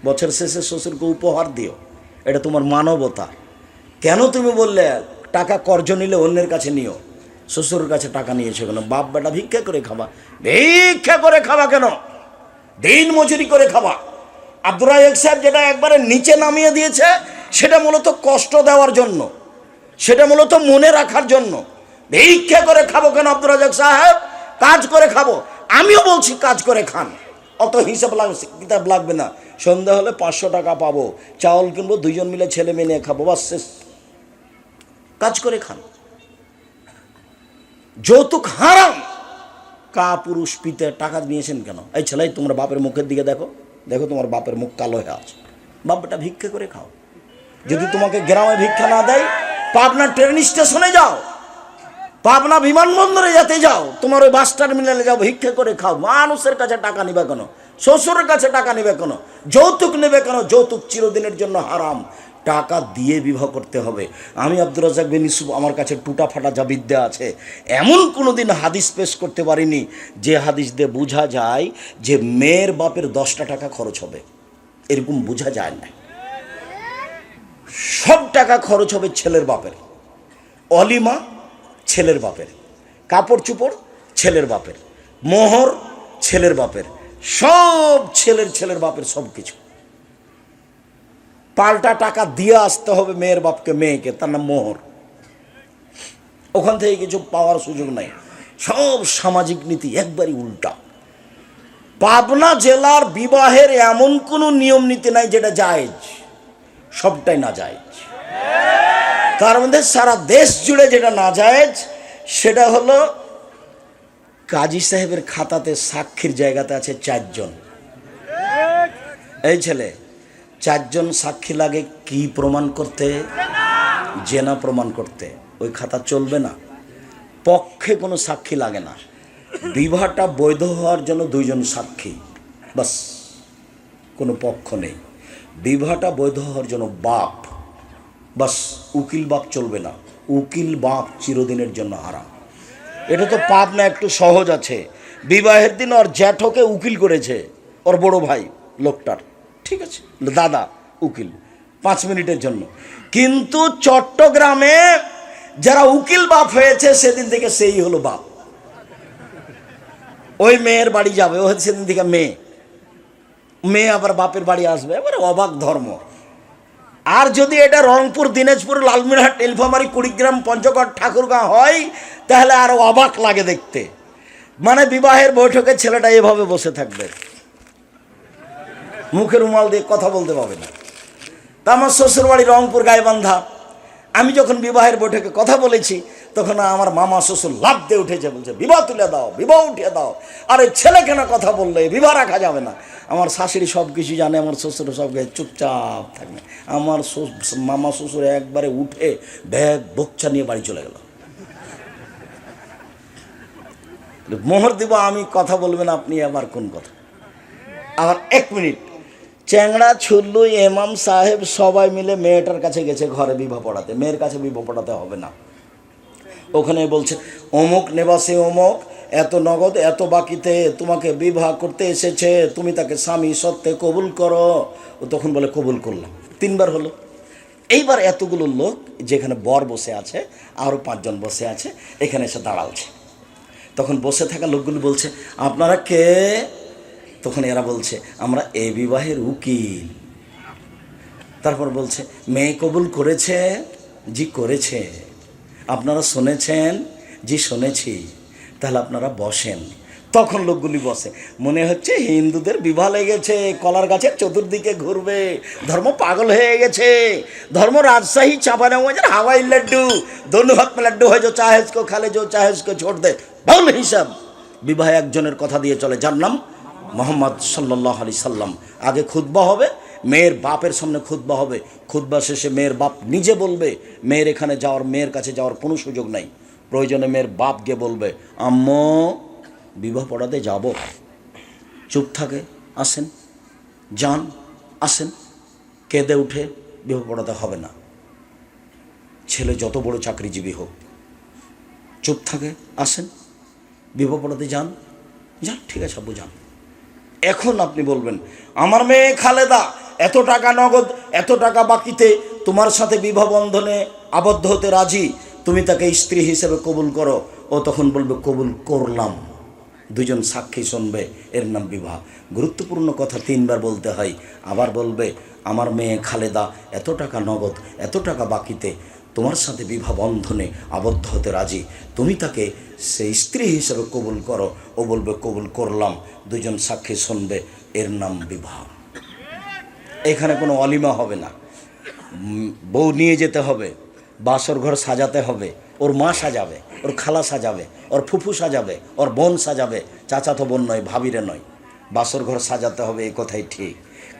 বছর শেষে শ্বশুরকে উপহার দিও, এটা তোমার মানবতা। কেন তুমি বললে টাকা কর্জ নিলে অন্যের কাছে নিও? শ্বশুরের কাছে টাকা নিয়েছো কেন? বাপ বেটা ভিক্ষা করে খাবা। ভিক্ষা করে খাবা কেন? দিন মজুরি করে খাবা। আব্দুর রাজ্জাক সাহেব যেটা একবারে নিচে নামিয়ে দিয়েছে, সেটা মূলত কষ্ট দেওয়ার জন্য, সেটা মূলত মনে রাখার জন্য। ভিক্ষা করে খাবো কেন আব্দুর রাজ্জাক সাহেব? কাজ করে খাবো। আমিও বলছি কাজ করে খান, অত হিসাব কিতাব লাগবে না। সন্ধ্যা হলে 500 টাকা পাবো, চাউল কিনবো, 2 জন মিলে ছেলে মেয়ে নিয়ে খাবো, বাস শেষ। কাজ করে খান। যৌতুক হারাম। কা পুরুষ পিতে টাকা নিয়েছেন কেন? এই ছেলে, তোমরা বাপের মুখের দিকে দেখো, দেখো তোমার বাপের মুখ কালো হয়ে আছে। বাপটা ভিক্ষা করে খাও। যদি তোমাকে গ্রামে ভিক্ষা না দেয়, পাবনা ট্রেন স্টেশনে যাও, পাবনা বিমানবন্দরে যেতে যাও, তোমার ওই বাস টার্মিনালে যাও, ভিক্ষা করে খাও। মানুষের কাছে টাকা নিবে কেন? শ্বশুরের কাছে টাকা নিবে কেন? যৌতুক নেবে কেন? যৌতুক চিরদিনের জন্য হারাম। টাকা দিয়ে বিবাহ করতে হবে। আমি আব্দুর রাজ্জাক বিন ইউসুফ, আমার কাছে টুটা ফাটা যা বিদ্যা আছে, এমন কোনো দিন হাদিস পেশ করতে পারিনি যে হাদিস দিয়ে বোঝা যায় যে মেয়ের বাপের 10টা টাকা খরচ হবে, এরকম বোঝা যায় না। সব টাকা খরচ হবে ছেলের বাপের। অলিমা ছেলের বাপের, কাপড় চুপড় ছেলের বাপের, মোহর ছেলের বাপের, সব ছেলের বাপের, সব কিছু। পাল্টা টাকা দিয়ে আসতে হবে মেয়ের বাপকে, মেয়েকে, তার নাম মোহর। ওখান থেকে কিছু পাওয়ার সুযোগ নাই। সব সামাজিক নীতি একবারই উল্টা। পাবনা জেলার বিবাহের এমন কোনো নিয়ম নীতি নাই যেটা জায়েজ, সবটাই না জায়েজ। তার মধ্যে সারা দেশ জুড়ে যেটা না জায়েজ, সেটা হলো কাজী সাহেবের খাতাতে সাক্ষীর জায়গাতে আছে 4 জন। এই ছেলে, 4 জন সাক্ষী লাগে কি প্রমাণ করতে? জেনা প্রমাণ করতে। ওই খাতা চলবে না। পক্ষে কোনো সাক্ষী লাগে না। বিবাহটা বৈধ হওয়ার জন্য 2 জন সাক্ষী, বাস, কোনো পক্ষ নেই। বিবাহটা বৈধ হওয়ার জন্য বাপ, বাস, উকিল বাপ চলবে না। উকিল বাপ চিরদিনের জন্য হারাম। এটা তো পাপ না, একটু সহজ আছে। বিবাহের দিন ওর জ্যাঠকে উকিল করেছে, ওর বড় ভাই লোকটার, ঠিক আছে, দাদা উকিল, 5 মিনিটের জন্য। কিন্তু চট্টগ্রামে যারা উকিল বাপ হয়েছে, সেদিন থেকে সেই হলো বাপ। ওই মেয়ের বাড়ি যাবে, ও হচ্ছে সেদিন থেকে মেয়ে আবার বাপের বাড়ি আসবে। এবারে অবাক ধর্ম। আর যদি এটা রংপুর, দিনাজপুর, লালমিরহাট, নীলফামারী, কুড়িগ্রাম, পঞ্চগড়, ঠাকুরগাঁও হয়, তাহলে আরো অবাক লাগে দেখতে। মানে বিবাহের বৈঠকে ছেলেটা এভাবে বসে থাকবে, মুখে রুমাল দিয়ে কথা বলতে পারবে না। আমার শ্বশুর বাড়ি রংপুর গাইবান্ধা। আমি যখন বিবাহের বৈঠকে কথা বলেছি তখন আমার মামা শ্বশুর লাফ দিয়ে উঠেছে, বলছে বিবাহ তুলে দাও, বিবাহ উঠিয়ে দাও। আরে ছেলে কেন কথা বললে, বিবাহ রাখা যাবে না। আমার শাশুড়ি সব কিছু জানে, আমার শ্বশুর সব চুপচাপ থাকবে। আমার মামা শ্বশুর একবারে উঠে ব্যাগ বচ্চা নিয়ে বাড়ি চলে গেল। মোহর দিব আমি, কথা বলবেন আপনি, আবার কোন কথা। আবার 1 মিনিট, চ্যাংড়া ছুল্লু এমাম সাহেব সবাই মিলে মেয়েটার কাছে গেছে ঘরে বিবাহ পড়াতে। মেয়ের কাছে বিবাহ পড়াতে হবে না। ওখানে বলছে অমুক নেবাসে অমুক এত নগদ এত বাকিতে তোমাকে বিবাহ করতে এসেছে, তুমি তাকে স্বামী সত্ত্বে কবুল করো। ও তখন বলে কবুল করলাম। 3 বার হলো। এইবার এতগুলো লোক, যেখানে বর বসে আছে আরও 5 জন বসে আছে, এখানে এসে দাঁড়ালছে। তখন বসে থাকা লোকগুলো বলছে আপনারা কে? তখন এরা বলছে আমরা এই বিবাহের উকিল। তারপর বলছে মেয়ে কবুল করেছে? জি করেছে। আপনারা শুনেছেন? জি শুনেছি। তাহলে আপনারা বসেন। তখন লোকগুলি বসে। মনে হচ্ছে হিন্দুদের বিবাহ লেগেছে, কলার গাছের চতুর্দিকে ঘুরবে, ধর্ম পাগল হয়ে গেছে। ধর্ম রাজশাহী চাঁপানেগঞ্জের হাওয়াই লাড্ডু, दोनों हाथ में लड्डू है जो चाहे इसको खा ले, जो चाहे इसको छोड़ दे। বাউল হিসাব। বিবাহ একজনের কথা দিয়ে চলে, যার নাম মোহাম্মদ সাল্লাল্লাহু আলাইহি সাল্লাম। আগে খুতবা হবে, মেয়ের বাপের সামনে খুতবা হবে। খুতবা শেষে মেয়ের বাপ নিজে বলবে, মেয়ের এখানে যাওয়ার, মেয়ের কাছে যাওয়ার কোনো সুযোগ নাই। প্রয়োজনে মেয়ের বাপ গিয়ে বলবে আম্মু বিবাহ পড়াতে যাব। চুপ থাকে, আসেন, যান, আসেন। কেঁদে উঠে বিবাহ পড়াতে হবে না। ছেলে যত বড় চাকরিজীবী হোক, চুপ থাকে, আসেন, বিবাহ পড়াতে যান, যান, ঠিক আছে আব্বু যান। এখন আপনি বলবেন আমার মেয়ে খালেদা এত টাকা নগদ, এত টাকা বাকিতে তোমার সাথে বিবাহ বন্ধনে আবদ্ধ হতে রাজি, তুমি তাকে স্ত্রী হিসেবে কবুল করো। ও তখন বলবে কবুল করলাম। 2 জন সাক্ষী শুনবে, এর নাম বিবাহ। গুরুত্বপূর্ণ কথা 3 বার বলতে হয়। আবার বলবে আমার মেয়ে খালেদা এত টাকা নগদ, এত টাকা বাকিতে তোমার সাথে বিবাহ বন্ধনে আবদ্ধ হতে রাজি, তুমি তাকে সেই স্ত্রী হিসেবে কবুল করো। ও বলবে কবুল করলাম। 2 জন সাক্ষী শুনবে, এর নাম বিবাহ। এখানে কোনো অলিমা হবে না। বউ নিয়ে যেতে হবে, বাসর ঘর সাজাতে হবে, ওর মা সাজাবে, ওর খালা সাজাবে, ওর ফুফু সাজাবে, ওর বোন সাজাবে, চাচাতো বোন নয়, ভাবিরে নয়। বাসর ঘর সাজাতে হবে, এই কথাই ঠিক।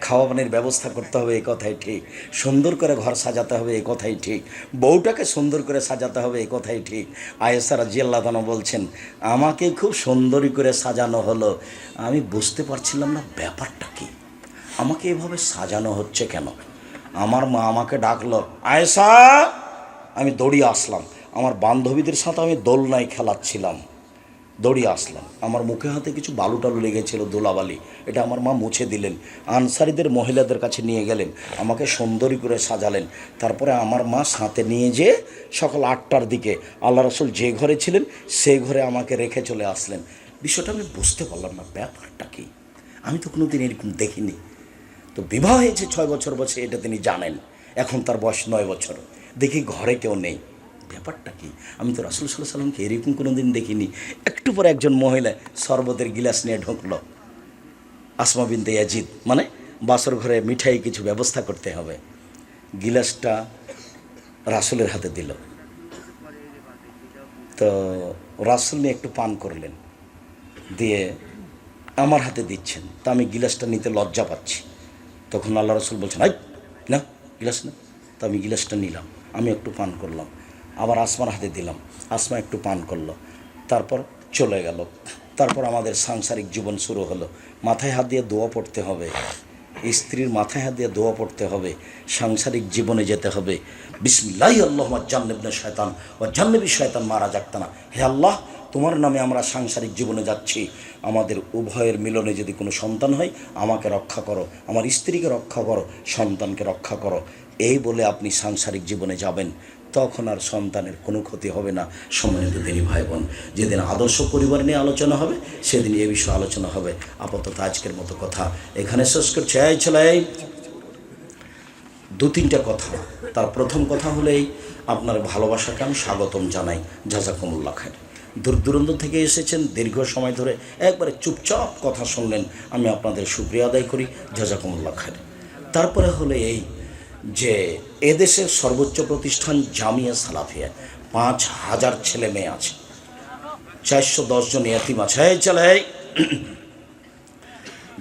খাওয়া পানির ব্যবস্থা করতে হবে, এই কথাই ঠিক। সুন্দর করে ঘর সাজাতে হবে, এই কথাই ঠিক। বউটাকে সুন্দর করে সাজাতে হবে, এই কথাই ঠিক। আয়েশা রাদিয়াল্লাহু আনহা বলছেন আমাকে খুব সুন্দরী করে সাজানো হলো, আমি বুঝতে পারছিলাম না ব্যাপারটা কি, আমাকে এভাবে সাজানো হচ্ছে কেন। আমার মা আমাকে ডাকলো আয়েশা, আমি দৌড়িয়ে আসলাম। আমার বান্ধবীদের সাথে আমি দোলনায় খেলাচ্ছিলাম, দৌড়িয়ে আসলাম। আমার মুখে হাতে কিছু বালু টালু লেগেছিল, দোলাবালি, এটা আমার মা মুছে দিলেন। আনসারীদের মহিলাদের কাছে নিয়ে গেলেন, আমাকে সুন্দরী করে সাজালেন। তারপরে আমার মা সাথে নিয়ে যেয়ে সকাল 8টার দিকে আল্লাহ রাসূল যে ঘরে ছিলেন সেই ঘরে আমাকে রেখে চলে আসলেন। বিষয়টা আমি বুঝতে পারলাম না ব্যাপারটা কি, আমি তো কোনো দিন এরকম দেখিনি। তো বিবাহ হয়েছে 6 বছর বয়সে, এটা তিনি জানেন। এখন তার বয়স 9 বছর। দেখি ঘরে কেউ নেই, ব্যাপারটা কি, আমি তো রাসূল সাল্লাল্লাহু আলাইহি সাল্লামকে এরকম কোনো দিন দেখিনি। একটু পরে একজন মহিলা শরবতের গিলাস নিয়ে ঢুকলো। আসমা বিনতে ইয়াজিদ, মানে বাসর ঘরে মিঠাই কিছু ব্যবস্থা করতে হবে। গিলাসটা রাসূলের হাতে দিল, তো রাসূল নিয়ে একটু পান করলেন, দিয়ে আমার হাতে দিচ্ছেন। তা আমি গিলাসটা নিতে লজ্জা পাচ্ছি। তখন আল্লাহ রাসূল বলছেন আই না গিলাস না। তো আমি গিলাসটা নিলাম, আমি একটু পান করলাম, আবার আসমার হাতে দিলাম, আসমা একটু পান করলো, তারপর চলে গেল। তারপর আমাদের সাংসারিক জীবন শুরু হলো। মাথায় হাত দিয়ে দোয়া পড়তে হবে, স্ত্রীর মাথায় হাত দিয়ে দোয়া পড়তে হবে, সাংসারিক জীবনে যেতে হবে। বিসমিল্লাহি আল্লাহুম্মা জান্নিবনা শয়তান ওয়া জান্নিবি শয়তান মা রাযাকতানা। হে আল্লাহ, তোমার নামে আমরা সাংসারিক জীবনে যাচ্ছি, আমাদের উভয়ের মিলনে যদি কোনো সন্তান হয় আমাকে রক্ষা করো, আমার স্ত্রীকে রক্ষা করো, সন্তানকে রক্ষা করো। এই বলে আপনি সাংসারিক জীবনে যাবেন, তখন আর সন্তানের কোনো ক্ষতি হবে না। সম্মানিত দিনী ভাই বোন, যেদিন আদর্শ পরিবার নিয়ে আলোচনা হবে সেদিন এ বিষয়ে আলোচনা হবে। আপাতত আজকের মতো কথা এখানে শেষ করছি। এই ছেলে 2-3টা কথা। তার প্রথম কথা হলেই আপনার ভালোবাসাকে আমি স্বাগতম জানাই, জাযাকুমুল্লাহ খাইর। দূর দূরান্ত থেকে এসেছেন, দীর্ঘ সময় ধরে একবারে চুপচাপ কথা শুনলেন, আমি আপনাদের শুকরিয়া আদায় করি, জাযাকুমুল্লাহ খাইর। তারপরে হলে এই যে এদেশের সর্বোচ্চ প্রতিষ্ঠান জামিয়া সালাফিয়া, 5,000 ছেলে মেয়ে আছে, 410 জন ইয়াতিম আছে। চলে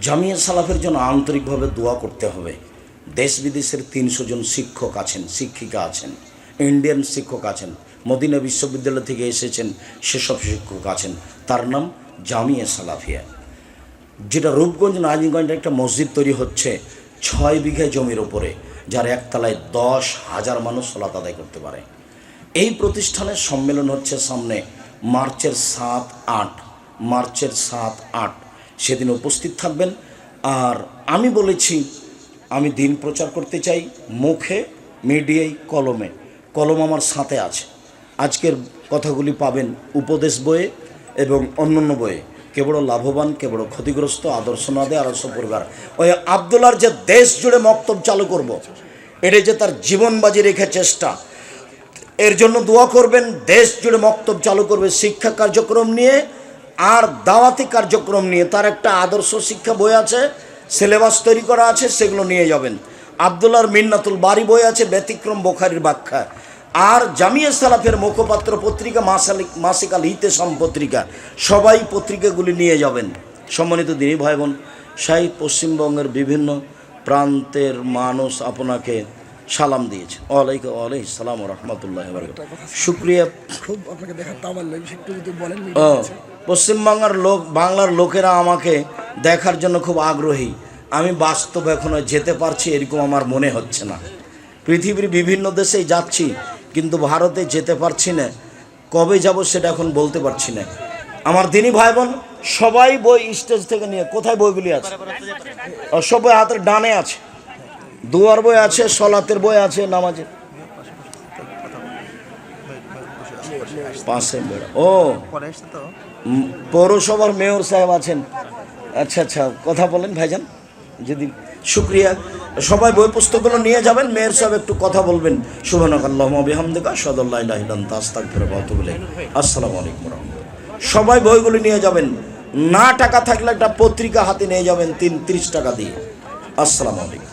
জামিয়া সালাফের জন্য আন্তরিকভাবে দোয়া করতে হবে। দেশ বিদেশের 300 জন শিক্ষক আছেন, শিক্ষিকা আছেন, ইন্ডিয়ান শিক্ষক আছেন, মদিনা বিশ্ববিদ্যালয় থেকে এসেছেন সেসব শিক্ষক আছেন। তার নাম জামিয়া সালাফিয়া, যেটা রূপগঞ্জ নাজিগঞ্জে একটা মসজিদ তৈরি হচ্ছে 6 বিঘা জমির ওপরে, যার একতলায় 10,000 মানুষ সালাত আদায় করতে পারে। এই প্রতিষ্ঠানের সম্মেলন হচ্ছে সামনে মার্চের 7-8 সেদিন উপস্থিত থাকবেন। আর আমি বলেছি আমি দিন প্রচার করতে চাই মুখে, মিডিয়ায়, কলমে। কলম আমার সাথে আছে। আজকের কথাগুলি পাবেন উপদেশ বইয়ে এবং অন্যান্য বইয়ে। কে বড় লাভবান, কে বড় ক্ষতিগ্রস্ত, আদর্শ না দেয় আদর্শ পরিবার। ওই আবদুল্লাহর যে দেশ জুড়ে মক্তব চালু করব, এটা যে তার জীবন বাজি রেখে চেষ্টা, এর জন্য দোয়া করবেন। দেশ জুড়ে মক্তব চালু করবে শিক্ষা কার্যক্রম নিয়ে আর দাওয়াতি কার্যক্রম নিয়ে। তার একটা আদর্শ শিক্ষা বই আছে, সিলেবাস তৈরি করা আছে, সেগুলো নিয়ে যাবেন। আবদুল্লাহর মিন্নাতুল বারি বই আছে, ব্যতিক্রম বোখারির ব্যাখ্যা। আর জামিয়া সালাফের মুখপাত্র পত্রিকা মাসিক আল ইতেসাম পত্রিকা, সবাই পত্রিকাগুলি নিয়ে যাবেন। সম্মানিত দিনী ভাই বোন, শাহী পশ্চিমবঙ্গের বিভিন্ন প্রান্তের মানুষ আপনাকে সালাম দিয়েছে। ওয়ালাইকুম সালাম রহমতুল্লাহ। শুক্রিয়া। খুব আপনাকে দেখার তামাল লাগছে, একটু যদি বলেন। পশ্চিমবাংলার বাংলার লোকেরা আমাকে দেখার জন্য খুব আগ্রহী। আমি বাস্তব এখনো যেতে পারছি এরকম আমার মনে হচ্ছে না। পৃথিবীর বিভিন্ন দেশেই যাচ্ছি, কিন্তু ভারতে যেতে পারছি না। কবে যাব সেটা এখন বলতে পারছি না। আমার দিনী ভাই বোন সবাই বই স্টেজ থেকে নিয়ে, কোথায় বইগুলি আছে? সবাই হাতের ডানে আছে। দুয়ার বই আছে, সলাতের বই আছে, নামাজের পাশে। ও পৌরসভার মেয়র সাহেব আছেন। আচ্ছা আচ্ছা, কথা বলেন ভাইজান। যদি শুক্রিয়া। সবাই বই পুস্তকগুলো নিয়ে যাবেন, মেয়র সাহেব একটু কথা বলবেন। সুবহানাকাল্লাহুম্মা ওয়া বিহামদিকা আশহাদু আল্লা ইলাহা ইল্লা আনতা আস্তাগফিরুকা ওয়া আতুবু ইলাইক। আসসালামু আলাইকুম ওয়া রাহমাতুল্লাহ। সবাই বইগুলি নিয়ে যাবেন। না টাকা থাকলে একটা পত্রিকা হাতে নিয়ে যাবেন 30 টাকা দিয়ে। আসসালামু আলাইকুম।